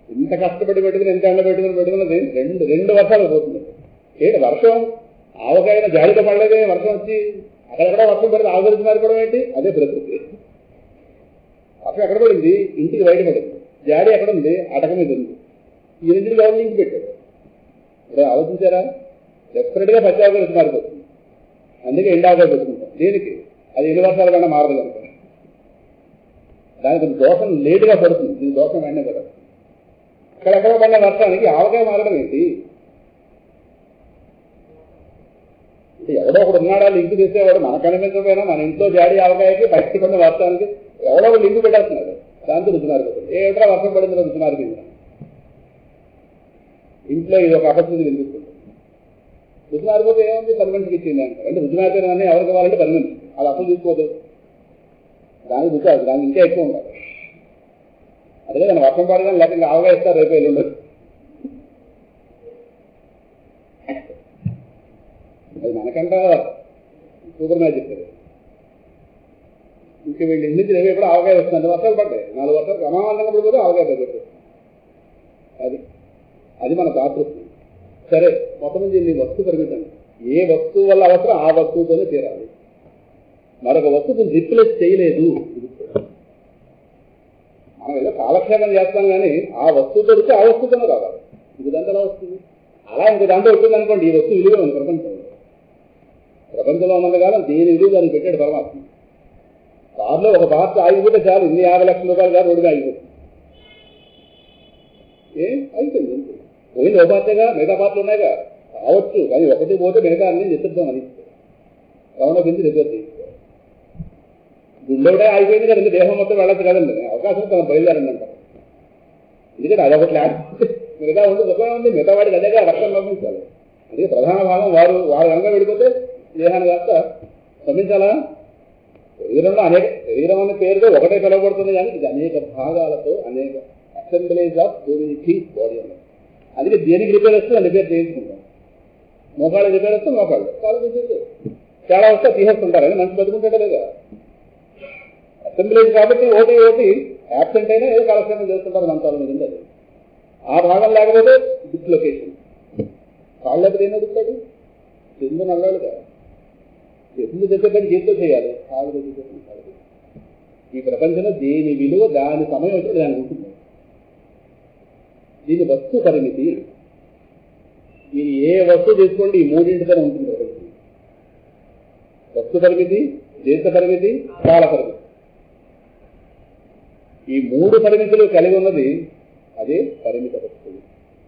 ఇంత కష్టపడి పెట్టుకుని, ఎంత ఎండ పెట్టుకున్నది 2 వర్షాలు పోతుంది. ఏంటి వర్షం? ఆవకాయన జాడితో పడలేదే, వర్షం వచ్చి అక్కడెక్కడ వర్షం పడితే ఆవకాయ రుచి మారిపోవడం ఏంటి? అదే ప్రకృతి. వర్షం ఎక్కడ పడింది? ఇంటికి బయట పడింది. జాడి ఎక్కడ ఉంది? అటక మీద ఉంది. ఈ రెండింటికి ఎవరు లింక్ పెట్టారు? ఇప్పుడు ఆలోచించారా? డెఫినెట్గా పచ్చి ఆవకాయ రుచి మారిపోతుంది. అందుకే ఎండ ఆవకాయ పెట్టుకుంటాం. దేనికి? అది 2 వర్షాల కన్నా మారదు కనుక. దానికి దోషం లేటుగా పడుతుంది, దీని దోషం వెంటనే పడదు. అక్కడెక్కడ పడిన వర్షానికి ఆవకాయ మారడం ఏంటి? అంటే ఎవడో ఒకడు ఉన్నాడా లింక్ చేసేవాడు మనకు కనిపించకపోయినా మన ఇంట్లో జాడి ఆవకాయకి బయటకుండా వర్షానికి ఎవడో లింక్ పెట్టేస్తున్నాడు, దాంతో రుచిమారిపోతుంది. ఏమిట్రా వర్షం పడింది రుచిమారిపోయింది. ఇంట్లో ఇది ఒక అపశృతి వినిపిస్తుంది. రుచిమారిపోతే ఏముంది, 10 మనిషికి ఇచ్చింది అంటారు. అంటే రుచిమారిపోయిన ఎవరికి కావాలంటే 10 మనిషి, అది అసలు తీసుకోదు. దానికి రుచి దానికి ఇంకా ఎక్కువ ఉండాలి. అదే దాన్ని వర్షం పడగా లేకపోతే ఆవగా ఇస్తారు, రేపు వెళ్ళి ఉండదు. అది మనకంటా సూపర్ మ్యాజిక్. అది ఇంక వీళ్ళు ఇంటి రేపు ఎప్పుడు ఆవకాయ వస్తుంది. వర్షాలు పడ్డాయి, 4 వర్షాలు అమాంతంగా పడిపోతే ఆవకాయ పడిపోతుంది. అది అది మన దాతృత్వం. సరే, మొత్తం నుంచి నీ వస్తువు పరిమితండి. ఏ వస్తువు వల్ల అవసరం ఆ వస్తువుతోనే తీరాలి. మరొక వస్తువుని రిప్లేస్ చేయలేదు. మనం ఏదో కాలక్షేపం చేస్తాం కానీ ఆ వస్తువుతో వచ్చి ఆ వస్తువుతోనే రావాలి. ఇది దాంట్లో ఎలా వస్తుంది? అలా ఇంకో దాంట్లో వచ్చింది అనుకోండి, ఈ వస్తువు విలువ ఉంది ప్రపంచంలో ఉన్నది కాదు. దేని విలువ దాన్ని పెట్టాడు పరమాత్మ. కారులో ఒక పార్ట్ ఆగిపోతే చాలు, ఇన్ని 50 లక్షల రూపాయలు కాదు, రోడ్డుగా ఆగిపోతుంది. అయిపోయింది, పోయింది. ఒక పార్టీగా మిగతా పార్టీలు ఉన్నాయిగా, కావచ్చు. కానీ ఒకటి పోతే మిగతా అన్ని నిశ్శబ్దం అని రమణ గురించి రిపేర్ చేసుకోవాలి. గుండె ఆగిపోయింది కదా, దేహం మొత్తం వెళ్ళచ్చు కదండి. అవకాశం తన బయలుదేరండి. ఎందుకంటే అదొకటి లేకపోతే మిగతా ఉంది, సుఖం ఉంది. మిగతా వాడికి అదేగా రక్తం పంపించాలి. అదే ప్రధాన భాగం. వారు కనుక వెళ్ళిపోతే దేహాన్ని కాస్త పంపించాలా? శరీరం అనే పేరుతో ఒకటే పిలవబడుతుంది, కానీ ఇది అనేక భాగాలతో అనేక అసెంబ్లీస్ ఆఫ్ థింగ్స్ బాడీ అన్నది. అందుకే దేనికి రిపేర్ వస్తే దాన్ని రిపేర్ చేయించుకుంటాం. మోకాళ్ళు రిపేర్ వస్తే మోకాళ్ళు, కాళ్ళు తీసేస్తే చాలా వస్తే తీసేస్తుంటారు. అని మంచి బతుకుంటాడే లేదా? అసెంబ్లీస్ కాబట్టి ఓటి యాబ్సెంట్ అయినా ఏదో కాలక్షేపం చేస్తుంటారు మంచాల మీద. అది ఆ భాగం లేకపోతే డిస్లొకేషన్. కాళ్ళు లేకపోతే ఏం ఎదుగుతాడు? చెందు నల్లాడుగా ఎప్పుడు చెప్పేదని చేతితో చేయాలి. కాళ్ళు దగ్గర కాళ్ళు. ఈ ప్రపంచంలో దేని విలువ దాని సమయం వచ్చి దానికి ఉంటుంది. దీని వస్తు పరిమితి. ఇది ఏ వస్తువు తీసుకోండి, ఈ మూడింటితోనే ఉంటుంది ప్రపంచం. వస్తు పరిమితి, దేశ పరిమితి, కాల పరిమితి. ఈ 3 పరిమితులు కలిగి ఉన్నది అదే పరిమిత వస్తువు.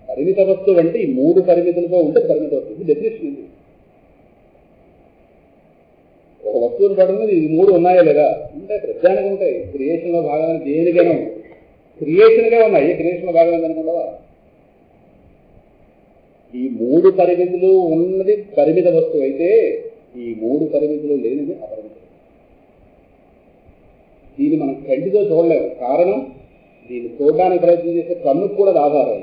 పరిమిత వస్తువు అంటే ఈ 3 పరిమితులతో ఉంటే పరిమిత వస్తువు. డెఫినేషన్ ఇది. ఒక వస్తువుని పడుతుంది, ఇది 3 ఉన్నాయా లేదా అంటే ప్రత్యేకంగా ఉంటాయి. క్రియేషన్ లో భాగంగా దేనికైనా ఉంది. క్రియేషన్ గా ఉన్నాయి, క్రియేషన్ లో భాగంగా అనుకుంటావా? ఈ 3 పరిమితులు ఉన్నది పరిమిత వస్తువు అయితే, ఈ 3 పరిమితులు లేనిది అపరిమిత. దీన్ని మనం కంటితో చూడలేము. కారణం, దీన్ని చూడడానికి ప్రయత్నం చేసే కన్నుకు కూడా ఆధారం.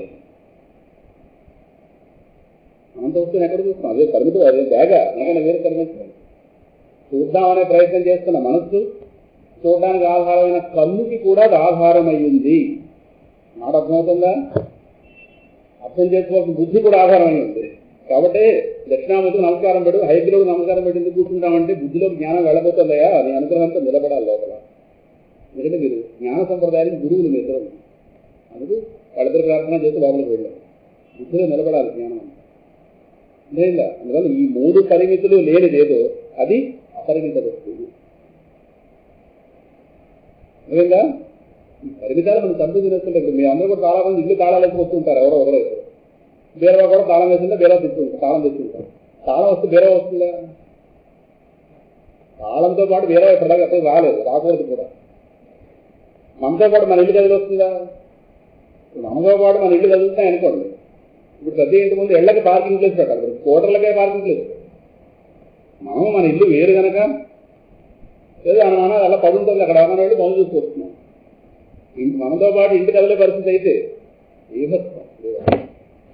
అంత వస్తువుని ఎక్కడ చూస్తున్నాం? అదే పరిమితం, అదే బ్యాగా మనకన్నా వేరే పరిమితం. చూద్దామనే ప్రయత్నం చేస్తున్న మనస్సు, చూడడానికి ఆధారమైన కన్నుకి కూడా అది ఆధారమయ్యింది. మాట అర్థమవుతుందా? అర్థం చేసుకోవాల్సిన బుద్ధి కూడా ఆధారమై ఉంది. కాబట్టి దక్షిణామూర్తికి నమస్కారం పెట్టు, హైగ్రోకి నమస్కారం పెట్టి ఎందుకు కూర్చుంటామంటే బుద్ధిలోకి జ్ఞానం వెళ్ళబోతుందయా, నీ అనుగ్రహంతో నిలబడాలి లోపల. ఎందుకంటే మీరు జ్ఞాన సంప్రదాయానికి గురువులు నిద్ర. అందుకు వాళ్ళిద్దరు ప్రార్థన చేసి లోపలికి వెళ్ళారు. బుద్ధిలో నిలబడాలి జ్ఞానం అంతా. లేదా అందువల్ల ఈ 3 పరిమితులు లేనిదేదో అది అపరిమిత వస్తువు. అదేంగా ఈ పరిమితాలు మనం తప్పు తినేస్తుంటే, ఇప్పుడు మీ అందరూ కూడా చాలా మంది ఇల్లు తాళాలు వేసి వస్తుంటారు. ఎవరో ఒకరు బీరవా కూడా తాళం వేస్తుంటే బీరవ తెచ్చుకుంటారు, తాళం తెచ్చుకుంటారు. తాళం వస్తే బీరవ వస్తుందా? తాళంతో పాటు బీరవ ఎప్పటిదాకా ఎప్పుడు రాలేదు, రాకూడదు కూడా. మనతో పాటు మన ఇల్లు గదిలి వస్తుందా? మనతో పాటు మన ఇల్లు కదులుతాయి అనుకోండి. ఇప్పుడు ప్రతి ఇంటి ముందు ఇళ్లకి పార్కింగ్ ప్లేస్ పెట్టాలి, స్కూటర్లకే పార్కింగ్ ప్లేస్. మనం మన ఇల్లు వేరు కనుక ఏదో అనుమానం అలా పడుంటుంది. అక్కడ ఏమైనా వెళ్ళి పనులు చూసుకొస్తున్నాం. మనతో పాటు ఇంటి కదిలే పరిస్థితి అయితే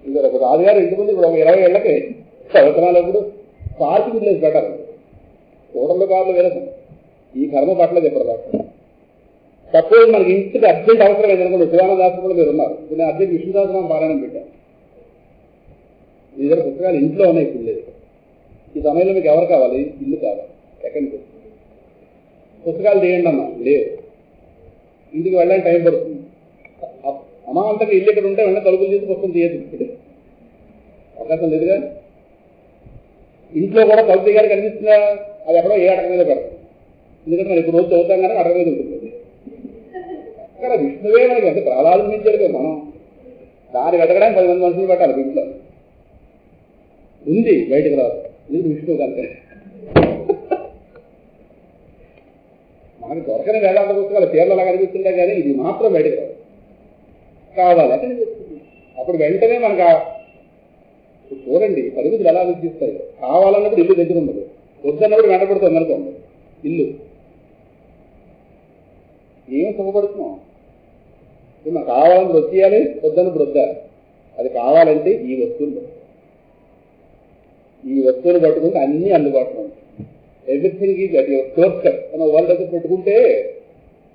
ఇంకా ఒక రాజుగారు ఇంటి ముందు ఇప్పుడు ఒక 20 ఏళ్ళకి సంవత్సరాలప్పుడు పార్కింగ్ ప్లేస్ పెట్టాలి. స్కూటర్లు కార్లు వేరే ఈ కర్మ పట్ల చెప్పరు. సపోజ్ మనకి ఇంటికి అర్జెంట్ అవసరం ఏదనుకోండి, శివానంద హాస్పిటల్ మీరు ఉన్నారు, నేను అర్జెంట్ విష్ణు సహస్రనామం పారాయణం పెట్టాను. మీ దగ్గర పుస్తకాలు ఇంట్లో ఉన్నాయి, ఇప్పుడు లేదు. ఈ సమయంలో మీకు ఎవరు కావాలి? ఇల్లు కావాలి. ఎక్కడికి పుస్తకాలు తీయండి అన్నా, లేవు. ఇంటికి వెళ్ళడానికి టైం పడుతుంది. అమాంతంగా ఇల్లు ఇక్కడ ఉంటే వెంటనే తలుపులు తీసి పుస్తకం తీయదు, అవకాశం లేదుగా. ఇంట్లో కూడా తలుపు తీయాలి కనిపిస్తుందా? అది ఎక్కడో ఏ అటక మీద పెడతాం. ఎందుకంటే మనం ఇప్పుడు రోజు చదువుతాం కానీ అటక మీద ఉంటుంది. అక్కడ విష్ణువే మనకి ఎంత ప్రాధాన్యించారు మనం. దాన్ని వెతకడానికి 10 మంది మనుషులు పెట్టాలి. ఇంట్లో ఉంది, బయటకు రాదు. ఇది విష్ణువు కనుక మనకి దొరకని వేదాంత పుస్తకాలు పేర్లు అలా కనిపిస్తుంటే కానీ ఇది మాత్రం బయటకు రాదు, కావాలి కనిపిస్తుంది. అప్పుడు వెంటనే మనకు చూడండి పరిమితులు ఎలా విధిస్తాయి. కావాలన్నప్పుడు ఇల్లు దగ్గర ఉండదు, వద్దన్నప్పుడు వెంటబడుతుంది అనుకోండి ఇల్లు. ఏం సుఖపడుతున్నాం? మనకు కావాలన్నప్పుడు వచ్చేయాలి, వద్దన్నప్పుడు వద్దాలి. అది కావాలంటే ఈ వస్తువులు పట్టుకుంటే అన్నీ అందుబాటులో ఉంటాయి. Everything is at your door step అని వరల్డ్ దగ్గర పెట్టుకుంటే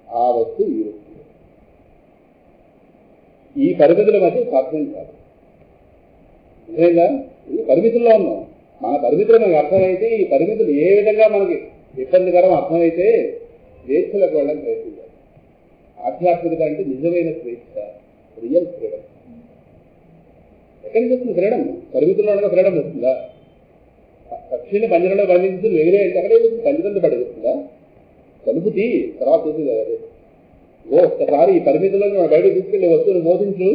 ఆ వస్తువు ఈ వస్తువు. ఈ పరిమితుల మధ్య సాధ్యం కాదు. నిజంగా ఈ పరిమితుల్లో ఉన్నాం. మన పరిమితులు మనకు అర్థమైతే, ఈ పరిమితులు ఏ విధంగా మనకి ఇబ్బందికరం అర్థమైతే స్వేచ్ఛలకు వెళ్ళడం ప్రయత్నించాలి. ఆధ్యాత్మికత అంటే నిజమైన స్వేచ్ఛ, రియల్ ఫ్రీడమ్. ఎక్కడి నుంచి వస్తుంది ఫ్రీడమ్? పరిమితుల్లో ఉండగా ఫ్రీడమ్ వస్తుందా? పక్షిని పంజరంలో బంధించి ఎగిరే ఎక్కడే పంజరంతో పడిపోతుందా? కలుపు తీ తర్వాత చూసింది అదే. ఒక్కసారి ఈ పరిమితుల్లో బయటకు తీసుకెళ్లి వస్తువుని మోసించు,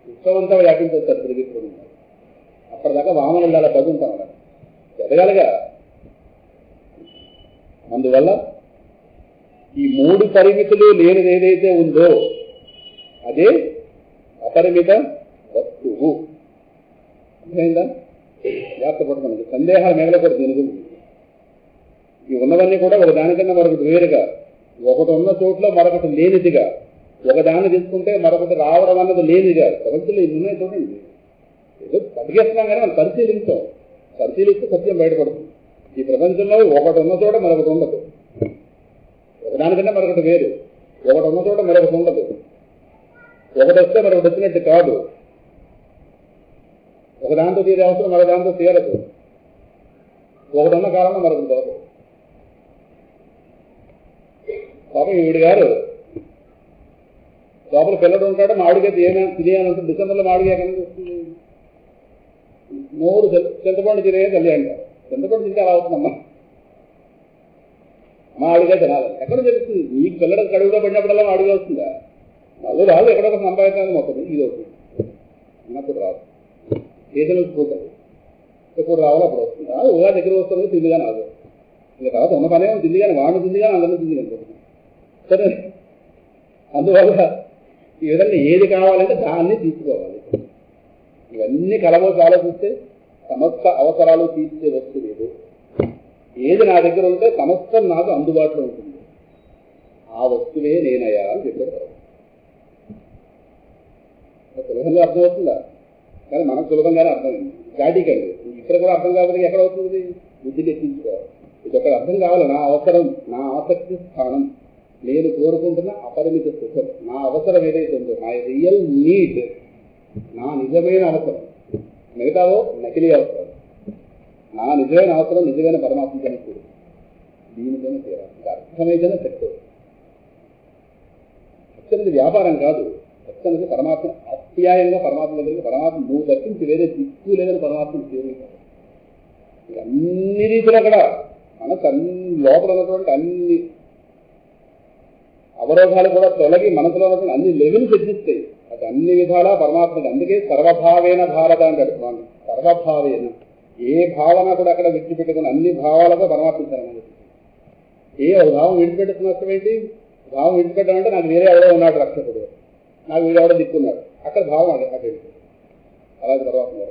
విశ్వమంతా వ్యాపించేస్తారు పరిమితులు. అప్పటిదాకా వామనులు అలా పదుంటాం అలా ఎదగాలిగా. అందువల్ల ఈ 3 పరిమితులు లేనిది ఏదైతే ఉందో అదే అపరిమిత వస్తువు. అర్థమైందా? జాగ్రత్త పడుతుంది, సందేహాలు మిగలకూడదు దీని గురించి. ఈ ఉన్నవన్నీ కూడా ఒకదానికన్నా మరొకటి వేరుగా, ఒకటి ఉన్న చోట్ల మరొకటి లేనిదిగా, ఒకదాన్ని తీసుకుంటే మరొకటి రావడం అన్నది లేనిదిగా. ప్రపంచంలో ఇన్ని ఉన్నాయి చూడండి. ఏదో బతికేస్తున్నాం కానీ మనం పరిశీలిస్తే సత్యం బయటపడుతుంది. ఈ ప్రపంచంలో ఒకటి ఉన్న చోట మరొకటి ఉండదు, ఒకదానికన్నా మరొకటి వేరు. ఒకటి ఉన్న చోట మరొకటి ఉండదు, ఒకటి వస్తే మరొకటి వచ్చినట్టు కాదు. ఒకదాంతో తీరే అవసరం మరొకదాంతో తీరదు. ఒకటి ఉన్న కాలంలో మరొకటి దొరకదు. పాపం ఈవిడి గారు లోపల పిల్లడు ఉంటాడు, మామిడికాయ ఏమైనా తినేయాలంటే డిసెంబర్లో మామిడికాయ కనిపిస్తుంది. నోరు చింతపండు తినే తల్లి అంటారు. చింతపండు తింటే అలా అవుతుందమ్మా, మామిడికాయ తినాలని ఎక్కడ తెలుస్తుంది? మీకు పిల్లడు కడుగులో పడినప్పుడల్లా మామిడికాయ వస్తుందా? వాళ్ళు రాదు, ఎక్కడొక సంపాదించాలని మొత్తం ఇది అవుతుంది. అన్నప్పుడు రాదు, సీజనల్ ఫ్రూట్ అది ఎప్పుడు రావాలో అప్పుడు వస్తుంది. అది ఉగా దగ్గర వస్తుంది, తిండిగా రాదు. ఇంకా తర్వాత ఉన్న పనే తిండిగానే వాడిని తిండిగా అందరినీ తిండి అనుకుంటున్నాం. సరే, అందువల్ల ఈ విధంగా ఏది కావాలంటే దాన్ని తీసుకోవాలి. ఇవన్నీ కలబోసి ఆలోచిస్తే సమస్త అవసరాలు తీర్చే వస్తు లేదు. ఏది నా దగ్గర ఉంటే సమస్తం నాకు అందుబాటులో ఉంటుంది, ఆ వస్తువే నేనయ్యా అని చెప్పాడు. సులభంగా అర్థమవుతుందా? కానీ మనకు సులభంగానే అర్థమైంది. గాడికండి ఇక్కడ కూడా అర్థం కాకపోతే ఎక్కడ అవుతుంది? బుద్ధికి ఎక్కించుకోవాలి. ఇది ఒకటి అర్థం కావాలి. నా అవసరం, నా ఆసక్తి స్థానం, నేను కోరుకుంటున్న అపరిమిత సుఖం, నా అవసరం ఏదైతే ఉందో, మై రియల్ నీడ్, నా నిజమైన అవసరం. మిగతావో నకిలీ అవసరం. నా నిజమైన అవసరం నిజమైన పరమాత్మతోనే కూడి దీనితోనే తీరాలి. ఇది అర్థమైతేనే శక్తి. శక్తి అనేది వ్యాపారం కాదు. శక్తి అనేది పరమాత్మ అప్యాయంగా పరమాత్మ దగ్గరికి, పరమాత్మ నువ్వు తప్పించి వేరే దిక్కు లేదని పరమాత్మను సేవించాలి. అన్ని రీతిలో కూడా మనకు అన్ని లోపల ఉన్నటువంటి అన్ని అవరోధాలు కూడా తొలగి మనసులో ఉన్నటువంటి అన్ని లెవెల్స్ ఎగ్జిస్తాయి. అది అన్ని విధాలా పరమాత్మకి. అందుకే సర్వభావేన భారత అంటాడు స్వామి. సర్వభావేన, ఏ భావన కూడా అక్కడ విడిచిపెట్టుకుని అన్ని భావాలతో పరమాత్మ శరణం. ఏ భావం విడిచిపెట్టుకున్న నష్టం ఏంటి? భావం విడిచిపెట్టడం అంటే నాకు వేరే ఎవడో ఉన్నాడు రక్షకుడు, నాకు వీడెవడో దిక్కున్నాడు, అక్కడ భావం అక్కడ అలాగే పరమాత్మ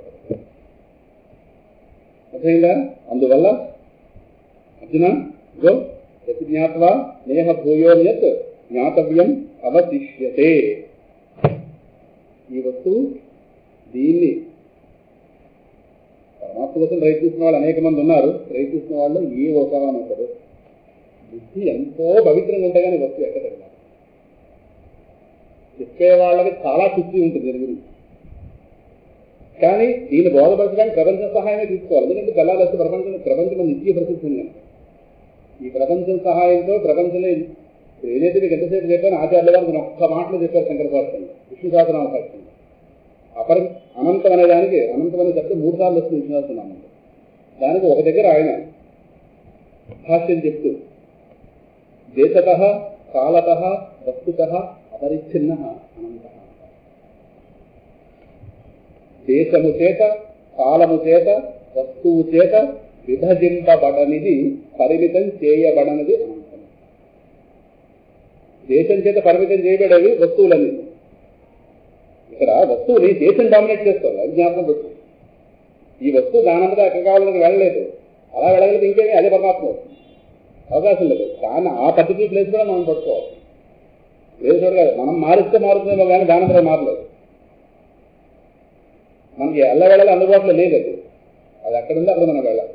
అర్థమైందా? అందువల్ల అర్జున గో యత్ జ్ఞాత్వా నేహ భూయోన్యత్ జ్ఞాతవ్యం అవశిష్యతే. ఈ వస్తువు దీన్ని పరమాత్మ కోసం ప్రయత్నిస్తున్న వాళ్ళు అనేక మంది ఉన్నారు. ప్రయత్నిస్తున్న వాళ్ళు ఏ అవసరం అవుతారు? బుద్ధి ఎంతో పవిత్రంగా ఉంటే కానీ వస్తువు ఎక్కడలేదు. చెప్పే వాళ్ళకి చాలా శుద్ధి ఉంటుంది దీని గురించి. కానీ దీన్ని బోధపరచడానికి ప్రపంచం సహాయమే తీసుకోవాలి. ఎందుకంటే పిల్లలు వస్తే ప్రపంచం నిత్య ప్రసిద్ధం కనుక ఈ ప్రపంచం సహాయంతో ప్రపంచంలో ఏదైతే మీకు ఎంతసేపు చెప్పాను ఆచార్యుల గారు ఒక్క మాటలు చెప్పారు శంకర శాస్త్రంలో, విష్ణు సహస్రనామ శాస్త్రంలో. అనంతం అనే దానికి అనంతమైన చెప్తే 3 సార్లు వస్తుంది విష్ణు సహస్రనామం. దానికి ఒక దగ్గర ఆయన భాష్యం చెప్తూ దేశతః కాలతః వస్తుతః అపరిచ్ఛిన్న అనంత. దేశము చేత, కాలము చేత, వస్తువు చేత విభజింపబడనిది, పరిమితం చేయబడనిది అనంతం. దేశం చేత పరిమితం చేయబడేవి వస్తువులన్నీ. ఇక్కడ వస్తువుని దేశం డామినేట్ చేస్తుంది, అది జ్ఞాపకం పెట్టు. ఈ వస్తువు దానంతటా ఎక్కడ కావాలని వెళ్ళలేదు, అలా వెళ్ళగలిగితే ఇంకేమీ అదే పరమాత్మ అవుతుంది, అవకాశం లేదు. దాన్ని ఆ పర్టికులర్ ప్లేస్ కూడా మనం పట్టుకోవాలి. లేదు చూడ కాదు, మనం మారిస్తే మారుతుందేమో కానీ దానంతటా మారలేదు. మనకి వెళ్ళాలి అందుబాటులో లేదు, అది అక్కడ ఉంది, అక్కడ మనం వెళ్ళాలి.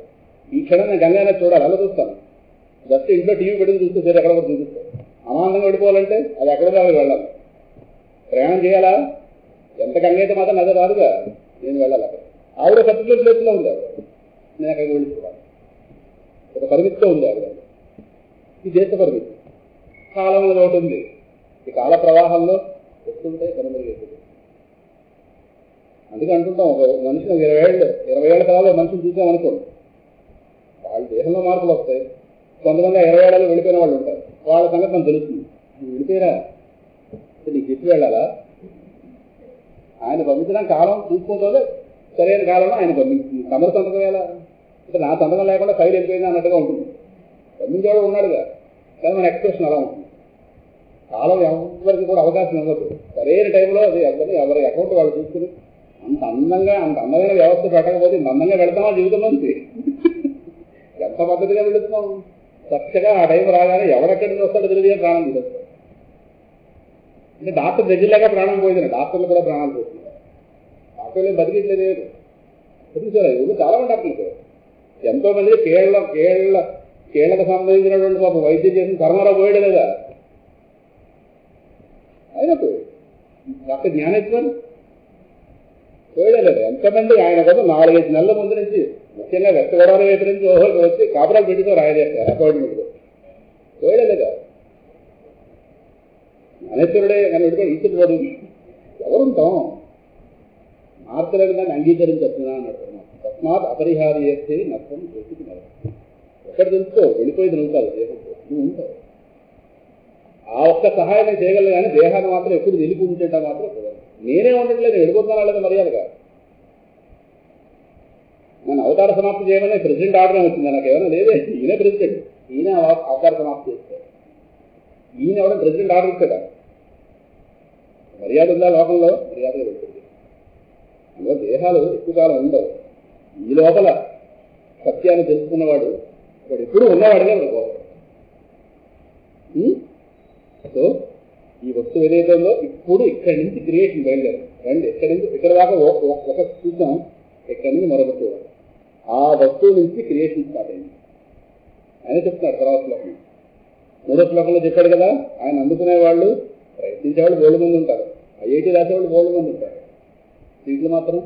ఈ క్షణం నేను గంగా చూడాలి, అలా చూస్తాను. జస్ట్ ఇంట్లో టీవీ పెట్టుకుని చూస్తే సరే ఎక్కడ కూడా చూపిస్తాను. అమాంతంగా వెళ్ళిపోవాలంటే అది ఎక్కడో అక్కడ వెళ్ళాలి. ప్రయాణం చేయాలా, ఎంత గంగ అయితే మాత్రం అదే రాదుగా, నేను వెళ్ళాలి అక్కడ. ఆవిడ పర్టికులర్ ప్లేస్లో ఉంది, ఆవిడ నేను అక్కడికి వెళ్ళిపోవాలి. ఒక పరిమితితో ఉంది ఆవిడ. ఈ దేశ పరిమితి. కాలం అనేది ఒకటి ఉంది. ఈ కాల ప్రవాహంలో వస్తుంటాయి, కనుమరుగైపోతుంది. అందుకే అంటుంటాం, ఒక మనిషిని 20 ఏళ్ళ తర్వాత మనిషిని చూసామనుకోండి, వాళ్ళ దేహంలో మార్పులు వస్తాయి. కొంతమంది 20 ఏళ్ళలో వెళ్ళిపోయిన వాళ్ళు ఉంటారు, వాళ్ళ సంగతి మనకు తెలుస్తుంది. వెళ్ళిపోయారా, నీకు చెప్పి వెళ్ళాలా? ఆయన పంపించడం కాలం చూసుకుంటుందో సరైన కాలంలో ఆయన పంపించింది. తమరు సంతకం ఎలా అంటే నా సంతకం లేకుండా ఫైల్ వెళ్ళిపోయింది అన్నట్టుగా ఉంటుంది. పంపించేవాడు ఉన్నాడుగా, కానీ మన ఎక్స్ప్రెషన్ అలా ఉంటుంది. కాలం ఎవరికి కూడా అవకాశం ఇవ్వదు. సరైన టైంలో అది ఎవరి అకౌంట్ వాళ్ళు చూసుకుని అంత అందమైన వ్యవస్థ పెట్టకపోతే ఇంత అందంగా వెళ్తామా జీవితంలో ఎంత పద్ధతిగా వెళుతున్నాం. చక్కగా ఆ టైం రాగానే ఎవరెక్కడి నుంచి వస్తాడో తెలియదు, ప్రాణం తీసేస్తాడు. అంటే డాక్టర్ దగ్గరలాగా ప్రాణం పోయింది, డాక్టర్లు కూడా ప్రాణాలు పోతున్నారు. డాక్టర్లు బతికిట్లేదు, బతికించారు. ఇప్పుడు చాలా మంది డాక్టర్లు ఎంతో మంది కేళ్లకు సంబంధించినటువంటి పాప వైద్యం చేసిన కర్మారావు పోయాడు లేదా, ఆయన పోయాడు. డాక్టర్ జ్ఞానేశ్వర్ పోయాడే లేదా. ఎంతమంది ఆయన కోసం 4-5 నెలల ముందు నుంచి, ముఖ్యంగా వెస్ట్ గోదావరి వైపు నుంచి ఓహోకి వచ్చి కాపురాలు పెట్టుకొని రాయజేస్తారు అపాయింట్మెంట్ పోయాడే లేదా. జ్ఞానేశ్వరుడే కానీ పెట్టుకొని ఈశ్వరుడు ఎవరుంటాం, మార్తలకు దాన్ని అంగీకరించచ్చునా అని అడుగుతున్నాం. తస్మాత్ అపరిహార్యస్తే నష్టం చేస్తున్నారు. ఎక్కడ తెలుసుకో, వెళ్ళిపోయి నువ్వుతావు, దేహంతో నువ్వు ఉంటావు. ఆ ఒక్క సహాయం చేయగలరు, కానీ దేహాన్ని మాత్రం ఎప్పుడు నిలిపి ఉంచేట మాత్రం కుదరదు. నేనే ఉండట్లేదు, వెళ్ళిపోతున్నా లేదా మర్యాదగా. నన్ను అవతార సమాప్తి చేయమని ప్రెసిడెంట్ ఆర్డర్ వచ్చింది, నాకు ఏమైనా లేదే. ఈయనే ప్రెసిడెంట్, ఈయన అవతార సమాప్తి చేస్తాడు. ఈయన ఎవరైనా ప్రెసిడెంట్ ఆర్డర్ ఇస్తాడా? మర్యాద ఉందా లోకంలో? మర్యాదగా పెడుతుంది. అందులో దేహాలు ఎక్కువ కాలం ఉండవు. ఈ లోపల సత్యాన్ని తెలుసుకున్నవాడు వాడు ఎప్పుడు ఉన్నవాడిగా పోతాడు. సో ఈ వస్తువు ఏదైతే ఉందో ఇప్పుడు ఇక్కడి నుంచి క్రియేషన్ బయలుదేరు రండి. ఇక్కడి నుంచి ఇక్కడ దాకా ఒక చూద్దాం, ఇక్కడి నుంచి మరొకటి చూడాలి. ఆ వస్తువు నుంచి క్రియేషన్ స్టార్ట్ అయింది ఆయన చెప్తున్నాడు. తర్వాత శ్లోకం 3వ శ్లోకంలో చెప్పాడు కదా, ఆయన అందుకునే వాళ్ళు ప్రయత్నించేవాళ్ళు బోల్డ్ మంది ఉంటారు, ఐఐటీ రాసేవాళ్ళు బోల్డ్ మంది ఉంటారు. సీట్లు మాత్రం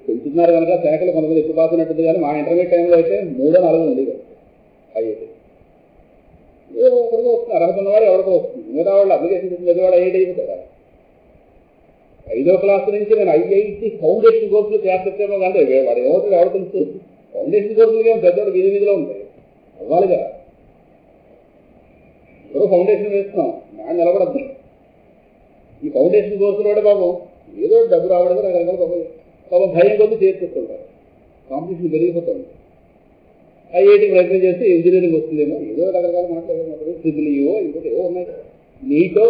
పెంచుతున్నారు కనుక శాఖలు కొంతమంది ఎక్కువ పాసినట్టుంది. కానీ మా ఇంటర్మీడియట్ టైంలో అయితే 3-4 ఉంది ఐఐటీ. ఒకరికో వస్తుంది, అర్హత ఉన్నవాడు ఎవరికో వస్తుంది. మిగతా వాళ్ళు అప్లికేషన్ చదివాడు ఐఐటీ అయిపోతాడా? 5వ క్లాస్ నుంచి నేను ఐఐటీ ఫౌండేషన్ కోర్సులు క్లాస్ వచ్చామో కానీ వాడు ఏమవుతుంది ఎవరు తెలుసు. ఫౌండేషన్ కోర్సులు ఏమో పెద్దవాడు వీధిలో ఉంటాయి, అవ్వాలిగా. ఇప్పుడు ఫౌండేషన్ వేస్తున్నాం, నాన్న నిలబడద్దు. ఈ ఫౌండేషన్ కోర్సులు కూడా పాపం ఏదో డబ్బు రావడం రకరకాల పాపం భయం కొద్ది చేర్చేస్తుంటారు. కాంపిటీషన్ పెరిగిపోతుంది. ఐఐటీ ప్రయత్నం చేస్తే ఇంజనీరింగ్ వస్తుందేమో, ఏదో రకరకాల మాట్లాడేది. ట్రిపుల్ఈఓ ఇంకోటి ఏవో ఉన్నాయి, నీటో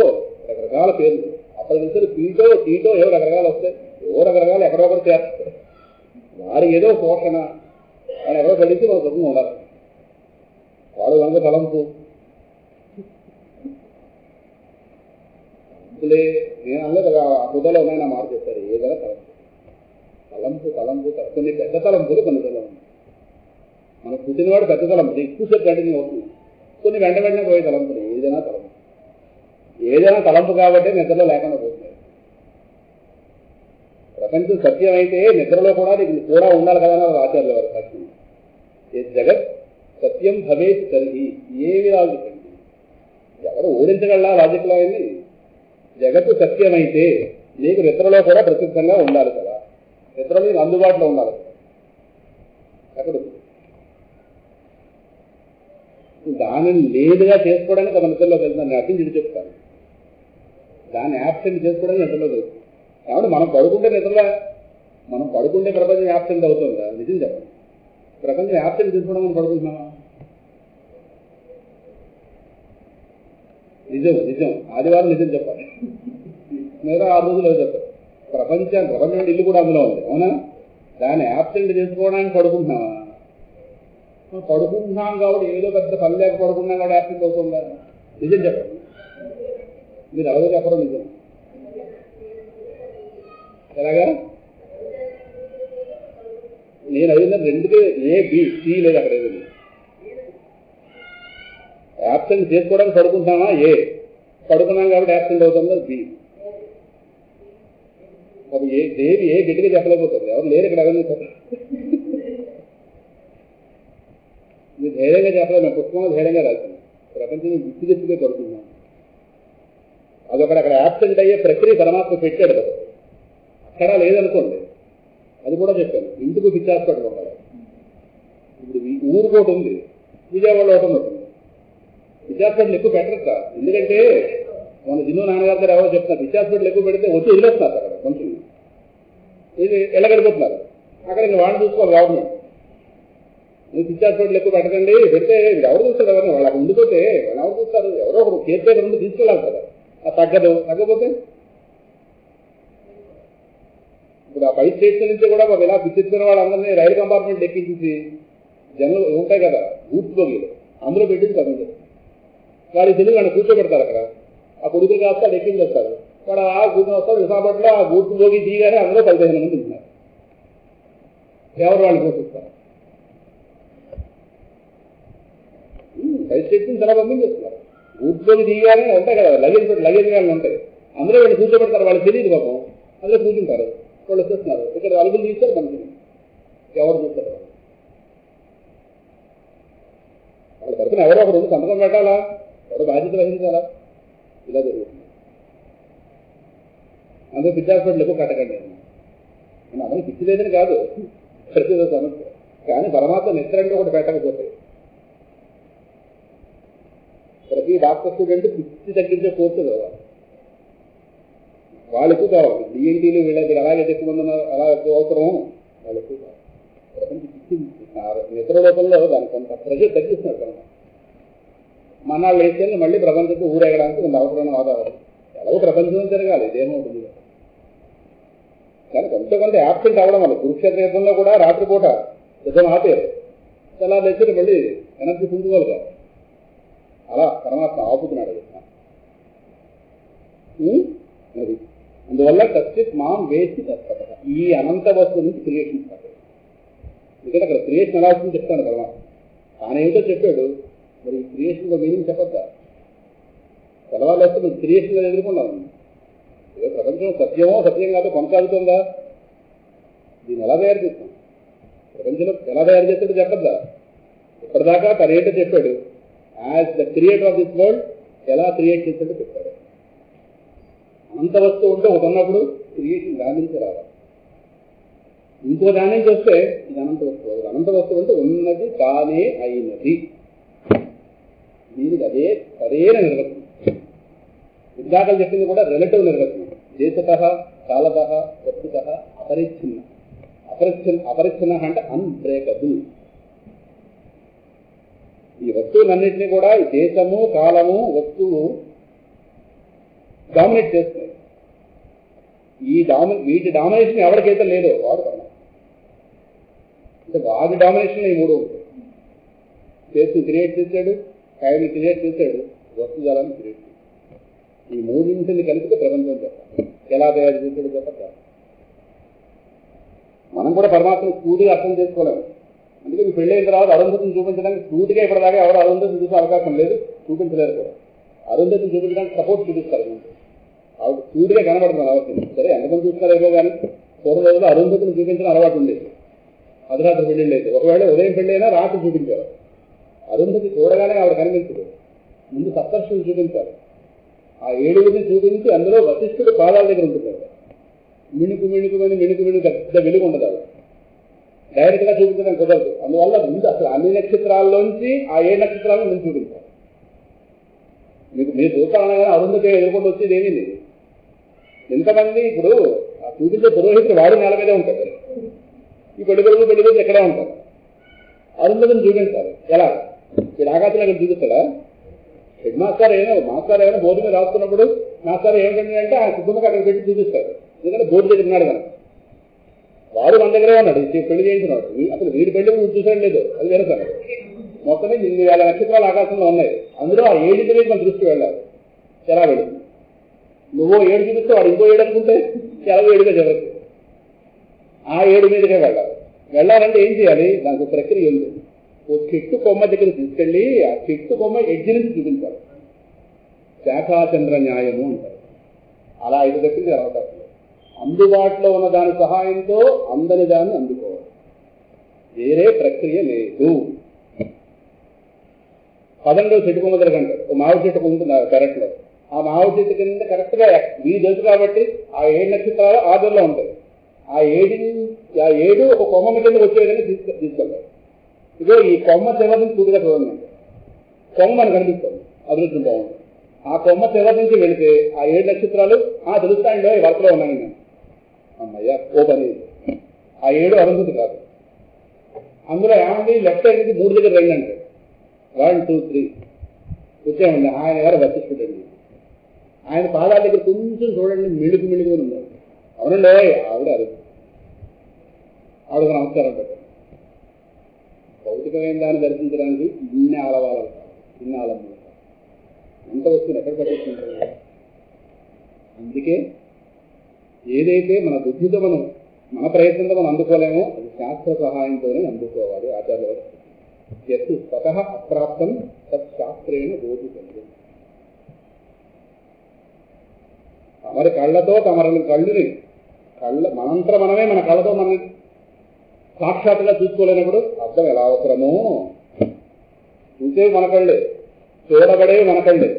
రకరకాల పేర్లు. అప్పటి నుంచి పీటో టీటో ఏవో రకరకాలు వస్తాయి, ఏవో రకరకాలు ఎక్కడొకరు చేస్తారు. వారు ఏదో పోషణ అని ఎవరో పడితే మన సుఖంగా ఉండాలి. వాడు కనుక తలంపు నేను అనలేదు కదా, ఆ హృదయలో ఉన్నాయని మాట చెప్తారు. ఏదైనా తలంపు కొన్ని పెద్ద తలంపులు కొన్ని తలంపు. మనకు పుట్టినవాడు పెద్ద తలంపులు ఎక్కువసేపు కంటిన్యూ అవుతుంది, కొన్ని వెంటనే పోయే తలంపులు. ఏదైనా తలంపు కాబట్టి నిద్రలో లేకుండా పోతుంది. ప్రపంచం సత్యం అయితే నిద్రలో కూడా నీకు కూడా ఉండాలి కదా అని ఆచార్యుల వారు సాక్ష్యం. ఏ జగత్ సత్యం భవేత్ కలిగి ఏమి లాజిక్, ఎవరు ఓడించగలరా లాజిక్లో అయింది. జగత్తు సత్యమైతే నీకు నిద్రలో కూడా ప్రసిద్ధంగా ఉండాలి కదా, నిద్రలో నీకు అందుబాటులో ఉండాలి. అక్కడ దానిని లేదుగా చేసుకోవడానికి తమ నిద్రలోకి వెళ్తాను. నేను అర్థం చెప్తాను, దాన్ని యాబ్సెంట్ చేసుకోవడానికి నిద్రలోకి వెళ్తాను. కాబట్టి మనం పడుకుంటే ప్రపంచం యాబ్సెంట్ అవుతుందా? నిజం చెప్పండి. ప్రపంచం యాబ్సెంట్ తీసుకోవడం మనం పడుకుంటున్నామా? నిజం నిజం ఆదివారం నిజం చెప్పాలి, మిగతా 6 రోజులు చెప్పాలి. ప్రపంచం ఇల్లు కూడా అందులో ఉంది, అవునా? దాన్ని యాబ్సెంట్ చేసుకోవడానికి పడుకుంటున్నావా? పడుకుంటున్నాం కాబట్టి ఏదో పెద్ద పని లేక పడుకున్నాం కాబట్టి యాబ్సెంట్ అవుతుందా? నిజం చెప్పండి. మీరు అలాగే చెప్పడం నిజం. ఎలాగా? నేను అడిగిన 2కే ఏ బి సి లేదు అక్కడ. ఏది యాబ్సెంట్ చేసుకోవడానికి పడుకుంటామా? ఏ. పడుకున్నాం కాబట్టి యాబ్సెంట్ అవుతుందా? బి. ఒక దేవి ఏ గట్టిగా చెప్పలేకపోతుంది, ఎవరు లేరు ఇక్కడ. ఎవరిని మీరు ధైర్యంగా చెప్పలేదు, మేము పుస్తకంలో ధైర్యంగా రాశాను. ప్రపంచం విచ్చిగెత్తిగా పడుతున్నాం. అదొకటి అక్కడ యాబ్సెంట్ అయ్యే ప్రక్రియ పరమాత్మ పెట్టాడు కదా, అక్కడ లేదనుకోండి. అది కూడా చెప్పాను, ఇంటికి పిచ్చి హాస్పిటల్ ఉండాలి. ఇప్పుడు ఊరికి ఒకటి ఉంది, విజయవాడలో ఒకటి ఉంటుంది. పిచ్చి హాస్పిటల్ ఎక్కువ పెట్టరు సార్, ఎందుకంటే మన జిన్నో నాన్నగారి దగ్గర ఎవరో చెప్తున్నారు, పిచ్చి హాస్పిటల్ ఎక్కువ పెడితే వచ్చి వెళ్ళొస్తున్నారు అక్కడ కొంచెం ఇది వెళ్ళగడిపోతున్నారు. అక్కడ ఇంకా వాళ్ళు చూసుకోవాలి గవర్నమెంట్. మీరు పిచ్చి హాస్పిటల్ ఎక్కువ పెట్టకండి, పెడితే ఎవరు చూస్తారు ఎవరిని? వాళ్ళకి ఉండిపోతే వాళ్ళు ఎవరు చూస్తారు? ఎవరో ఒకరు కేర్ పేరు ఉండి తీసుకెళ్ళాలి కదా. అది తగ్గకపోతే ఇప్పుడు ఆ 5 స్టేట్స్ నుంచి కూడా ఇలా పిచ్చెత్తుకున్న వాళ్ళందరినీ రైలు కంపార్ట్మెంట్ ఎక్కించి జనరల్ ఉంటాయి కదా గూడ్స్ బోగీలు, అందులో పెట్టింది కదా. వారికి తెలియదు, వాళ్ళు కూర్చోబెడతారు అక్కడ. ఆ కొడుకులు కాస్త అది ఎక్కించేస్తారు. వాడు ఆ కూర్చొని వస్తారు. విశాఖపట్నంలో ఆ గూడ్స్ బోగి దిగానే అందులో 15 మంది ఉంటున్నారు. ఎవరు వాళ్ళు పోషిస్తారు? 5 స్టేట్స్ నుంచి చాలా పంపించేస్తున్నారు. గూడ్స్ బోగి దిగానే ఉంటాయి కదా లగేజ్ వ్యాన్లు ఉంటాయి, అందులో వీళ్ళు కూర్చోబెడతారు. వాళ్ళకి తెలియదు పాపం, అందులో కూర్చుంటారు. వాళ్ళు వచ్చేస్తున్నారు, ఇక్కడ అలుగులు తీస్తారు మంచిది. ఎవరు చూస్తారు? వాళ్ళ తరఫున ఎవరో ఒకరు సంతకం పెట్టాలా, ఎవరో బాధ్యత వహించాలా? ఇలా జరుగుతుంది. అందులో పిచ్చి హాస్పిటల్ ఎక్కువ కట్టకండి. అతను పిచ్చి లేదని కాదు, ప్రతిదో సమస్య. కానీ పరమాత్మ నిద్రంగా ఒకటి పెట్టకపోతే ప్రతి డాక్టర్ స్టూడెంట్ పిచ్చి తగ్గించే కోర్సు కదా, వాళ్ళు ఎక్కువ కావాలి. డిఎన్టీలు వీళ్ళకి అలాగే ఎక్కువ ఉన్నారు, అలా ఎక్కువ అవసరం. వాళ్ళు ఎక్కువ కావాలి. ప్రపంచ పిచ్చి నిద్ర లోపంలో దాని కొంత ప్రెషర్ తగ్గిస్తున్నారు కదా. మనాళ్ళు వేస్తే మళ్ళీ ప్రపంచంతో ఊరేగడానికి కొంత అవసరమైన వాతావరణం. ఎలాగో ప్రపంచం తిరగాలి, ఇదేమో ఉంటుంది. కానీ కొంత యాబ్సెంట్ అవ్వడం వల్ల కురుక్షేత్ర యుద్ధంలో కూడా రాత్రిపూట యుద్ధం ఆపేరు, చాలా తెచ్చి మళ్ళీ ఎనర్జీ పుంజుకోవాలి కాదు. అలా పరమాత్మ ఆపుతున్నాడు. అది అందువల్ల కచ్చిత్ మాం వేసి తత్పత. ఈ అనంత వస్తువు నుంచి క్రియేషన్ స్టార్ట్. ఎందుకంటే అక్కడ క్రియేషన్ ఎలా వస్తుందో చెప్తాను పరమాత్మ. తానేమిటో చెప్పాడు, మరి ఈ క్రియేషన్లో మీనింగ్ చెప్పద్దా? తెలవాలేస్తే మీరు క్రియేషన్గా ఎదుర్కొన్నాము. ఏదో ప్రపంచం సత్యమో సత్యం కాదో కొనసాగుతుందా? దీన్ని ఎలా తయారు చేస్తాం? ప్రపంచంలో ఎలా తయారు చేస్తాడో చెప్పద్దా? ఇప్పటిదాకా తనేంటో చెప్పాడు. As the creator of this world ఎలా క్రియేట్ చేస్తాడో చెప్పాడు. అనంత వస్తువు ఉంటే ఒకటి ఉన్నప్పుడు క్రియేషన్ దాని నుంచి రావాలి. ఇంకో దాని నుంచి వస్తే ఇది అనంత వస్తువు. అనంత వస్తువు అంటే ఉన్నది తానే అయినది. దీనికి అదే సరైన నిర్వచనం. ఇందాకలు చెప్పింది కూడా రిలేటివ్ నిర్వచనం. దేశత కాలత వస్తుత అపరిచ్ఛిన్న. అపరిచ్ఛిన్న అంటే అన్బ్రేకబుల్. ఈ వస్తువులన్నింటినీ కూడా ఈ దేశము కాలము వస్తువు డామినేట్ చేస్తున్నాయి. వీటి డామినేషన్ ఎవరికైతే లేదో వాడు పడతాడు. అంటే వాడి డామినేషన్ ఈ 3 ఉంటాయి. స్పేస్ని క్రియేట్ చేశాడు, టైంని క్రియేట్ చేశాడు, వస్తుజాలాన్ని క్రియేట్ చేశాడు. ఈ 3 కలిపితే ప్రపంచం చెప్పాలి. ఎలా తయారు చేశాడు చెప్పాలి. మనం కూడా పరమాత్మను పూర్తిగా అర్థం చేసుకోలేము. అందుకే మీ పెళ్ళైన తర్వాత అరుంధతిని చూపించడానికి పూర్తిగా ఇప్పటిదాకా ఎవరు అరుంధతిని చూసే అవకాశం లేదు, చూపించలేరు కూడా. అరుంధతిని చూపించడానికి సపోర్ట్ చూపిస్తారు. ఆవిడ పూర్తిగా కనబడుతుంది అవసరం. సరే ఎంతమంది చూస్తారేమో కానీ పూర్వ రోజుల్లో అరుంధతిని చూపించిన అలవాటు ఉండేది. అర్ధరాత్రి పెళ్ళిళ్ళు అయితే ఒకవేళ ఉదయం పెళ్ళైనా రాత్రి చూపించారు. అరుంధతి చూడగానే ఆవిడ కనిపించదు. ముందు సప్తర్షులు చూపించాలి. ఆ 7 చూపించి అందులో వశిష్ఠుడు పాదాల దగ్గర ఉంటుంది. మిణుకు పెద్ద వెలుగు ఉండదు. ఆవిడ డైరెక్ట్ గా చూపించడం కుదరదు. అందువల్ల ముందు అసలు అన్ని నక్షత్రాల్లోంచి ఆ 7 నక్షత్రాలను ముందు చూపించాలి. మీరు చూస్తానగానే అరుంధతి ఎదుర్కొంటూ వచ్చేది ఏమీ లేదు. ఎంతమంది ఇప్పుడు ఆ చూపించే పురోహితుడు వాడు నేల మీదే ఉంటాడు. ఈ పెళ్లి ఎక్కడే ఉంటారు. అరుంధతిని చూపించాలి. ఎలా? వీడు ఆకాశంలో అక్కడ చూపిస్తాడా? హెడ్ మాస్టర్ ఏమైనా బోర్డు మీద రాస్తున్నప్పుడు మాస్టర్ ఏమిటంటే అంటే ఆ కుటుంబం అక్కడ పెట్టి చూపిస్తారు. ఎందుకంటే బోర్డు దగ్గర ఉన్నాడు కనుక. వాడు మన దగ్గరే ఉన్నాడు, పెళ్లి చేయించినాడు. అసలు వీడి పెళ్లి నువ్వు చూసాడు లేదు, అది వేరే సంగతి. మొత్తమే 8,000 నక్షత్రాలు ఆకాశంలో ఉన్నాయి. అందులో ఆ 7 మీద మన దృష్టి వెళ్ళాలి. ఎలా వెళుతుంది? నువ్వు 7 చూపిస్తే వాడు ఇంకో 7 అనుకుంటే ఎలా 7గా జరుగుతుంది. ఆ 7 మీదకే వెళ్ళాలి. వెళ్ళాలంటే ఏం చేయాలి? దానికి ప్రక్రియ ఉంది. ఓ చెట్టు కొమ్మ దగ్గర తీసుకెళ్ళి ఆ చెట్టు కొమ్మ ఎడ్జి నుంచి చూపించాలి. శాఖాచంద్ర న్యాయము అంటారు. అలా 5 దక్కింది అవకాశం. అందుబాటులో ఉన్న దాని సహాయంతో అందని దాన్ని అందుకోవాలి. వేరే ప్రక్రియ లేదు. 11 చెట్టు కొమ్మ దగ్గర అంటారు. ఓ మామిడి చెట్టు ఉంటుంది పెరట్లో. ఆ మామిడి చెట్టు కింద కరెక్ట్గా వీలు తెలుసు కాబట్టి ఆ 7 నక్షత్రాలు ఆదుల్లో ఉంటాయి. ఆ 7 ఒక కొమ్మ కింద వచ్చే విధంగా తీసుకెళ్తారు. ఇదో ఈ కొమ్మ చివరి నుంచి పూర్తిగా చూడండి. కొమ్మ మనకు కనిపిస్తుంది, అదృష్టం బాగుంటుంది. ఆ కొమ్మ చివరి నుంచి వెళితే ఆ 7 నక్షత్రాలు తెలుస్తాయండి వరకలో ఉన్నాయి. అమ్మయ్య ఓ పని. ఆ 7 అరుంధతి కాదు. అందులో ఏమండి లెఫ్ట్ సైడ్ నుంచి 3 దగ్గర రండి అంటే 1, 2, 3 వచ్చామండి. ఆయన గారు వర్తిస్తుందండి. ఆయన పాదాల దగ్గర కొంచెం చూడండి, మిడుగు మిడుగుని ఉన్నారు. అవునండి ఆవిడ ఆవిడకు నమస్కారం పెట్టండి. భౌతికమైన దాన్ని దర్శించడానికి ఇన్ని ఆలవాళ్ళు ఇన్ని ఆలంబనలు ఎంత వస్తుంది ఎక్కడ పట్టించుకుంటారు. అందుకే ఏదైతే మన బుద్ధితో మన ప్రయత్నంతో మనం అందుకోలేమో అది శాస్త్ర సహాయంతోనే అందుకోవాలి. ఆచార్య ఎత్తు స్వతః అప్రాప్తం తత్ శాస్త్రేణ బోధితండి. తమరి కళ్ళతో కళ్ళుని మనంతరం మనమే మన కళ్ళతో మన సాక్షాత్తుగా చూసుకోలేనప్పుడు అర్థం ఎలా అవసరమో. చూసేవి మన కళ్ళే, చూడబడేవి మన కళ్ళే.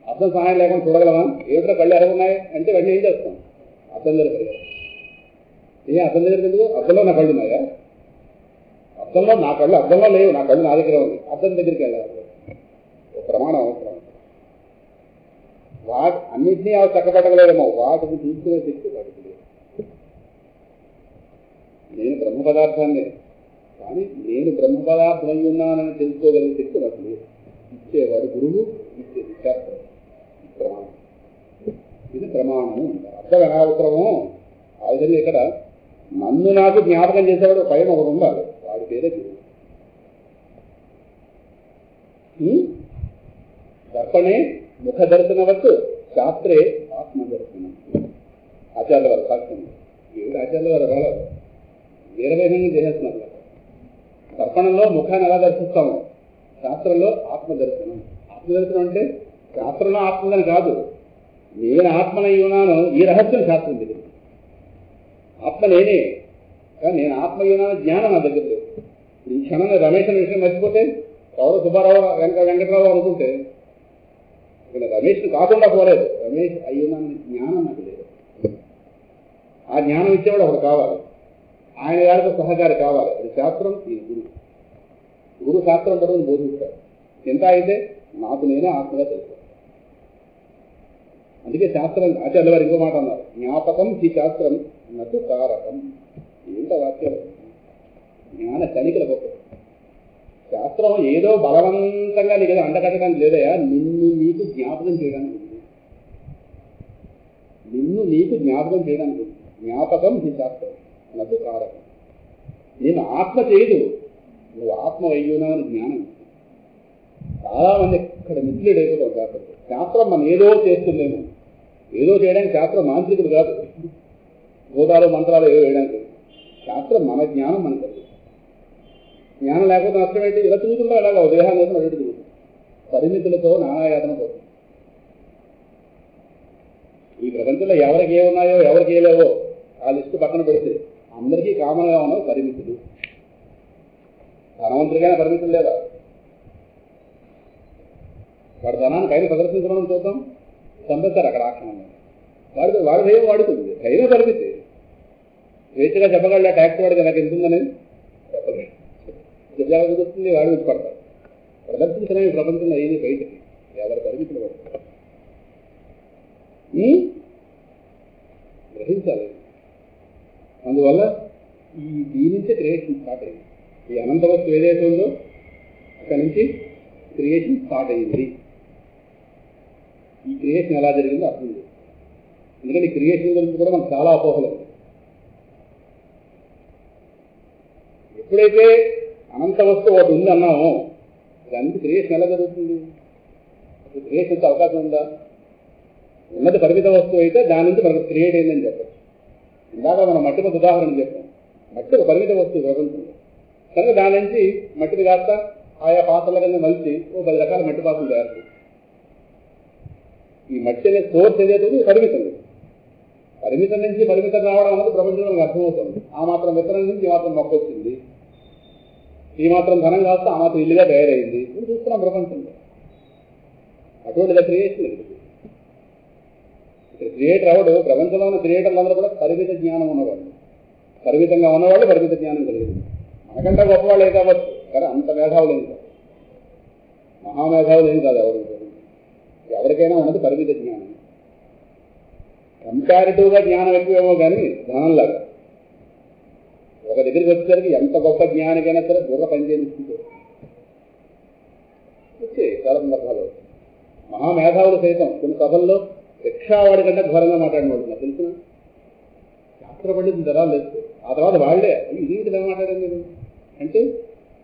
అర్థం సహాయం లేకుండా చూడగలమా? ఏమిటో కళ్ళు ఎరగున్నాయి అంటే వెంటనే ఏం చేస్తాం? అర్థం దగ్గర అర్థం దగ్గర ఎందుకు? అర్థంలో నా కళ్ళు ఉన్నాయా? అర్థంలో నా కళ్ళు అర్థంలో లేవు, నా కళ్ళు నా దగ్గర ఉంది. అర్థం దగ్గరికి వెళ్ళాలి. ఒక ప్రమాణం అవసరం. అన్నింటినీ అవి చక్కబట్టగలేమో, వాటిని తీసుకునే శక్తి వాటికి లేదు. నేను బ్రహ్మ పదార్థాన్ని, కానీ నేను బ్రహ్మ పదార్థం అయి ఉన్నానని తెలుసుకోగలిగే శక్తి నాకు లేదు. ఇచ్చేవాడు గురువు, ఇచ్చేది శాస్త్రం. ప్రమాణం, ఇది ప్రమాణము అంటారు. అర్థం ఎలా అవసరమో ఆ విధంగా ఇక్కడ నన్ను నాకు జ్ఞాపకం చేసేవాడు పైన ఒకడు ఉండాలి. వాడి పేరే గురువు. దర్పణే ముఖ దర్శనవత్తు శాస్త్రే ఆత్మదర్శనం. ఆచార్య వారు సాక్ష్యం. ఏమిటి ఆచార్య వారు రాలేదు, వేరే విధంగా చేసేస్తున్నారు. దర్పణంలో ముఖాన్ని ఎలా దర్శిస్తాము? శాస్త్రంలో ఆత్మదర్శనం. ఆత్మదర్శనం అంటే శాస్త్రంలో ఆత్మదని కాదు, నేను ఆత్మనై ఉన్నాను. ఈ రహస్యం శాస్త్రం దగ్గర. ఆత్మ నేనే, కానీ నేను ఆత్మయ్య ఉన్నాను జ్ఞానం నా దగ్గర లేదు. ఈ క్షణంలో రమేష్ అనే విషయం మర్చిపోతే ఎవరో సుబ్బారావు వెంకటరావు అనుకుంటే ఇక్కడ రమేష్ని కాకుండా పోలేదు. రమేష్ అయ్యున్నాను జ్ఞానం నాకు లేదు. ఆ జ్ఞానం ఇచ్చేవాడు ఒకడు కావాలి, ఆయన గారితో సహకారి కావాలి. అది శాస్త్రం, ఈ గురువు శాస్త్రం పడుకుని బోధిస్తాడు. ఎంత అయితే నాకు నేనే ఆత్మగా తెలుసు. అందుకే శాస్త్రం ఆచార్య వారు ఇంకో మాట అన్నారు, జ్ఞాపకం ఈ శాస్త్రం నటు కారకం. ఏంట వాక్యాలు? జ్ఞాన కణికల గొప్ప. శాస్త్రం ఏదో బలవంతంగా నీకు ఏదో అండకట్టడానికి లేదయా, నిన్ను నీకు జ్ఞాపకం చేయడానికి ఉంది. నిన్ను నీకు జ్ఞాపకం చేయడానికి ఉంది. జ్ఞాపకం ఈ శాస్త్రం నటు కారకం. నేను ఆత్మ చేయదు, నువ్వు ఆత్మ అయ్యున్నావని జ్ఞానం. చాలా మంది ఇక్కడ మిస్లీడ్ అయిపోతాం. శాస్త్రం మనం ఏదో చేస్తుందేమో, ఏదో చేయడానికి శాస్త్రం మాంత్రికుడు కాదు, భూతాలు మంత్రాలు ఏదో వేయడానికి. శాస్త్రం మన జ్ఞానం మనకు. జ్ఞానం లేకపోతే నష్టం ఏంటి? ఇలా తిరుగుతుందా? ఇలాగా దేహాన్ని వేసిన అటు తిరుగుతుంది. పరిమితులతో నానాయాతన పోతుంది. ఈ ప్రపంచంలో ఎవరికి ఏమున్నాయో ఎవరికి ఏలేవో ఆ లిస్టు పక్కన పెడితే అందరికీ కామన్గా ఉన్నవి పరిమితులు. ధనవంతుడికైనా పరిమితులు లేదా? వాడు ధనాన్ని పైన ప్రదర్శించడం చూద్దాం, చంపేస్తారు అక్కడ ఆక్షణంగా. వాడి భయం వాడుతుంది, అయినా పరిమితి. స్వేచ్ఛగా చెప్పగల ట్యాక్స్ వాడికి నాకు ఎంత ఉందనేది చెప్పలేదు. చెప్పాల్సి వస్తుంది, వాడి వచ్చి పడతారు. ప్రదర్శించడం ఈ ప్రపంచంలో అయ్యింది బయటకి. ఎవరి పరిమితులు పడతారు గ్రహించాలి. అందువల్ల దీని నుంచే క్రియేషన్ స్టార్ట్ అయింది. ఈ అనంత వస్తువు ఏదైతే ఉందో అక్కడి నుంచి క్రియేషన్ స్టార్ట్ అయ్యింది. ఈ క్రియేషన్ ఎలా జరిగిందో అర్థం చేస్తాం. ఎందుకంటే ఈ క్రియేషన్ గురించి కూడా మనకు చాలా అపోహలు ఉంది. ఎప్పుడైతే అనంత వస్తువు ఒకటి ఉంది అన్నామో దానికి క్రియేషన్ ఎలా జరుగుతుంది? అసలు క్రియేషన్ అవకాశం ఉందా? ఉన్నది పరిమిత వస్తువు అయితే దాని నుంచి మనకు క్రియేట్ అయిందని చెప్పచ్చు. ఇందాక మనం మట్టి మీద ఉదాహరణ చెప్పాం. మట్టి ఒక పరిమిత వస్తువు ప్రపంచంలో కనుక దాని నుంచి మట్టిని కాస్త ఆయా పాత్రల కింద మలిచి 10 రకాల మట్టి పాత్రలు తయారు చేస్తాం. ఈ మట్టి అనే సోర్స్ ఏదైతే పరిమితం. పరిమితం నుంచి పరిమితం రావడం అనేది ప్రపంచంలో మనకు అర్థమవుతుంది. ఆ మాత్రం విత్తనం నుంచి ఈ మాత్రం మొక్క వచ్చింది, ఈ మాత్రం ధనం కాస్త ఆ మాత్రం ఇల్లుగా తయారైంది. ఇది చూస్తున్నాం ప్రపంచంలో. అటువంటిది క్రియేషన్. ఇక్కడ క్రియేటర్ ఎవడు? ప్రపంచంలో ఉన్న క్రియేటర్లు అందరూ కూడా పరిమిత జ్ఞానం ఉన్నవాళ్ళు, పరిమితంగా ఉన్నవాళ్ళు, పరిమిత జ్ఞానం కలిగింది. మనకంటే గొప్పవాళ్ళు ఏం కావచ్చు, కానీ అంత మేధావులు ఏం కాదు, మహామేధావులు ఏం కాదు. ఎవరికైనా ఉన్నది పరిమిత జ్ఞానం. కంపారిటివ్గా జ్ఞానం ఎక్కువేమో కానీ ధనంలాగా ఒక దగ్గరికి వచ్చేసరికి ఎంత గొప్ప జ్ఞానికైనా సరే బుర్ర పనిచేస్తుంది. వచ్చే చాలా సందర్భాలు మహామేధావులు సైతం కొన్ని సభల్లో రిక్షావాడి కంటే ఘోరంగా మాట్లాడినవాడుతున్నారు. తెలిసిన శాస్త్ర పండితులు ధరాలు లేదు. ఆ తర్వాత వాళ్లే ఇది ఇలా మాట్లాడారు మీరు అంటే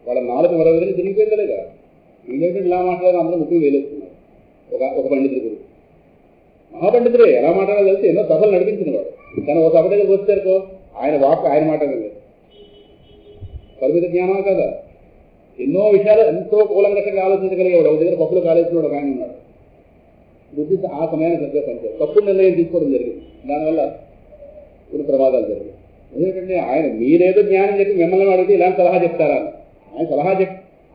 వాళ్ళ 4 విధులు తిరిగిపోయిందలేగా. వీళ్ళేంటి ఇలా మాట్లాడారు? అందరూ ముఖ్యం వేలేస్తున్నారు. ఒక పండితుడి గురించి మహాపండితుడే ఎలా మాట్లాడాలో తెలిసి ఎన్నో సభలు నడిపించిన వాడు. కానీ ఒక సభ దగ్గరకు వచ్చారుకో ఆయన వాక్ ఆయన మాట్లాడలేదు. పరిమిత జ్ఞానం కదా. ఎన్నో విషయాలు ఎంతో కూలంకషంగా ఆలోచించగలిగేవాడు. ఒక దగ్గర పప్పులు కాలేసినవాడు ఒక ఆయన ఉన్నాడు. బుద్ధి ఆ సమయాన్ని సరిగ్గా పనిచేయాలి. తప్పుడు నిర్ణయం తీసుకోవడం జరిగింది. దానివల్ల కొన్ని ప్రమాదాలు జరిగాయి. ఎందుకంటే ఆయన మీరేదో జ్ఞానం చెప్పి మిమ్మల్ని అడిగితే ఇలాంటి సలహా చెప్తారా?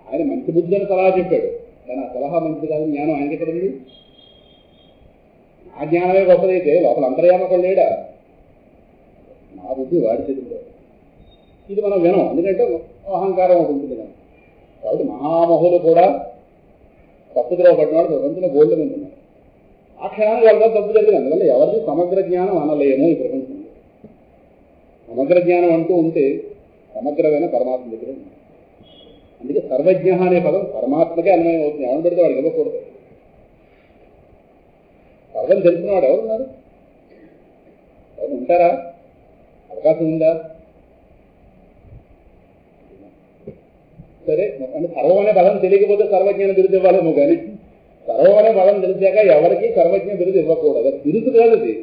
ఆయన మంచి బుద్ధిని సలహా చెప్పాడు, కానీ ఆ సలహా మంచిది కాదు. జ్ఞానం ఆయనకి ఎక్కడుంది? ఆ జ్ఞానమే గొప్పదైతే లోపల అంతర్యామకం లేడా? నా బుద్ధి వాడి చేతిలో. ఇది మనం వినం, ఎందుకంటే అహంకారం ఒకటి ఉంటుంది కదా. కాబట్టి మహామహులు కూడా తప్పుదలో పడినవాడు ప్రపంచంలో గోల్డ్ మీద ఉన్నారు. ఆ క్షణానికి వాళ్ళ తప్పు జరిగింది. అందువల్ల ఎవరిది సమగ్ర జ్ఞానం అనలేము ఈ ప్రపంచంలో. సమగ్ర జ్ఞానం అంటూ ఉంటే సమగ్రమైన పరమాత్మ దగ్గర ఉంది. అందుకే సర్వజ్ఞ అనే పదం పరమాత్మకే అన్వయం అవుతుంది. ఎవరు పెడితే వాడికి ఇవ్వకూడదు. సర్వం తెలిసిన వాడు ఎవరున్నారు? ఎవరు ఉంటారా? అవకాశం ఉందా? సరే, అంటే సర్వం అనే పదం తెలియకపోతే సర్వజ్ఞాన బిరుదు ఇవ్వాలేమో, కానీ సర్వం అనే పదం తెలిసాక ఎవరికి సర్వజ్ఞ బిరుదు ఇవ్వకూడదు. బిరుదు కాదు అది,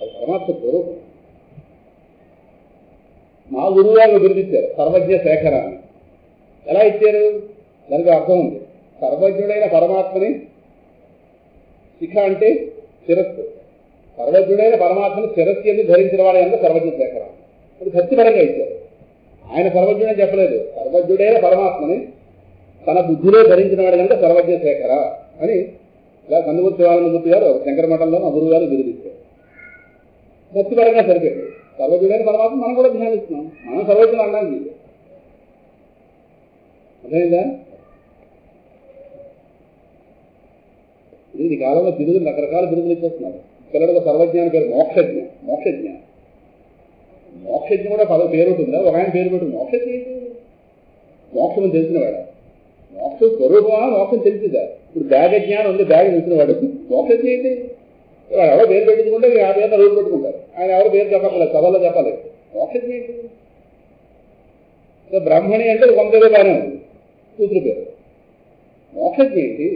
అది పరమాత్మ స్వరూపం. మా గురువు వాళ్ళు బిరుదు ఇచ్చారు సర్వజ్ఞ శేఖర అని. ఎలా ఇచ్చారు? దానికి అర్థం ఉంది. సర్వజ్ఞుడైన పరమాత్మని, శిఖ అంటే శిరస్సు, సర్వజ్ఞుడైన పరమాత్మని శిరస్సు ఎందుకు ధరించిన వాడు ఎంత సర్వజ్ఞ శేఖర. అది ఖచ్చితంగా ఇచ్చారు. ఆయన సర్వజ్ఞుడని చెప్పలేదు. సర్వజ్ఞుడైన పరమాత్మని తన బుద్ధిలో ధరించిన వాడు కనుక సర్వజ్ఞ శేఖర అని ఇలా కందుకూరు శివానందమూర్తి గారు శంకర మఠంలో మా గురువు గారు బిరుదిచ్చారు. భక్తిపరంగా సరిపోయింది. సర్వజ్ఞుడైన పరమాత్మ మనం కూడా ధ్యానిస్తున్నాం. మనం సర్వజ్ఞులు అన్నాను. అర్థమైందా? ఇది ఈ కాలంలో బిరుదులు రకరకాల బిరుదులు ఇచ్చేస్తున్నారు. పిల్లలకు సర్వజ్ఞాని పేరు మోక్షజ్ఞ. మోక్షజ్ఞ కూడా పేరు ఉంటుందా? ఒక ఆయన పేరు పెట్టి మోక్షజ్ఞ ఏంటి? మోక్షం తెలిసినవాడా? మోక్షం స్వరూపమా? మోక్షం తెలిసిందా? ఇప్పుడు బ్యాగ్ జ్ఞానం ఉంది, బ్యాగ్ తెలిసినవాడు మోక్షజ్ఞ ఏంటి? వాడు ఎవరో పేరు పెట్టించుకుంటే ఆ పేరున రోజు పెట్టుకుంటారు. ఆయన ఎవరో పేరు చెప్పలేదు, సభలో చెప్పలేదు. మోక్షజ్ఞ ఏంటి? బ్రాహ్మణి అంటే కొంతేదో బాగానే ఉంది, కూతురు పేరు. మోక్షజ్ఞ ఏంటి?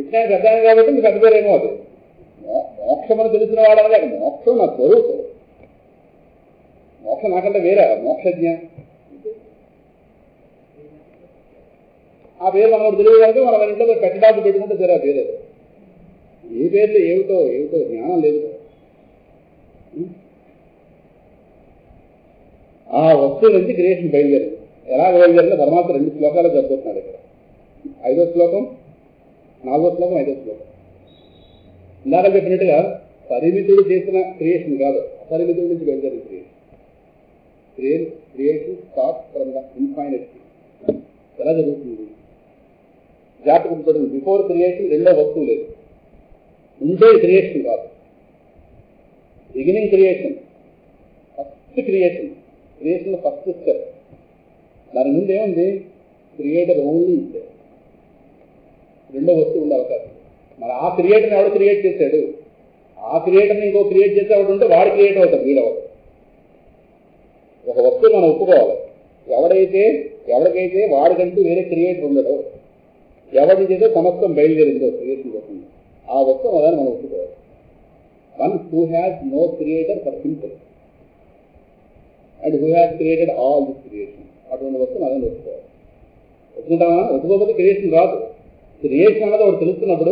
ఇట్లా పెద్దాను కాబట్టి మీకు పెద్ద పేరేమో అది. మోక్షం అని తెలిసిన వాడనగా మోక్షం నా స్వరూపం. మోక్షం నాకంటే వేరే మోక్షజ్ఞ. ఆ పేరు మనకు తెలియదు కనుక మనం ఇంట్లో పెట్టడాలు పెట్టుకుంటే సరే ఆ పేరు. ఏ పేర్లు ఏమిటో జ్ఞానం లేదు. ఆ వస్తువు నుంచి క్రియేషన్ బయలుదేరింది. ఎలా బయలుదేరిందో పరమాత్మ 2 శ్లోకాలు చెప్తున్నాడు ఇక్కడ. 5వ శ్లోకం, 4వ శ్లోకం, 5వ శ్లోకం. ఇందాక చెప్పినట్టుగా పరిమితుడు చేసిన క్రియేషన్ కాదు, అపరిమితుడి నుంచి బయలుదేరిన creation start from the infinite. ఎలా జరుగుతుంది? జాతకం చూడండి. బిఫోర్ క్రియేషన్ రెండో వస్తువు లేదు, ఉండే క్రియేషన్ కాదు. Beginning creation, first creation first step. దాని ముందు ఏముంది? క్రియేటర్ ఓన్లీ ఇస్తే. రెండో వస్తువు ఉండే అవకాశం. మరి ఆ క్రియేటర్ని ఎవడు క్రియేట్ చేశాడు? ఆ క్రియేటర్ని ఇంకో క్రియేట్ చేసే వాడు ఉంటే వాడు క్రియేట్ అవుతాడు, వీడవడు. ఒక వస్తువు మనం ఒప్పుకోవాలి. ఎవరికైతే వాడికంటూ వేరే క్రియేటర్ ఉండడో, ఎవరి చేస్తే సమస్తం బయలుదేరిందో క్రియేషన్ వస్తుంది, ఆ వస్తువు అదని మనం ఒప్పుకోవాలి. One who has no creator for simple and who has created all this creation, అటువంటి వస్తువు అదని ఒప్పుకోవాలి. ఒప్పుకుంటామా? ఒప్పుకోకపోతే క్రియేషన్ రాదు. క్రియేషన్ అన్నది ఒకటి తెలుస్తున్నప్పుడు,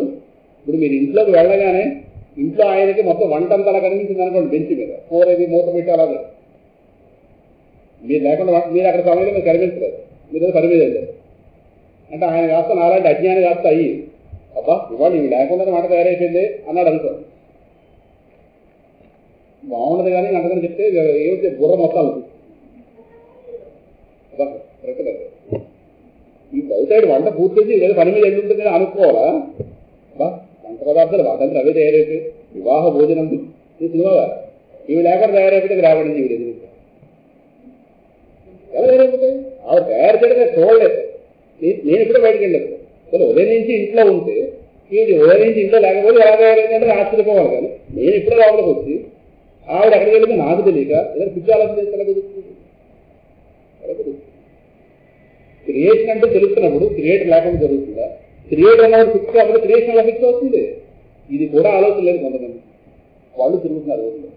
ఇప్పుడు మీరు ఇంట్లోకి వెళ్ళగానే ఇంట్లో ఆయనకి మొత్తం వంటంతా అలా కనిపించింది అనుకోండి, బెంచ్ మీద కూరది మూత పెట్టి అలాగే మీరు లేకుండా మీరు అక్కడ సమయంలో మీరు కనిపించలేదు, మీరు పని మీద వెళ్ళారు అంటే ఆయన కాస్త నాలాంటి అజ్ఞాని కాస్త అయ్యి అబ్బా ఇవాళ ఇవి లేకుండా మాట తయారైపోయింది అన్నాడు అనుకోండి, బాగుండదు. కానీ అంతకని చెప్తే ఏమిటి బుర్ర మొత్తాలు కరెక్ట్ లేదు. ఈ బయట వంట పూర్తి చేసి పని మీద వెళ్ళి ఉంటుంది అనుకోవాలా? బా వంట పదార్థాలు వాటంతా అవే తయారైపోయి వివాహ భోజనం సినిమాగా ఇవి లేకుండా తయారైపోతే రాబడింది. ఇవి ఎదురు ఎలా తయారైపోతాయి? ఆవిడ తయారు చేయడమే చూడలేదు. నేను ఇప్పుడే బయటకు వెళ్ళలేదు. అసలు ఉదయం నుంచి ఇంట్లో ఉంటే ఇది ఉదయం నుంచి ఇంట్లో లేకపోతే ఎలా తయారైందంటే ఆశ్చర్యపోవాలి. కానీ నేను ఇప్పుడే లోపలికి వచ్చి ఆవిడ ఎక్కడికి వెళ్తే నాకు తెలియక ఏదైనా పిచ్చి ఆలోచన చేస్తే ఎలా కుదురుతుంది? క్రియేషన్ అంటే తెలుస్తున్నప్పుడు క్రియేటర్ లేకుండా జరుగుతుందా? క్రియేటర్ అన్నది ఫిక్స్ కాకపోతే క్రియేషన్ ఎలా ఫిక్స్ అవుతుంది? ఇది కూడా ఆలోచన లేదు. కొంతమంది వాళ్ళు తిరుగుతున్నారు రోజుల్లో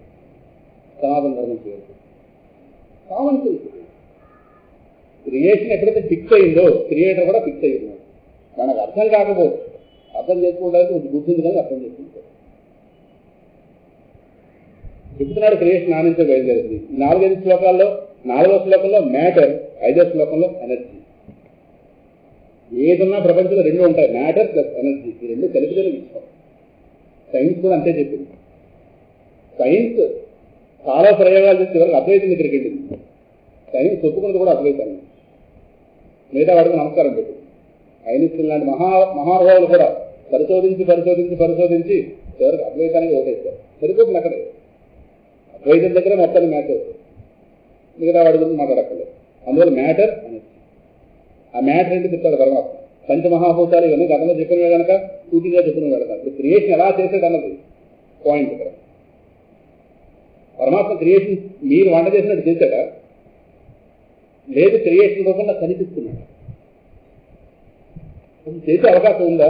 సనాతన ధర్మం చేయదు. Common sense. క్రియేషన్ ఎప్పుడైతే ఫిక్స్ అయిందో క్రియేటర్ కూడా ఫిక్స్ అయ్యి ఉన్నాడు. మనకు అర్థం కాకపోవచ్చు, అర్థం చేసుకోవడానికి కొంచెం బుద్ధి కానీ అర్థం చేసుకుంటాడు. చెప్తున్నాడు క్రియేషన్ నా నుంచే బయలుదేరింది. 4-5 శ్లోకాల్లో 4వ శ్లోకంలో మ్యాటర్, 5వ శ్లోకంలో ఎనర్జీ. ఏదన్నా ప్రపంచంలో 2 ఉంటాయి, మ్యాటర్ ప్లస్ ఎనర్జీ. ఈ 2 కలిపితేనే విశ్వం. సైన్స్ కూడా అంతే చెప్పింది. సైన్స్ చాలా ప్రయోగాలు చేసే వరకు అద్వైతం దగ్గరికి వెళ్ళింది. సైన్స్ ఒప్పుకున్నది కూడా అద్వైతాన్ని. మిగతా వాడికి నమస్కారం పెట్టింది. ఐన్స్టీన్ లాంటి మహానుభావులు కూడా పరిశోధించి చివరికి అద్వైతానికి ఓటేస్తారు. సరిపోతుంది అక్కడే. అద్వైతం దగ్గర మొత్తాన్ని మ్యాచ్ అవుతుంది. మిగతా వాడి గురించి మాట్లాడక్కర్లేదు. అందువల్ల మ్యాటర్ ఎనర్జీ. ఆ మ్యాటర్ ఏంటి చెప్తాడు పరమాత్మ. పంచమహాభూతాలు ఇవన్నీ గతంలో చెప్పినవే కనుక సూటిగా చెప్పినవి వెళతారు. ఇప్పుడు క్రియేషన్ ఎలా చేసేది అన్నది పాయింట్ ఇక్కడ. పరమాత్మ క్రియేషన్ మీరు వంట చేసినట్టు చేశాడా? లేదు, క్రియేషన్ రూపంగా కనిపిస్తున్నాడు. చేసే అవకాశం ఉందా?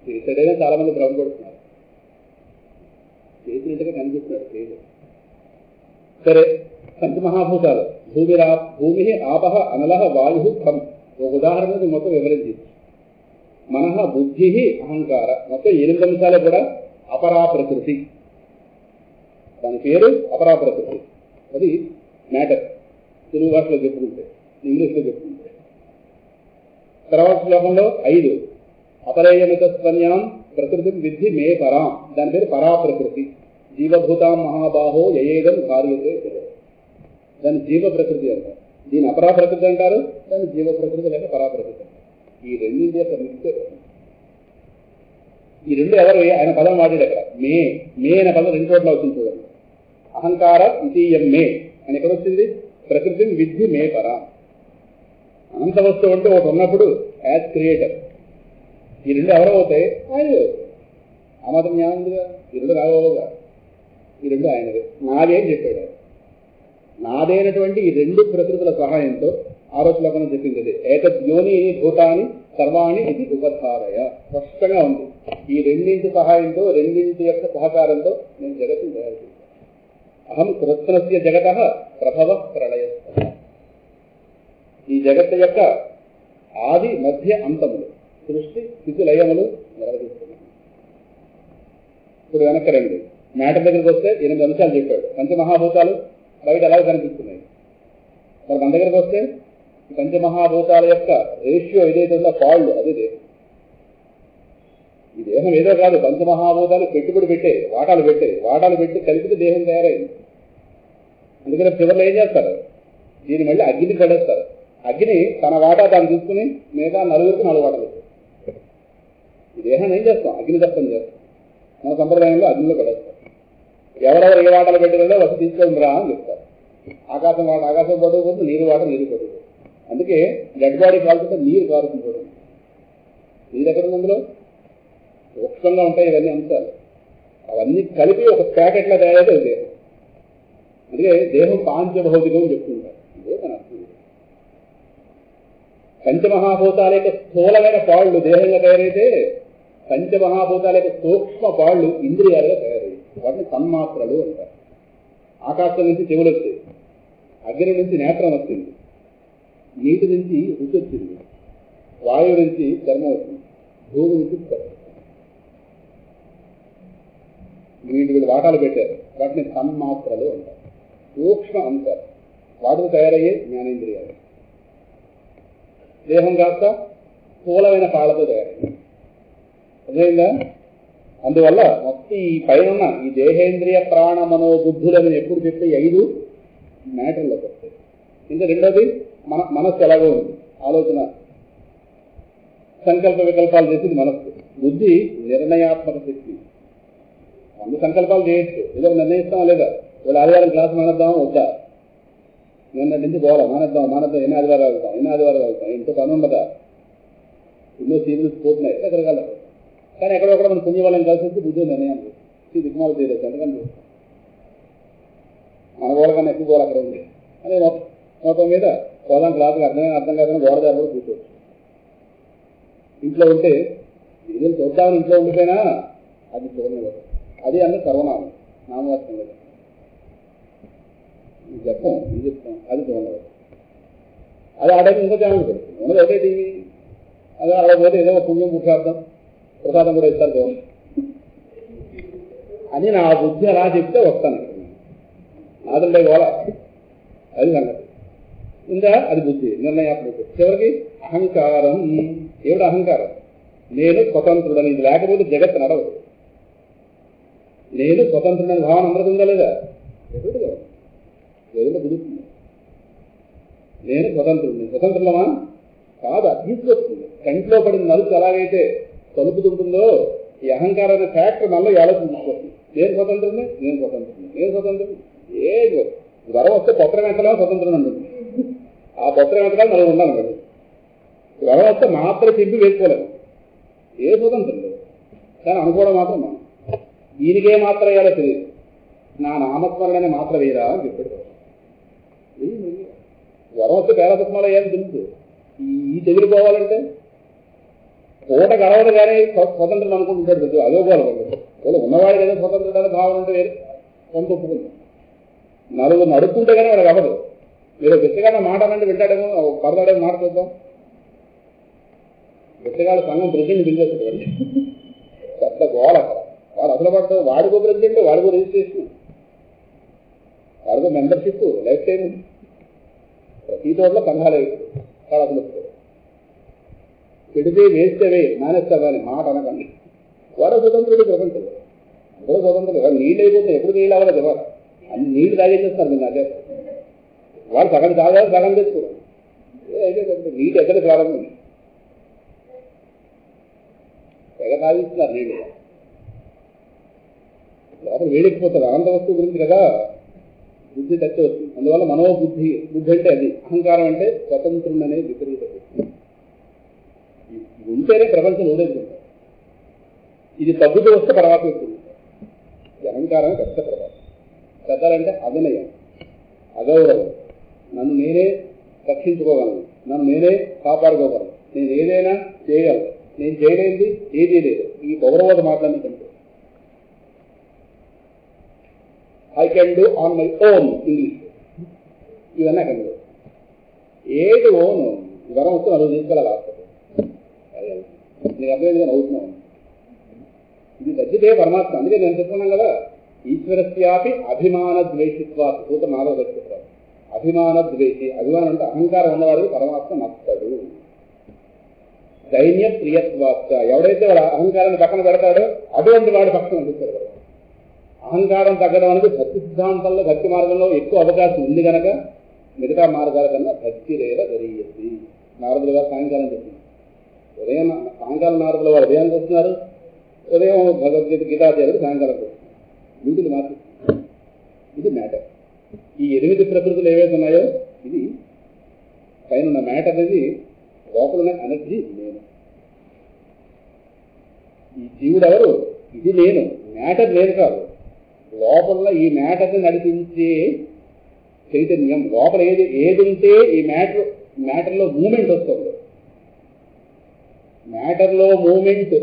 చేసేదైనా చాలా మంది భ్రమపడుతున్నారు. చేసినట్టుగా కనిపిస్తున్నాడు, చేయలేదు. సరే, పంచమహాభూతాలు భూమి, ఆపహ, అనలహ, వాయు, ఖం. ఒక ఉదాహరణకు మొత్తం వివరించి మనః, బుద్ధి, అహంకార, మొత్తం 8 అంశాలు కూడా అపరా ప్రకృతి. దాని పేరు అపరా ప్రకృతి. అది మ్యాటర్. తెలుగు భాషలో చెప్పుకుంటే, ఇంగ్లీష్లో చెప్పుకుంటే. తర్వాత శ్లోకంలో 5 అపరేయమిత స్వన్యాం ప్రకృతి విద్ధి మే పరాం. దాని పేరు పరా ప్రకృతి. జీవభూతాం మహాబాహో యయేదం కార్యతే. దాన్ని జీవ ప్రకృతి అంటారు. దీన్ని అపరా ప్రకృతి అంటారు, దాన్ని జీవ ప్రకృతి లేక పరా ప్రకృతి అంటారు. ఈ రెండింటి యొక్క మిక్సర్. ఈ 2 ఎవరు? ఆయన పదం వాడాడు అక్కడ. మే అనే పదం 2 చోట్ల వచ్చింది చూడండి. అహంకార ద్వితీయం మే అని ఎక్కడ వచ్చింది? ప్రకృతిని విద్ధి మే పరా. అనంత వస్తువు అంటే ఒకటి ఉన్నప్పుడు యాజ్ క్రియేటర్. ఈ 2 ఎవరు అవుతాయి? ఆయనవే అవుతాయి. ఆ మాత్రం జ్ఞానం ఉందిగా. ఈ 2 రావుగా. ఈ 2 ఆయనవే. నాదే అని చెప్పాడు. నాదైనటువంటి ఈ 2 ప్రకృతుల సహాయంతో 6వ శ్లోకంలో చెప్పింది అదే. ఏతద్యోని భూతాని సర్వాణి ఇది ఉపధారయ. స్పష్టంగా ఉంది. ఈ 2 సహాయంతో, 2 యొక్క సహకారంతో నేను జగత్తుని తయారు చేశాను. అహం కృత్నస్య జగత ప్రభవ ప్రళయ. ఈ జగత్తు యొక్క ఆది, మధ్య, అంతములు, సృష్టి, స్థితి, లయములు నిర్వహిస్తున్నాను. ఇప్పుడు వెనక్కి రండి. మ్యాటర్ దగ్గరికి వస్తే 8 అంశాలు చెప్పాడు. పంచమహాభూతాలు బయట ఎలా కనిపిస్తున్నాయి. మరి మన దగ్గరికి వస్తే పంచమహాభూతాల యొక్క రేషియో ఏదైతే ఉందో ఫాల్డ్ అదే దేహం. ఈ దేహం ఏదో కాదు, పంచమహాభూతాలు పెట్టుబడి పెట్టాయి, వాటాలు పెట్టి కలిపితే దేహం తయారైంది. అందుకని చివరిలో ఏం చేస్తారు? దీన్ని మళ్ళీ అగ్ని పడేస్తారు. అగ్ని తన వాటా తాను తీసుకుని మిగతా 4కి 4 వాటాలు. ఈ దేహాన్ని ఏం చేస్తాం? అగ్ని దర్శనం చేస్తాం. మన సంప్రదాయంలో అగ్నిలో పడేస్తాం. ఎవరెవరు ఏ వాటాలు పెట్టినో వచ్చి తీసుకొని రా అని చెప్తారు. ఆకాశం పడకపోతే నీరు పడుతుంది. అందుకే డెడ్ బాడీ కాలుతుంటే నీరు కారుతుంది చూడండి. నీరు ఎక్కడ ఉంది అందులో? సూక్ష్మంగా ఉంటాయి ఇవన్నీ అంశాలు. అవన్నీ కలిపి ఒక ప్యాకెట్లా తయారైతే దేహం. అందుకే దేహం పాంచభౌతికం అని చెప్తుంటారు. ఇదే తన అర్థం. పంచమహాభూతాల యొక్క స్థూలమైన పాళ్ళు దేహంగా తయారైతే పంచమహాభూతాల యొక్క సూక్ష్మ పాళ్ళు ఇంద్రియాలుగా తయారయ్యాయి. వాటిని తన్మాత్రలు అంటారు. ఆకాశం నుంచి చెవులు వచ్చేది, అగ్ని నుంచి నేత్రం వచ్చింది, నీటి నుంచి రుచి వచ్చింది, వాయువు నుంచి చర్మం వచ్చింది, భూమి నుంచి చర్మం. వీళ్ళు వాటాలు పెట్టారు. వాటిని తన్మాత్రలు అంటారు. సూక్ష్మ అంశాలు, వాటిని తయారయ్యే జ్ఞానేంద్రియాలు. దేహం కాస్త స్థూలమైన పాళ్ళతో తయారయ్యింది. అదేవిధంగా అందువల్ల మొత్తం ఈ పైన ఈ దేహేంద్రియ ప్రాణ మనోబుద్ధులను ఎప్పుడు చెప్తే 5 మ్యాటర్లోకి వస్తాయి. ఇంకా రెండోది మనస్సు ఎలాగో ఉంది, ఆలోచన సంకల్ప వికల్పాలు చేసింది మనస్సు. బుద్ధి నిర్ణయాత్మక శక్తి. అందు సంకల్పాలు చేయొచ్చు, ఏదో నిర్ణయిస్తామా లేదా? వాళ్ళు ఆదివారం క్లాసు మానేద్దామా వద్దా, నిన్న నుంచి పోవాలా, మానేద్దాం ఎన్ని ఆదివారాలు వెళ్తాం, ఇంట్లో పని ఉండదా, ఎన్నో సీరియల్స్ పోతున్నాయి రకరకాల. కానీ ఎక్కడొక్కడ మన పుణ్యవాళ్ళం కలిసి వచ్చి బుద్ధి నిర్ణయం దిగ్మాలు చేయవచ్చు. ఎందుకంటే మన గోడకన్నా ఎక్కువ గోడ అక్కడ ఉంది అదే మొత్తం మీద పోదాం క్లాసులు అర్థం కాదని గోడ దగ్గర కూడా కూర్చోవచ్చు. ఇంట్లో ఉంటే ఏదో చూద్దామని ఇంట్లో ఉండిపోయినా అది చూడనివ్వదు. అది అంటే సర్వనామం, నామవాక్యం కదా, చెప్పం ఇది చెప్తాం, అది చూడలేదు. అది ఆడకి ఇంకో ఛానల్ పెడుతుంది, ఉన్నది ఒకటే టీవీ. అదే ఆడకపోతే ఏదో పుణ్యం పురుషార్థం ప్రసాదం కూడా ఇస్తారు దేవుడు అని నా బుద్ధి అలా చెప్తే వస్తాను. నాదుండే గోళ అది సంగతి. ఇంకా అది బుద్ధి నిర్ణయాత్మక. చివరికి అహంకారం. ఏమిటి అహంకారం? నేను స్వతంత్రుడని. ఇది లేకపోతే జగత్తు నడవదు. నేను స్వతంత్రుడని భావన అందరికీ ఉందా లేదా? ఎదురుగా కుదురుతుంది. నేను స్వతంత్రుడిని. స్వతంత్రులమా కాదు, తీసుకొస్తుంది. కంట్లో పడిన నలుపు ఎలాగైతే తలుపుతుంటుందో ఈ అహంకారం అనే ఫ్యాక్టర్ మనలో ఆలోచన తీసుకొస్తుంది. నేను స్వతంత్రుడిని. ఏదో జ్వరం వస్తే పత్రం ఎంతలో స్వతంత్రం ఉంటుంది. ఆ పత్రం ఎంతలో మనం ఉండాలి. మరి జ్వరం వస్తే మాత్రం చెప్పి వేసుకోలేము. ఏ స్వతంత్రం లేదు. కానీ అనుకోవడం మాత్రం మనం. ఈయనకే మాత్రం వేయాలో తెలియదు. నా నామస్మరణనే మాత్రం వేయరా అని చెప్పాడు. జ్వరం వస్తే పేరాసత్మాలు అయ్యాలని తెలుసు. ఈ తెగిలిపోవాలంటే పూట గడవదు కానీ స్వతంత్రం అనుకుంటుంటాడు తెలుసు. అదో వాళ్ళు ఉన్నవాడు కదా స్వతంత్రుడు భావన ఉంటే వేరు కొంత ఒప్పుకుంది. నలుగురు నడుపుతుంటే కానీ వాడికి అవ్వదు. మీరు బిచ్చగాళ్ళ మాట అనంటే వింటాడేమో, పరదాడేమో మాట చూద్దాం. బిచ్చగాళ్ళ సంఘం ప్రెసిడెంట్ పిలిచేస్తాడు. పెద్ద గోళ అక్కడ. వాడు అసలు పడతాడు. వాడికో ప్రెసిడెంట్, వాడికో రిజిస్ట్రేషన్, వాడికో మెంబర్షిప్ లైఫ్ టైం. ప్రతి చోట్ల సంఘాలు వాడు అసలు పెడితే వేస్తేవే మానేస్తావా అని మాట అనకండి. వాడు స్వతంత్రుడు ప్రపంచంలో. అందరూ స్వతంత్రుడు. వాడు నీళ్ళు అయిపోతే ఎప్పుడు నీళ్ళు అవ్వలేదు. ఇవ్వాలి అన్ని నీళ్ళు తాగేసేస్తున్నారు. మీరు నాకే వాడు సగం తాగాలి, సగం తెచ్చుకోవడం. నీటి ఎక్కడ ప్రారంభం తెగ తాగిస్తున్నారు నీళ్ళు. లోపల వేడెక్కిపోతుంది. అనంత వస్తువు గురించి కదా బుద్ధి టచ్ వస్తుంది. అందువల్ల మనోబుద్ధి. బుద్ధి అంటే అది. అహంకారం అంటే స్వతంత్రం అనే విపరీత బుద్ధి. ఉంటేనే ప్రపంచం ఊరేసుకుంటారు. ఇది తగ్గుతూ వస్తే తర్వాత వస్తుంది. అహంకారం పెద్ద ప్రభావం. పెద్దలంటే అభినయం, అగౌరవం. నన్ను నేనే రక్షించుకోగలను, నన్ను నేనే కాపాడుకోగలను, నేను ఏదైనా చేయగలను, నేను చేయలేనిది ఏదీ లేదు. ఈ గౌరవత మాటలన్నీ కంటే I can do on my own English. ఇవన్నీ అక్కడ ఏది ఓన్. జ్వరం వస్తే నలుగు తీసుకెళ్ళాలి హాస్పిటల్. నీకు అర్థమైందిగా నవ్వుతున్నాను. ఇది తగ్గితే పరమాత్మ. అందుకే నేను చెప్తున్నాను కదా, ఈశ్వరస్యాపి అభిమాన ద్వేషిత్వాత్. సూత నాలుగు చెప్తారు. అభిమాన ద్వేషి. అభిమానం అంటే అహంకారం ఉన్నవాడికి పరమాత్మ నచ్చడు. దైన్య ప్రియత్వాత్. ఎవడైతే వాడు అహంకారాన్ని పక్కన పెడతాడో అటువంటి వాడి పక్కన అందిస్తాడు. అహంకారం తగ్గడం అనేది భక్తి సిద్ధాంతంలో, భక్తి మార్గంలో ఎక్కువ అవకాశం ఉంది కనుక మిగతా మార్గాల కన్నా భక్తి రేవ జరిగింది. నారదులు గారు సాయంకాలం చెప్తున్నారు. ఉదయం సాయంకాలం నారదుల వారు ఉదయానికి వస్తున్నారు, ఉదయం భగవద్గీత గీతాచార్యుడు సాయంకాలం వస్తున్నారు. వీటిని మార్చి ఇది మ్యాటర్. ఈ 8 ప్రకృతులు ఏవైతే ఉన్నాయో ఇది పైన ఉన్న మ్యాటర్ అనేది లోపల ఉన్న ఎనర్జీ నేను. ఈ జీవుడు ఎవరు? ఇది నేను, మ్యాటర్ నేను కాదు. లోపల ఈ మ్యాటర్ని నడిపించే చైతన్యం. లోపల ఏది ఉంటే ఈ మ్యాటర్లో మూమెంట్ వస్తుంది. మ్యాటర్లో మూమెంట్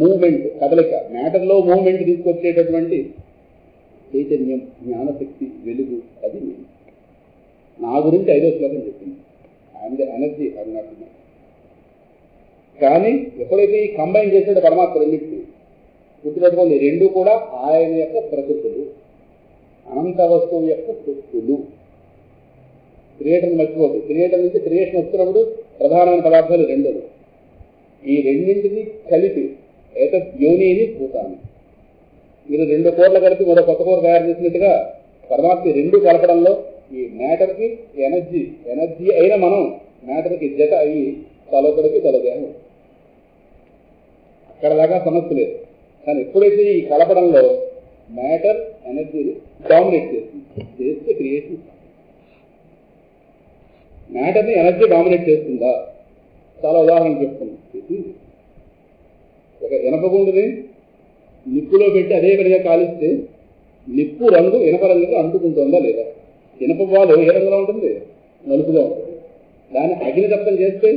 మూమెంట్ కదలిక, మ్యాటర్లో మూమెంట్ తీసుకొచ్చేటటువంటి చైతన్యం, జ్ఞానశక్తి, వెలుగు, అది నేను. నా గురించి 5వ శ్లోకం చెప్పింది. ఐఎమ్ ది ఎనర్జీ అన్నట్టు. కానీ ఎప్పుడైతే ఈ కంబైన్ చేసాడో పరమాత్మ రెండింటికి, గుర్తుపెట్టుకోండి, రెండు కూడా ఆయన యొక్క ప్రకృతులు, అనంత వస్తువు యొక్క శక్తులు. క్రియేటర్ని మర్చిపోదు. క్రియేటర్ నుంచి క్రియేషన్ వస్తున్నప్పుడు ప్రధానమైన పదార్థాలు రెండు. ఈ రెండింటిని కలిపి ఏత యోనిని భూతాన్ని, మీరు 2 కోర్లు కలిపి మరో కొత్త కూర తయారు చేసినట్టుగా పరమాత్మ రెండు కలపడంలో ఈ మ్యాటర్కి ఎనర్జీ అయిన మనం మ్యాటర్కి జత అయ్యి తలొకడికి తలదేహం. అక్కడ దాకా సమస్య లేదు. కానీ ఎప్పుడైతే ఈ కలపడంలో మ్యాటర్ ఎనర్జీని డామినేట్ చేస్తే క్రియేషన్. మ్యాటర్ని ఎనర్జీ డామినేట్ చేస్తుందా? చాలా ఉదాహరణ చెప్తున్నాం. ఒక ఇనపగుండుని నిప్పులో పెట్టి అదే విధంగా కాలిస్తే నిప్పు రంగు ఇనప రంగుగా అంటుకుంటుందా లేదా? ఇనప బాలు ఏ రంగులో ఉంటుంది? నలుపుగా ఉంటుంది. దాన్ని అగ్నిదగ్ధం చేస్తే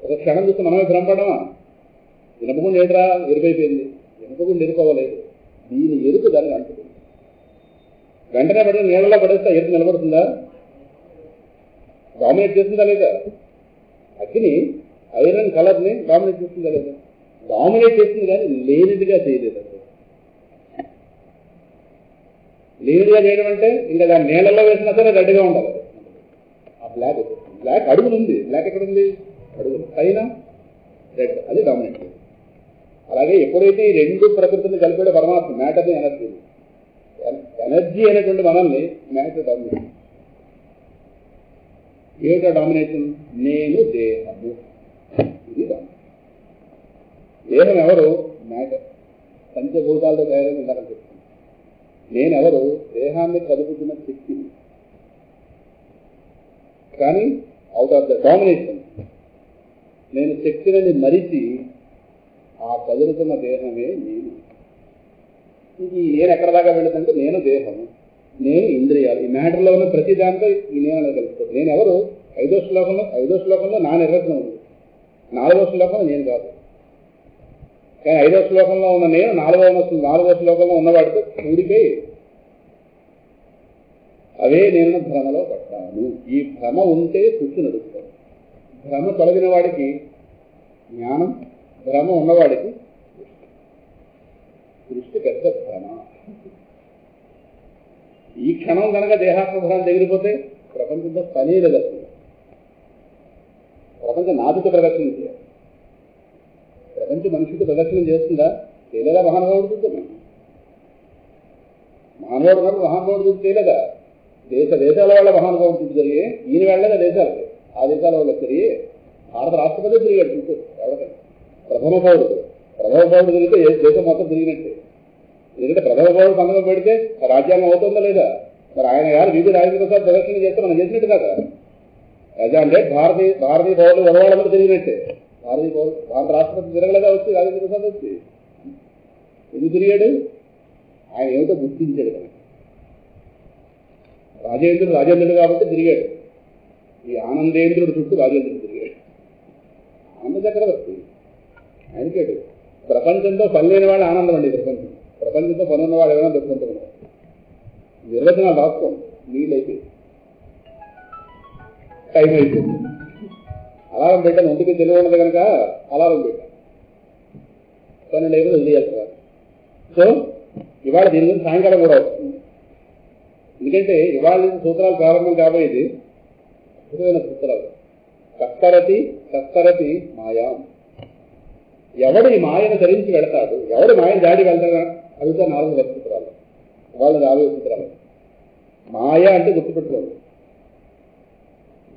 ఒక క్షణం చూస్తే మనమే భ్రమపడమా? ఇనపగుండు ఏంట్రా ఎరుపైపోయింది. ఇనపగుండు ఎరుకోవలేదు, దీని ఎరుపు దానికి అంటుకుంది. వెంటనే పడిన నీళ్ళలో పడేస్తే ఎరుపు నిలబడుతుందా? డామినేట్ చేస్తుందా లేదా? అగ్ని ఐరన్ కలర్ని డామినేట్ చేస్తుందా లేదా? డామినేట్ చేస్తుంది, కానీ లేనిదిగా చేయలేదు. లేనిదిగా చేయడం అంటే ఇంకా దాన్ని నీళ్ళలో వేసినా సరే రెడ్గా ఉండాలి. ఆ బ్లాక్ అడుగునుంది. బ్లాక్ ఎక్కడుంది? అడుగు పైన రెడ్, అది డామినేట్. అలాగే ఎప్పుడైతే ఈ రెండు ప్రకృతిని కలిపాడో పరమాత్మ, మ్యాటర్ని ఎనర్జీ అనేటువంటి మనల్ని మ్యాటర్ డామినేట్. ఏమిటో డామినేషన్? నేను దేహము. ఇది డామినేషన్. దేహం ఎవరు? మ్యాటర్. పంచభూతాలతో తయారైన ఇందాక చెప్తాను. నేనెవరు? దేహాన్ని కదుపుతున్న శక్తిని. కానీ అవుట్ ఆఫ్ ద డామినేషన్ నేను శక్తిని మరిచి ఆ కదులుతున్న దేహమే నేను. ఇది నేను ఎక్కడ దాకా వెళుతుంటే నేను దేహము, నేను ఇంద్రియాలు. ఈ మ్యాటర్లో ఉన్న ప్రతి దాంట్లో ఈ నేను అనేది కలుపుతుంది. నేను ఎవరు? 5వ శ్లోకంలో నా నిర్వచనం ఉంది. 4వ శ్లోకంలో నేను కాదు. కానీ 5వ శ్లోకంలో ఉన్న నేను 4వ శ్లోకంలో ఉన్నవాడితో కూడిపోయి అవే నేను భ్రమలో పడ్డాను. ఈ భ్రమ ఉంటే సృష్టి నడుస్తాను. భ్రమ తొలగిన వాడికి జ్ఞానం, భ్రమ ఉన్నవాడికి సృష్టి పెద్ద భ్రమ. ఈ క్షణం కనుక దేహాత్మభ్రాంతి ఎగిరిపోతే ప్రపంచంతో పనే లేదు. ప్రపంచం నాటిక ప్రదర్శన చేయాలి. ప్రపంచం మనిషికి ప్రదర్శన చేస్తుందా? చేయలేదా? మహానుభావుడు చూస్తున్నాం. మహానుభావుడు కాదు, మహానుభావుడు చూసి చేయలేదా? దేశాల వాళ్ళ మహానుభావుడు చూసి జరిగే ఈయన వెళ్ళలేదా దేశాలకి? ఆ దేశాల వాళ్ళకి తిరిగి భారత రాష్ట్రపతి తిరిగాడు చూసి ఎవరికైనా. ప్రథమ పౌరుడు తిరిగితే దేశం మొత్తం తిరిగినట్టే. ఎందుకంటే ప్రథమ పౌరుడు సంతకం పెడితే రాజ్యాంగం అవుతుందా లేదా? మరి ఆయన గారు విధి రాజేంద్ర ప్రసాద్ ప్రదర్శన చేస్తే మనం చేసినట్టు కదా. రాజా అంటే భారతీయ పౌరులు వరవాళ్ళందరూ తిరిగినట్టే. భారత రాష్ట్రపతి తిరగలేదా వచ్చి రాజేంద్ర ప్రసాద్ వచ్చి? ఎందుకు తిరిగాడు? ఆయన ఏమిటో గుర్తించాడు కదా. రాజేంద్రుడు కాబట్టి తిరిగాడు. ఈ ఆనందేంద్రుడు చుట్టూ రాజేంద్రుడు తిరిగాడు. ఆనంద చక్రవర్తి ఆయనకేడు. ప్రపంచంతో పని లేని వాళ్ళు ఆనందం అండి. ప్రపంచంతో పని ఉన్నవాడు ఏమైనా దుఃఖంతున్నారు. నిర్వచనాలు రాసుకోండి. నీళ్ళైపోయి టైం అయిపోయింది. అలారం పెట్టాను. ఒంటికి తెలివి ఉన్నది కనుక అలారం పెట్టాను. 12 అయిపోయి వదిలేయాలి. సో ఇవాళ దీని గురించి సాయంకాలం కూడా వస్తుంది. ఎందుకంటే ఇవాళ సూత్రాలు ప్రారంభం కాబోయేది అద్భుతమైన సూత్రాలు. కస్తరతి మాయా. ఎవడు ఈ మాయను ధరించి వెళతాడు, ఎవడు మాయను దాడి వెళ్తాడా? అవితో 4 సూత్రాలు. వాళ్ళ 50 సూత్రాలు. మాయ అంటే గుర్తుపెట్టుకోండి,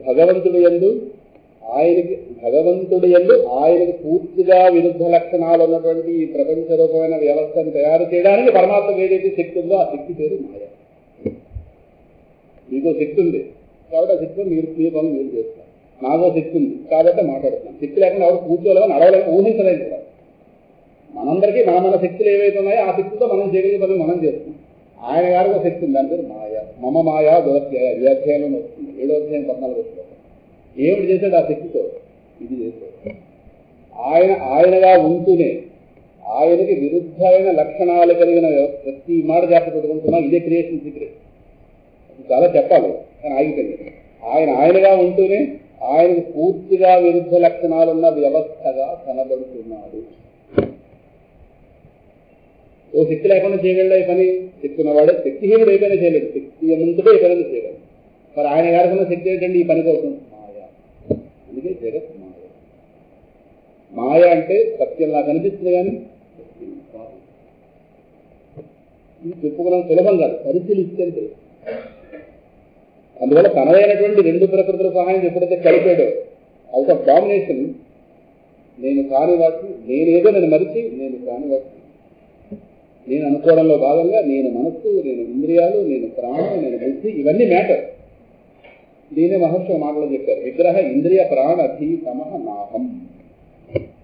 భగవంతుడి యందు ఆయనకి పూర్తిగా విరుద్ధ లక్షణాలు ఉన్నటువంటి ఈ ప్రపంచ రూపమైన వ్యవస్థను తయారు చేయడానికి పరమాత్మ ఏదైతే శక్తి ఉందో ఆ శక్తి పేరు మాయ. మీకు శక్తి ఉంది, కాబట్టి ఆ శక్తిలో మీరు మీ పనులు మీరు చేస్తారు. నాదో శక్తి ఉంది కాబట్టి మాట్లాడుతున్నాను. శక్తి లేకుండా ఎవరు కూర్చోలేమో నడవలేమో ఊహించలేదు కూడా. మనందరికీ మన శక్తులు ఏవైతే ఉన్నాయో ఆ శక్తితో మనం చేయగలిగే పనులు మనం చేస్తున్నాం. ఆయన గారికి ఒక శక్తి ఉంది, దాని పేరు మాయ. మమ మాయా దురధ్యాయ వ్యాధ్యాయంలో వస్తుంది. 7వ అధ్యాయం 14వ శ్లోకం. ఏమిటి చేశాడు ఆ శక్తితో? ఇది చేశాడు. ఆయనగా ఉంటూనే ఆయనకి విరుద్ధమైన లక్షణాలు కలిగిన ప్రతి మాట జాగ్రత్త పెట్టుకుంటున్నా. ఇదే క్రియేషన్ సీక్రెట్. చాలా చెప్పాలి కానీ ఆగిపోయింది. ఆయనగా ఉంటూనే ఆయనకు పూర్తిగా విరుద్ధ లక్షణాలున్న వ్యవస్థగా కనబడుతున్నాడు. ఓ శక్తి లేకుండా చేయగలడా ఈ పని? శక్తి ఉన్నవాడే. శక్తిహీనుడు ఏదైనా చేయలేడు, శక్తివంతుడే ఏదైనా చేయగలడు. మరి ఆయన గారికి శక్తి ఏంటండి ఈ పని కోసం? మాయ. అందుకే జగత్ మాయ. మాయ అంటే సత్యం నాకు అనిపిస్తుంది కానీ ఇది చెప్పుకోవడం సులభం కాదు, పరిశీలిస్తే. అందువల్ల తనదైనటువంటి 2 ప్రకృతుల సహాయం ఎప్పుడైతే కలిపాడో అవుట్ ఆఫ్ డామినేషన్, నేను కాని వాటిని నేనేదో నేను మరిచి నేను కాని వాటిని నేను అనుకోవడంలో భాగంగా నేను మనస్సు, నేను ఇంద్రియాలు, నేను ప్రాణం, నేను బుద్ధి, ఇవన్నీ మ్యాటర్. దీనే మహర్షి మాటలు చెప్పారు. విగ్రహ ఇంద్రియ ప్రాణధి తమః నాహం.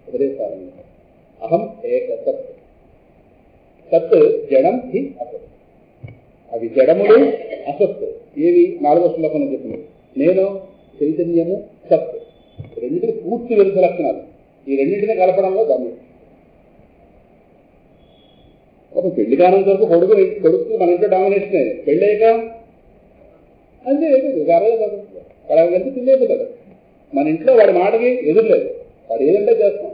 ఉపదేశాలు అహం ఏక సత్. సత్ జడం హి అసత్. అవి జడములు అసత్. ఏవి? 4వ శ్లోకంలో చెప్పినవి. నేను చైతన్యము సత్. రెండింటికి పూర్తి విరుద్ధ లక్షణాలు. ఈ రెండింటిని కలపడంలో గమ్యం. ఒక పెళ్లి కానంత వరకు కొడుకు మన ఇంట్లో డామినేషన్. పెళ్ళయ్యాక అంతే కలిసి తినేపోతాడు. మన ఇంట్లో వాడి మాటకి ఎదురులేదు. వాడు ఏదంటే చేస్తాం.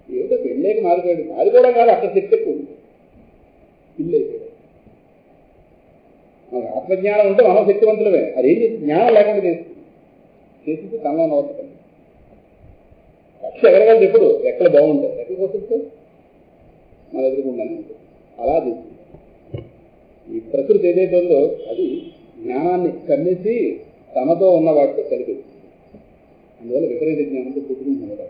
ఏదో పెళ్ళేక మారిపోయాడు. మారిపోవడం కాదు, అక్కడ శక్తి ఎక్కువ ఉంది. పిల్లైపోయాడు. మనకు ఆత్మజ్ఞానం ఉంటే మనం శక్తివంతులమే. అదేం చేసి జ్ఞానం లేకుండా చేసి తనలో నవ్వుతుంది. పక్షి ఎగరగలదు ఎప్పుడు? ఎక్కడ బాగుంటుంది, ఎక్కడ పోతుంది మన ఎదురుకుండానే ఉంటుంది. అలా చేస్తుంది. ఈ ప్రకృతి ఏదైతే ఉందో అది జ్ఞానాన్ని కమ్మేసి తనతో ఉన్న వాటితో కలిపేది. అందువల్ల విపరీత జ్ఞానంతో పుట్టుకుంటున్నాడు.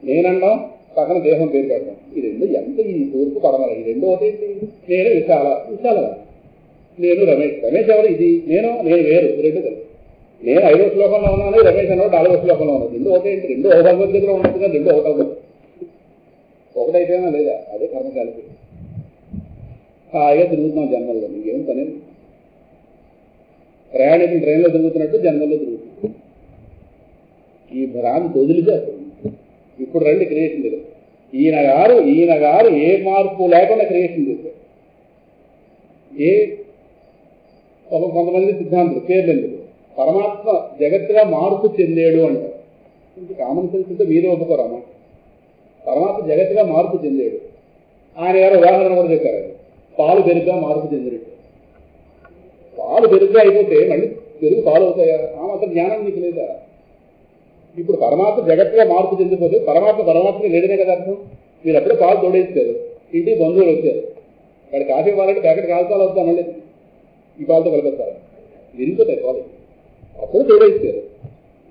నేనన్నాం పక్కన దేహం పేరు పెడతాం. ఈ రెండు ఎంత ఈ తూర్పు పడమల ఈ రెండు ఒకటి. నేను విశాల నేను రమేష్ ఎవరు? ఇది నేను వేరు. రెండు కలిసి నేను 5వ శ్లోకంలో ఉన్నాను, రమేష్ అన్నవాడు 4వ శ్లోకంలో ఉన్నాడు. రెండు ఒకటేంటి? రెండు ఒక భగవద్గీతలో ఉన్నట్టుగా రెండు ఒకటైతేనా లేదా? అదే కర్మకాలికి హాయిగా తిరుగుతున్నాం జన్మల్లో. నీకేం పని? ప్రయాణికులు ట్రైన్లో తిరుగుతున్నట్టు జన్మల్లో తిరుగుతున్నాం. ఈ భ్రాంతి వదిలితే ఇప్పుడు రండి క్రియేషన్ చేశారు. ఈయన గారు ఏ మార్పు లేకుండా క్రియేషన్ చేశారు. కొంతమంది సిద్ధాంతులు పేర్లు ఎందుకు? పరమాత్మ జగత్తుగా మార్పు చెందాడు అంటారు. కామన్ సెన్స్ ఉంటే మీరు ఒప్పుకోరామా? పరమాత్మ జగత్తుగా మార్పు చెందాడు. ఆయన గారు ఉదాహరణ కూడా చెప్పారు. పాలు పెరుగుగా మార్పు చెందినట్టు. పాలు పెరుగుగా అయిపోతే మళ్ళీ పెరుగు పాలు అవుతాయా? ఆ మాత్రం జ్ఞానం మీకు లేదా? ఇప్పుడు పరమాత్మ జగత్తుగా మార్పు చెందిపోతే పరమాత్మ లేదనే కదా అర్థం. మీరు అప్పుడే పాలు తోడేస్తారు, ఇంటికి బంధువులు వచ్చారు, వాడి కాఫీ ఇవ్వాలంటే ప్యాకెట్ కాల్చాలు అవుతాం, మళ్ళీ ఈ పాలతో కలిపేస్తారు, విరిగిపోతాయి పాలు. అప్పుడు తోడేస్తారు.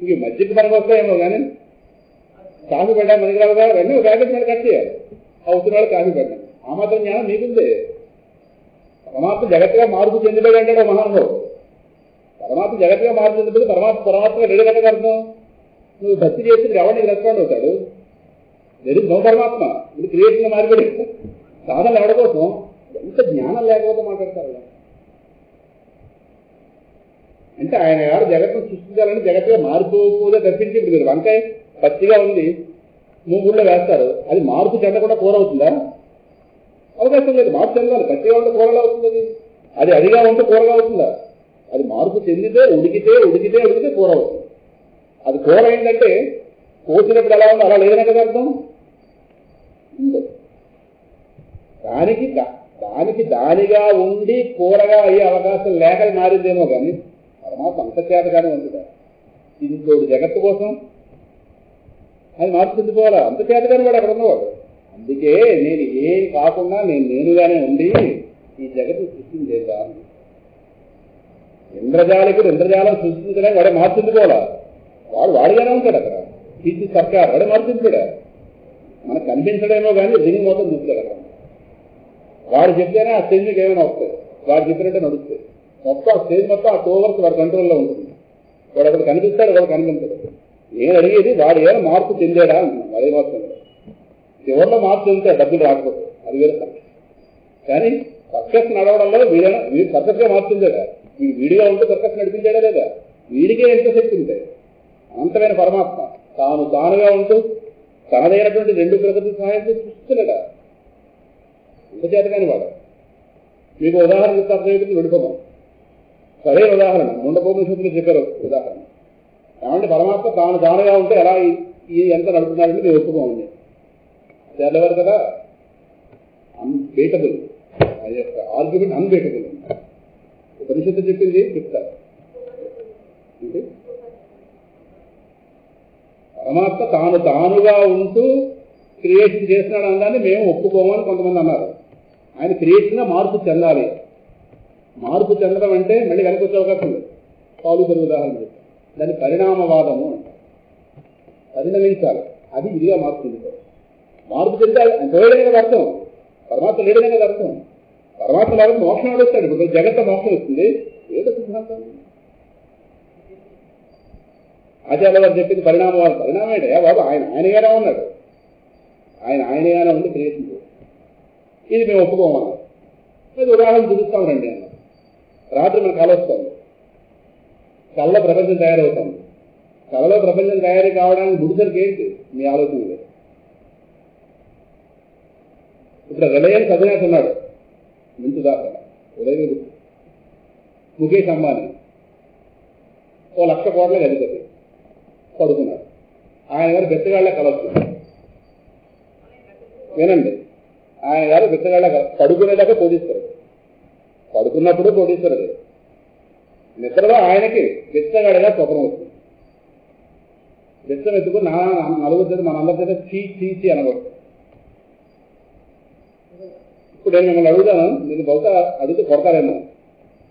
ఇంక మధ్యకి పనికి వస్తాయేమో కానీ కాఫీ పెట్టడానికి మనకి రావుగా వెంటనే ఒక ప్యాకెట్ మీద కట్ చేయాలి. అవుతున్న వాళ్ళు కాఫీ పెట్టండి. ఆ మాత్రం జ్ఞానం మీకుందే. పరమాత్మ జగత్తుగా మార్పు చెందిపోయాడు అంటాడు మహానుభావుడు. పరమాత్మ జగత్తుగా మార్పు చెందిపోతే పరమాత్మ లేదనే అర్థం. నువ్వు భక్తి చేసి ఎవరికి రెస్పాండ్ అవుతాడు? వెరీ నో పరమాత్మ. ఇది క్రియేషన్ మార్పిడి. సాధనలు ఎవరి కోసం? ఎంత జ్ఞానం లేకపోతే మాట్లాడతారు. అంటే ఆయన గారు జగత్తును సృష్టించాలని జగత్తుగా మారిపోతే తప్పించి ఇప్పుడు మీరు వంకాయ పచ్చిగా ఉంది మూగుళ్ళో వేస్తారు, అది మార్పు చెందకుండా కూర అవుతుందా? అవకాశం లేదు. మార్పు చెందాలి. పచ్చిగా ఉంటే కూరగా అవుతుంది. అది అదిగా ఉంటే కూరగా అవుతుందా? అది మార్పు చెందితే ఉడికితే కూర అవుతుంది. అది కూర ఏంటంటే కోసినప్పుడు ఎలా ఉందో అలా లేదనే కదా అర్థం. దానిగా ఉండి కూరగా అయ్యే అవకాశం లేక మారిందేమో కానీ పరమాత్మ అంత చేతగానే ఉంటుందా? ఇంకోటి జగత్తు కోసం అది మార్పు చెందిపోవాలా? అంత చేతగానే వాడు అక్కడ ఉన్నవాడు. అందుకే నేను ఏం కాకుండా నేనుగానే ఉండి ఈ జగత్తు సృష్టించేదా? ఇంద్రజాలం సృష్టించడానికి వాడే మార్పు చెందిపోవాలా? వాడుగానే ఉంటాడు అక్కడ. టీచీ సర్కార్ వాడే మార్చించాడా? మనకు కనిపించడేమో కానీ రింగ్ మొత్తం చూస్తాడు అక్కడ. వాడు చెప్తేనే ఆ స్టేజ్ మీకు ఏమైనా వస్తుంది. వాడు చెప్పినట్టే నడుస్తుంది. మొత్తం ఆ స్టేజ్ మొత్తం ఆ 2 hours వాడి కంట్రోల్లో ఉంటుంది. వాడు ఒకటి కనిపిస్తాడు, ఒకటి కనిపించడు. నేను అడిగేది వాడు ఏమైనా మార్పు చెందాడా అంటున్నాను. అదే మాత్రం చివరిలో మార్పు చెందుతాడు, డబ్బులు రాకపోతే, అది వేరే సక్సెస్. కానీ సక్సెస్ నడవడంలో వీడు సక్సెస్గా మార్పు చెందాడా? వీడు వీడిగా ఉంటూ సక్సెస్ నడిపించాడా లేదా? వీడికే ఎంత శక్తి ఉంటాయి. అనంతమైన పరమాత్మ తానుగా ఉంటూ తనదైనటువంటి రెండు ప్రకృతి సహాయంతో సృష్టిస్తున్నాడా? ఇంత చేత కాని వాడు. మీకు ఉదాహరణ చెప్తాను, విడిపోదాం. సరైన ఉదాహరణ ముండపోపనిషత్తులు చెప్పారు ఉదాహరణ. ఏమంటే పరమాత్మ తానుగా ఉంటే ఎలా ఈ ఎంత నడుపుతున్నాడంటే మేము ఒప్పుకోమండి. తెల్లవారు కదా, అన్బీటబుల్. అది యొక్క ఆర్గ్యుమెంట్ అన్బీటబుల్. ఉపనిషత్తు చెప్పింది చెప్తారు. పరమాత్మ తానుగా ఉంటూ క్రియేషన్ చేస్తున్నాడు అనడాన్ని మేము ఒప్పుకోమని కొంతమంది అన్నారు. ఆయన క్రియేషన్గా మార్పు చెందాలి. మార్పు చెందడం అంటే మళ్ళీ వెనక్కి వచ్చే అవకాశం లేదు. పాలు పెరుగు ఉదాహరణ చెప్తాను. దాన్ని పరిణామవాదము అంటారు. పరిణమించాలి, అది ఇదిగా మార్పు చెందుతారు. మార్పు చెందాలి పోయడం కదా అర్థం. పరమాత్మ లేడనే కదా అర్థం. పరమాత్మ లేకపోతే మోక్షం వస్తాడు. ఇప్పుడు జగత్త మోక్షం వస్తుంది, ఏదో సిద్ధాంతం. ఆచార్య గారు చెప్పింది పరిణామవాదం. పరిణామం ఏంటా బాబు? ఆయనగానే ఉన్నాడు. ఆయనగానే ఉండి క్రియేషన్ చేస్తాడు. ఇది మేము ఒప్పుకోమన్నారు. అది ఉదాహరణ చూపిస్తాం రండి అన్నారు. రాత్రి మనకు కళ వస్తుంది. కళ్ళలో ప్రపంచం తయారవుతుంది. కళలో ప్రపంచం తయారీ కావడానికి గుడిసరికి ఏంటి మీ ఆలోచన లేదు. ఇప్పుడు రిలయన్స్ అధినేత ఉన్నాడు, మంచి ఉదాహరణ. ఉదయం ముఖేష్ అంబానీ 1,00,000 కోట్ల అధిపతి పడుకున్నాడు. ఆయన గారు బెత్తగాళ్ళ కళ వస్తుంది. వినండి, ఆయన గారు బెత్తగాళ్ళ పడుకునేదాకా పోటీస్తారు. పడుకున్నప్పుడు పోటీస్తారు. నిద్రలో ఆయనకి బెత్తగాడిగా స్వప్నం వస్తుంది. బెత్తం ఎత్తుకుని నలుగురు చేత మనందరి చేత చీచి అనకూడదు. ఇప్పుడు నేను మిమ్మల్ని అడుగుతాను, నేను బహుశా అడిగితే కొడతారేమో.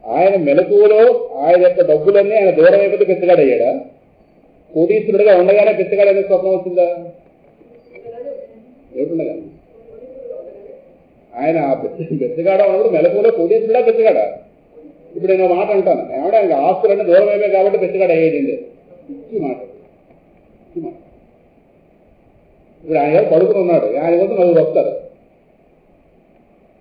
ఆయన మెలకువలో ఆయన యొక్క డబ్బులన్నీ ఆయన దూరం అయిపోతే బెత్తగాడు అయ్యాడా? కోటీశ్వరుడిగా ఉండగానే బెత్తగాడు అనే స్వప్నం వచ్చిందా? ఏమిటుండగా ఆయన బెత్తగాడ ఉన్నప్పుడు మెలకువలో కోటీశ్వరుడా బెత్తగాడా? ఇప్పుడు నేను మాట అంటాను, ఏమంటే ఆయన ఆస్తులన్నీ దూరం అయిపోయాయి కాబట్టి బెత్తగాడు అయ్యేది లేదు. ఇచ్చి మాట. ఇప్పుడు ఆయన గారు పడుకుని ఉన్నాడు. ఆయన కోసం నలుగురు వస్తారు.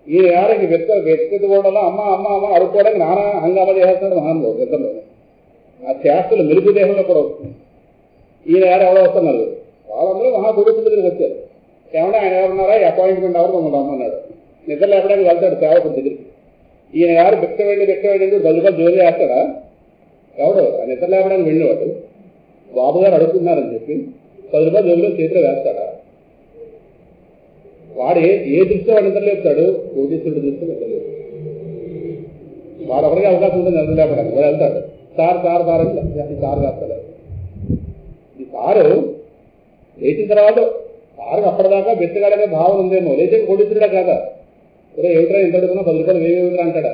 ఈ గారికి వ్యక్తిత్వంలో అమ్మ అమ్మ అమ్మ అడుక్కోవడానికి నానా హంగామా చేస్తున్నాడు మహానుభావుడు. ఇద్దరులోనే ఆ చేష్టలు మెలుగు దేహంలో కూడా వస్తుంది. ఈయన గారు ఎవరో వస్తున్నారు. వాళ్ళందరూ మహాపురుషుల దగ్గరికి వచ్చారు. ఏమన్నా ఆయన ఎవరున్నారా? ఈ అపాయింట్మెంట్ ఎవరు మమ్మల్ని అమ్మన్నాడు. నిద్ర లేపడానికి వెళ్తాడు సేవకుడి దగ్గరికి. ఈయన గారు బెక్క వెళ్ళి 10 రూపాయలు జోలి వేస్తాడా? ఎవడు ఆ నిద్ర లేపడానికి వెళ్ళేవాడు బాబు గారు అడుగుతున్నారని చెప్పి 10 రూపాయలు జోలిలో చేతిలో వేస్తాడా? వాడు ఏ దృష్టిలో వాడు నిద్ర లేపుతాడు? కోటీశ్వరుడు దృష్టిలో వెళ్ళలేదు. వాడు ఒకరికి అవకాశం ఉంటుంది నిద్ర లేపడానికి. వాడు వెళ్తాడు, సార్ సార్ సార్ అని సార్ వేస్తాడు. ఈ సారు లేచిన తర్వాత సారు అప్పటిదాకా బెత్తగాడనే భావన ఉందేమో, లేచే కోటీశ్వరుడా కాదా? ఒరే ఏమిట్రా ఇంత అడుగుతున్నా 10 రూపాయలు వేవేమిట్రా అంటాడా?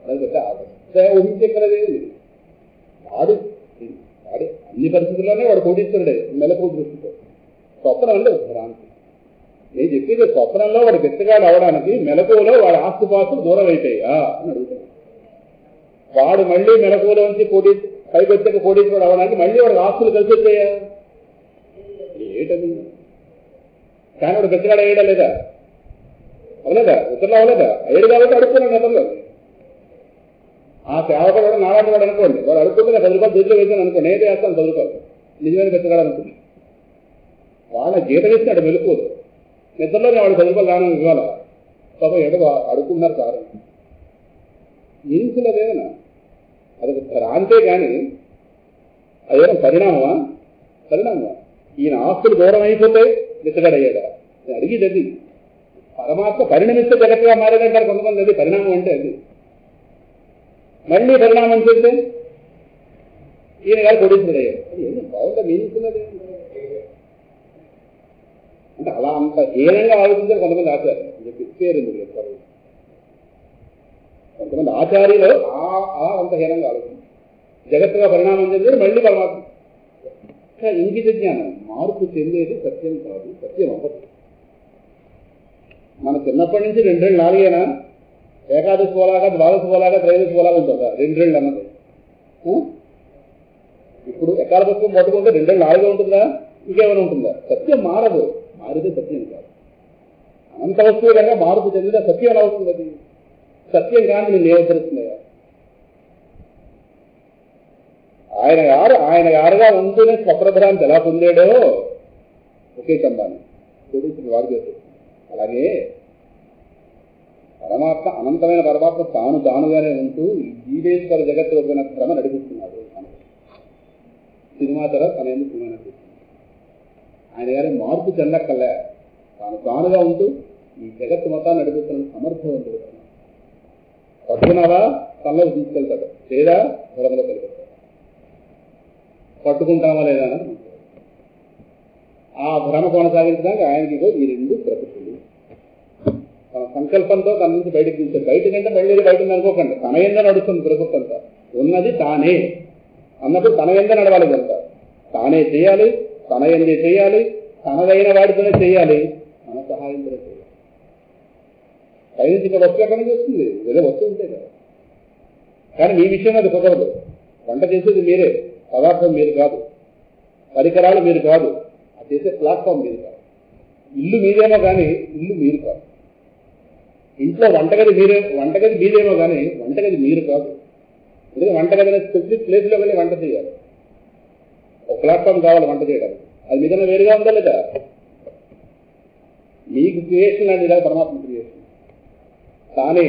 అది పెద్ద ఊహించగలది. వాడు అన్ని పరిస్థితుల్లోనే వాడు కోటీశ్వరుడే మెలకు దృష్టితో. స్వప్నం అంటే భ్రాంతి. నేను చెప్పేది స్వప్నంలో వాడు బెత్తగాడు అవడానికి మెలకువలో వాడి ఆస్తిపాస్తులు దూరం అయిపోయా అని అడుగుతున్నాడు. వాడు మళ్ళీ మెలకువలోంచి పైకి వచ్చాక కోటీశ్వరుడు అవడానికి మళ్ళీ వాడికి ఆస్తులు కలిసి వచ్చాయా? ఏటది? కానీ వాడు బెత్తగాడు అయ్యాడా లేదా? అవలేదా? ఇతరులు అవలేదా? అయ్యాడు కాబట్టి అడుక్కున్నాడు ఇతరులు. ఆ సేవకుడు కూడా నాలాంటి వాడు అనుకోండి, వాడు అడుక్కుంటే 10 రూపాయలు చేతిలో వేసాను అనుకోండి, ఏది వేస్తాను 10 రూపాయలు నిజమైన బెత్తగాడు అనుకోండి. వాళ్ళ జీతం ఇస్తాడు మెలుకోదు. నిద్రలోనే వాడు 10 రూపాయలు దానం ఇవ్వాలా? పాపం ఏదో అడుగుతున్నారు సార్. ఏమించలేదేమన్నా అదొక భ్రాంతే కానీ అదేమో పరిణామమా? ఈయన ఆస్తులు దూరం అయిపోతే బెత్తగాడయ్యాడా? నేను అడిగేది అది. పరమాత్మ పరిణమిస్తే జగత్తుగా మారేదంటారు కొంతమంది. అది పరిణామం అంటే అది. మళ్ళీ పరిణామం చెందితే ఈయన గారు కోటీశ్వరుడు అయ్యాడు. అది బాగుందా? మీనిస్తున్నది అంటే అలా అంత హీనంగా ఆలోచించారు కొంతమంది ఆచార్యులు. చెప్పి పేరు ఎందుకు చెప్తారు? కొంతమంది ఆచార్యులు అంత హీనంగా ఆలోచించారు. జగత్తుగా పరిణామం చెందేది మళ్ళీ పరమాత్మ. ఇంగిత జ్ఞానం మార్పు చెందేది సత్యం కాదు, సత్యం అవ్వదు. మన చిన్నప్పటి నుంచి 2 4 ఏకాదశి పోలాగా, ద్వాదశి పోలాగా, త్రయోదశి పోలాగా ఉంటుందా? 2 అన్నది. ఇప్పుడు ఎకాల పుస్తకం పట్టుకుంటే 2 నాలుగుగా ఉంటుందా? ఇంకేమైనా ఉంటుందా? సత్యం మారదు. మారితే సత్యం కాదు. అనంత వస్తువు కనుక మార్పు చెందితే సత్యం ఎలా అవుతుంది? అది సత్యం కానీ నేను ఏమవుతున్నాయా? ఆయన గారుగా ఉంటూనే స్వప్రభ్రాంతి ఎలా పొందాడో ఒకే చంబాన్ని ఇప్పుడు వాడు చేస్తుంది. అలాగే పరమాత్మ, అనంతమైన పరమాత్మ తానుగానే ఉంటూ ఈ జీవేశ్వర జగత్తు వచ్చిన క్రమ నడిపిస్తున్నాడు. సినిమా తర్వాత తన ఎందుకు సినిమా నడిపిస్తుంది. ఆయన గారి మార్పు చెందక్కలే, తానుగా ఉంటూ ఈ జగత్తు మొత్తాన్ని నడిపిస్తున్న సమర్థవంతుడు. పట్టుకున్నావా తనలో తీసుకెళ్తాడు, లేదా భ్రమలో కలిపిస్తాడు. పట్టుకుంటామా లేదా అని ఆ భ్రమ కొనసాగించడానికి ఆయనకి ఈ 2 ప్రకృతులు. తన సంకల్పంతో తన నుంచి బయటకు తీస్తారు. బయటకంటే మళ్ళీ బయట అనుకోకండి, తన ఎందు నడుస్తుంది ప్రకృతి అంతా. ఉన్నది తానే అన్నప్పుడు తన ఎందు నడవాలి. ఇదంతా తానే చేయాలి, తన ఎందే చేయాలి, తనదైన వాడితోనే చేయాలి, మన సహాయంతోనే చేయాలి. పైనుంచి వస్తువు ఎక్కడి నుంచి వస్తుంది? ఏదో వస్తువు ఉంటే కదా. కానీ మీ విషయంలో అది కుదరదు. వంట చేసేది మీరే, పదార్థం మీరు కాదు, పరికరాలు మీరు కాదు, అది చేసే ప్లాట్ఫామ్ మీరు కాదు. ఇల్లు మీదేమో కానీ ఇల్లు మీరు కాదు. ఇంట్లో వంటగది మీదేమో కానీ వంటగది మీరు కాదు. ఎందుకంటే వంటగది అనే స్పెసిఫిక్ ప్లేస్లో వెళ్ళి వంట చేయాలి. ఒక ప్లాట్ఫామ్ కావాలి వంట చేయడానికి. అది మీదన్నా వేరుగా ఉందా లేదా? మీకు క్రియేషన్ అనేది ఇలా పరమాత్మ క్రియేషన్. తానే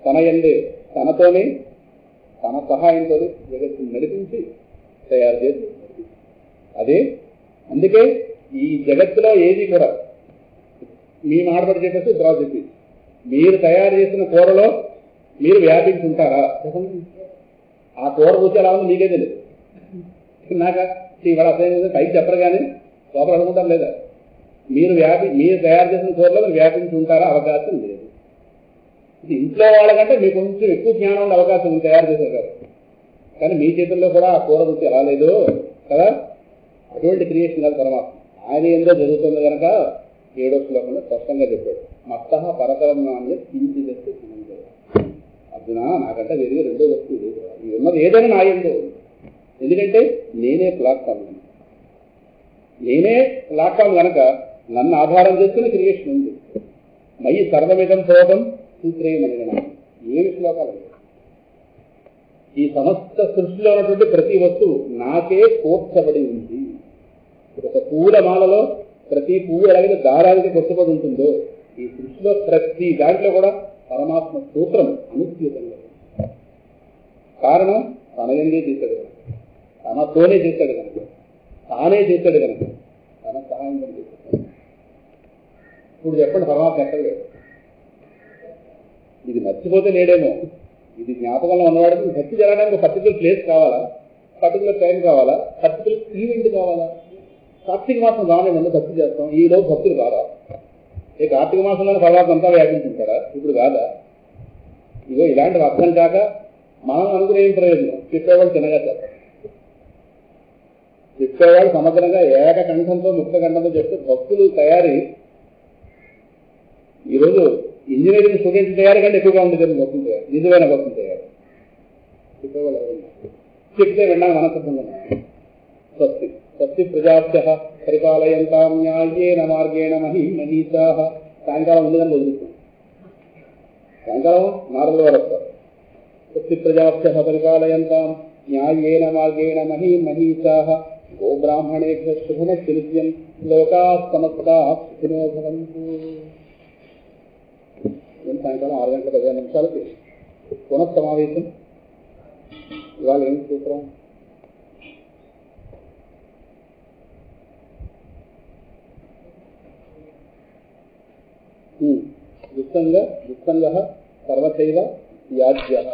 తన ఎందే తనతోనే తన సహాయంతో జగత్తుని నడిపించి తయారు చేసి అదే. అందుకే ఈ జగత్తులో ఏది కూడా మీ మాటపడి చెప్పేసి తర్వాత చెప్పి మీరు తయారు చేసిన కూరలో మీరు వ్యాపించి ఉంటారా? ఆ కూర రుచి ఎలా ఉంది మీకే తెలియదు. నాక ఇవాళ అసలు పైకి చెప్పరు కానీ లోపల అనుకుంటారు లేదా? మీరు తయారు చేసిన కూరలో మీరు వ్యాపించి ఉంటారా? అవకాశం లేదు. ఇది ఇంట్లో వాళ్ళకంటే మీకు కొంచెం ఎక్కువ జ్ఞానం ఉండే అవకాశం ఉంది తయారు చేశారు కదా. కానీ మీ చేతుల్లో కూడా ఆ కూర రుచి ఎలా లేదు కదా. అటువంటి క్రియేషన్ కాదు పరమాత్మ. ఆయన ఏందో జరుగుతుంది కనుక 7వ శ్లోకంలో స్పష్టంగా చెప్పాడు. మత్తః పరతరం నాణ్య కించిదస్తు అర్జున, నాకంటే వేరుగా 2వ వస్తువు లేదు. ఇది ఉన్నది ఏదైనా నా ఏందో. ఎందుకంటే నేనే ప్లాట్ఫామ్ కనుక నన్ను ఆధారం చేసుకుని క్రియేషన్ ఉంది. మయి సర్వమిదం భోగం సూత్రేయమనిగణ. ఏమి శ్లోకాలు? ఈ సమస్త సృష్టిలో ఉన్నటువంటి ప్రతి వస్తువు నాకే కోర్చబడి ఉంది. ఒక పూల మాలలో ప్రతి పువ్వు ఎలాగైతే దారానికి కొట్టుబడి ఉంటుందో ఈ సృష్టిలో ప్రతి దాంట్లో కూడా పరమాత్మ సూత్రం అనుస్యూతంగా. కారణం తన ఎందే చేశాడు కనుక, తనతోనే చేశాడు కనుక, తానే చేశాడు కనుక, తన సహాయం చేశాడు. ఇప్పుడు చెప్పండి, పరమాత్మ ఎక్కడ లేడు? ఇది మర్చిపోతే లేడేమో. ఇది జ్ఞాపకంలో ఉన్నవాడికి భక్తి జరగడానికి ఒక పర్టికులర్ ప్లేస్ కావాలా, పర్టికులర్ టైం కావాలా, పర్టికులర్ ఈవెంట్ కావాలా? కార్తీక మాసం రానివ్వండి, భక్తి చేస్తాం. ఈలోపు భక్తులు కాదా? ఏ కార్తీక మాసంలోనే పరమాత్మ అంతా వ్యాపించుంటారా? ఇప్పుడు కాదా? ఇగో ఇలాంటివి అర్థం కాక మనం అనుకునే ఏం ప్రయోజనం? చెప్పేవాళ్ళు తినగా చెప్పాలి. చెప్పేవాళ్ళు సమగ్రంగా ఏకకంఠంతో ముక్తకంఠంతో చెప్తే భక్తులు తయారీ ఈరోజు ఇంజనీరింగ్ స్టూడెంట్స్ తయారీ కంటే ఎక్కువగా ఉండేది భక్తులు తయారు, నిజమైన భక్తులు తయారు. చెప్పేవాళ్ళు ఎవరు? చెప్తే విన్నాక మనస్తత్వంగా స్వస్తి స్వస్తి ప్రజాభ్యః పరిపాలయంతాం న్యాయేన మార్గేణ మహీమహీషాః. సాయంకాలం ముందుగానే వదులుతాం. సాయంకాలం నారదుల వారు వస్తారు. స్వస్తి ప్రజాభ్యః పరిపాలయంతాం న్యాయేన మార్గేణ మహీమహీషాః గోబ్రాహ్మణేభ్యః శుభమస్తు నిత్యం లోకాః సమస్తాః సుఖినో భవంతు. సాయంకాలం 6:15 పునఃసమావేశం. ఇవాళ ఏం సూత్రం? దుస్సంగ సర్వచైవ యాజ్యః.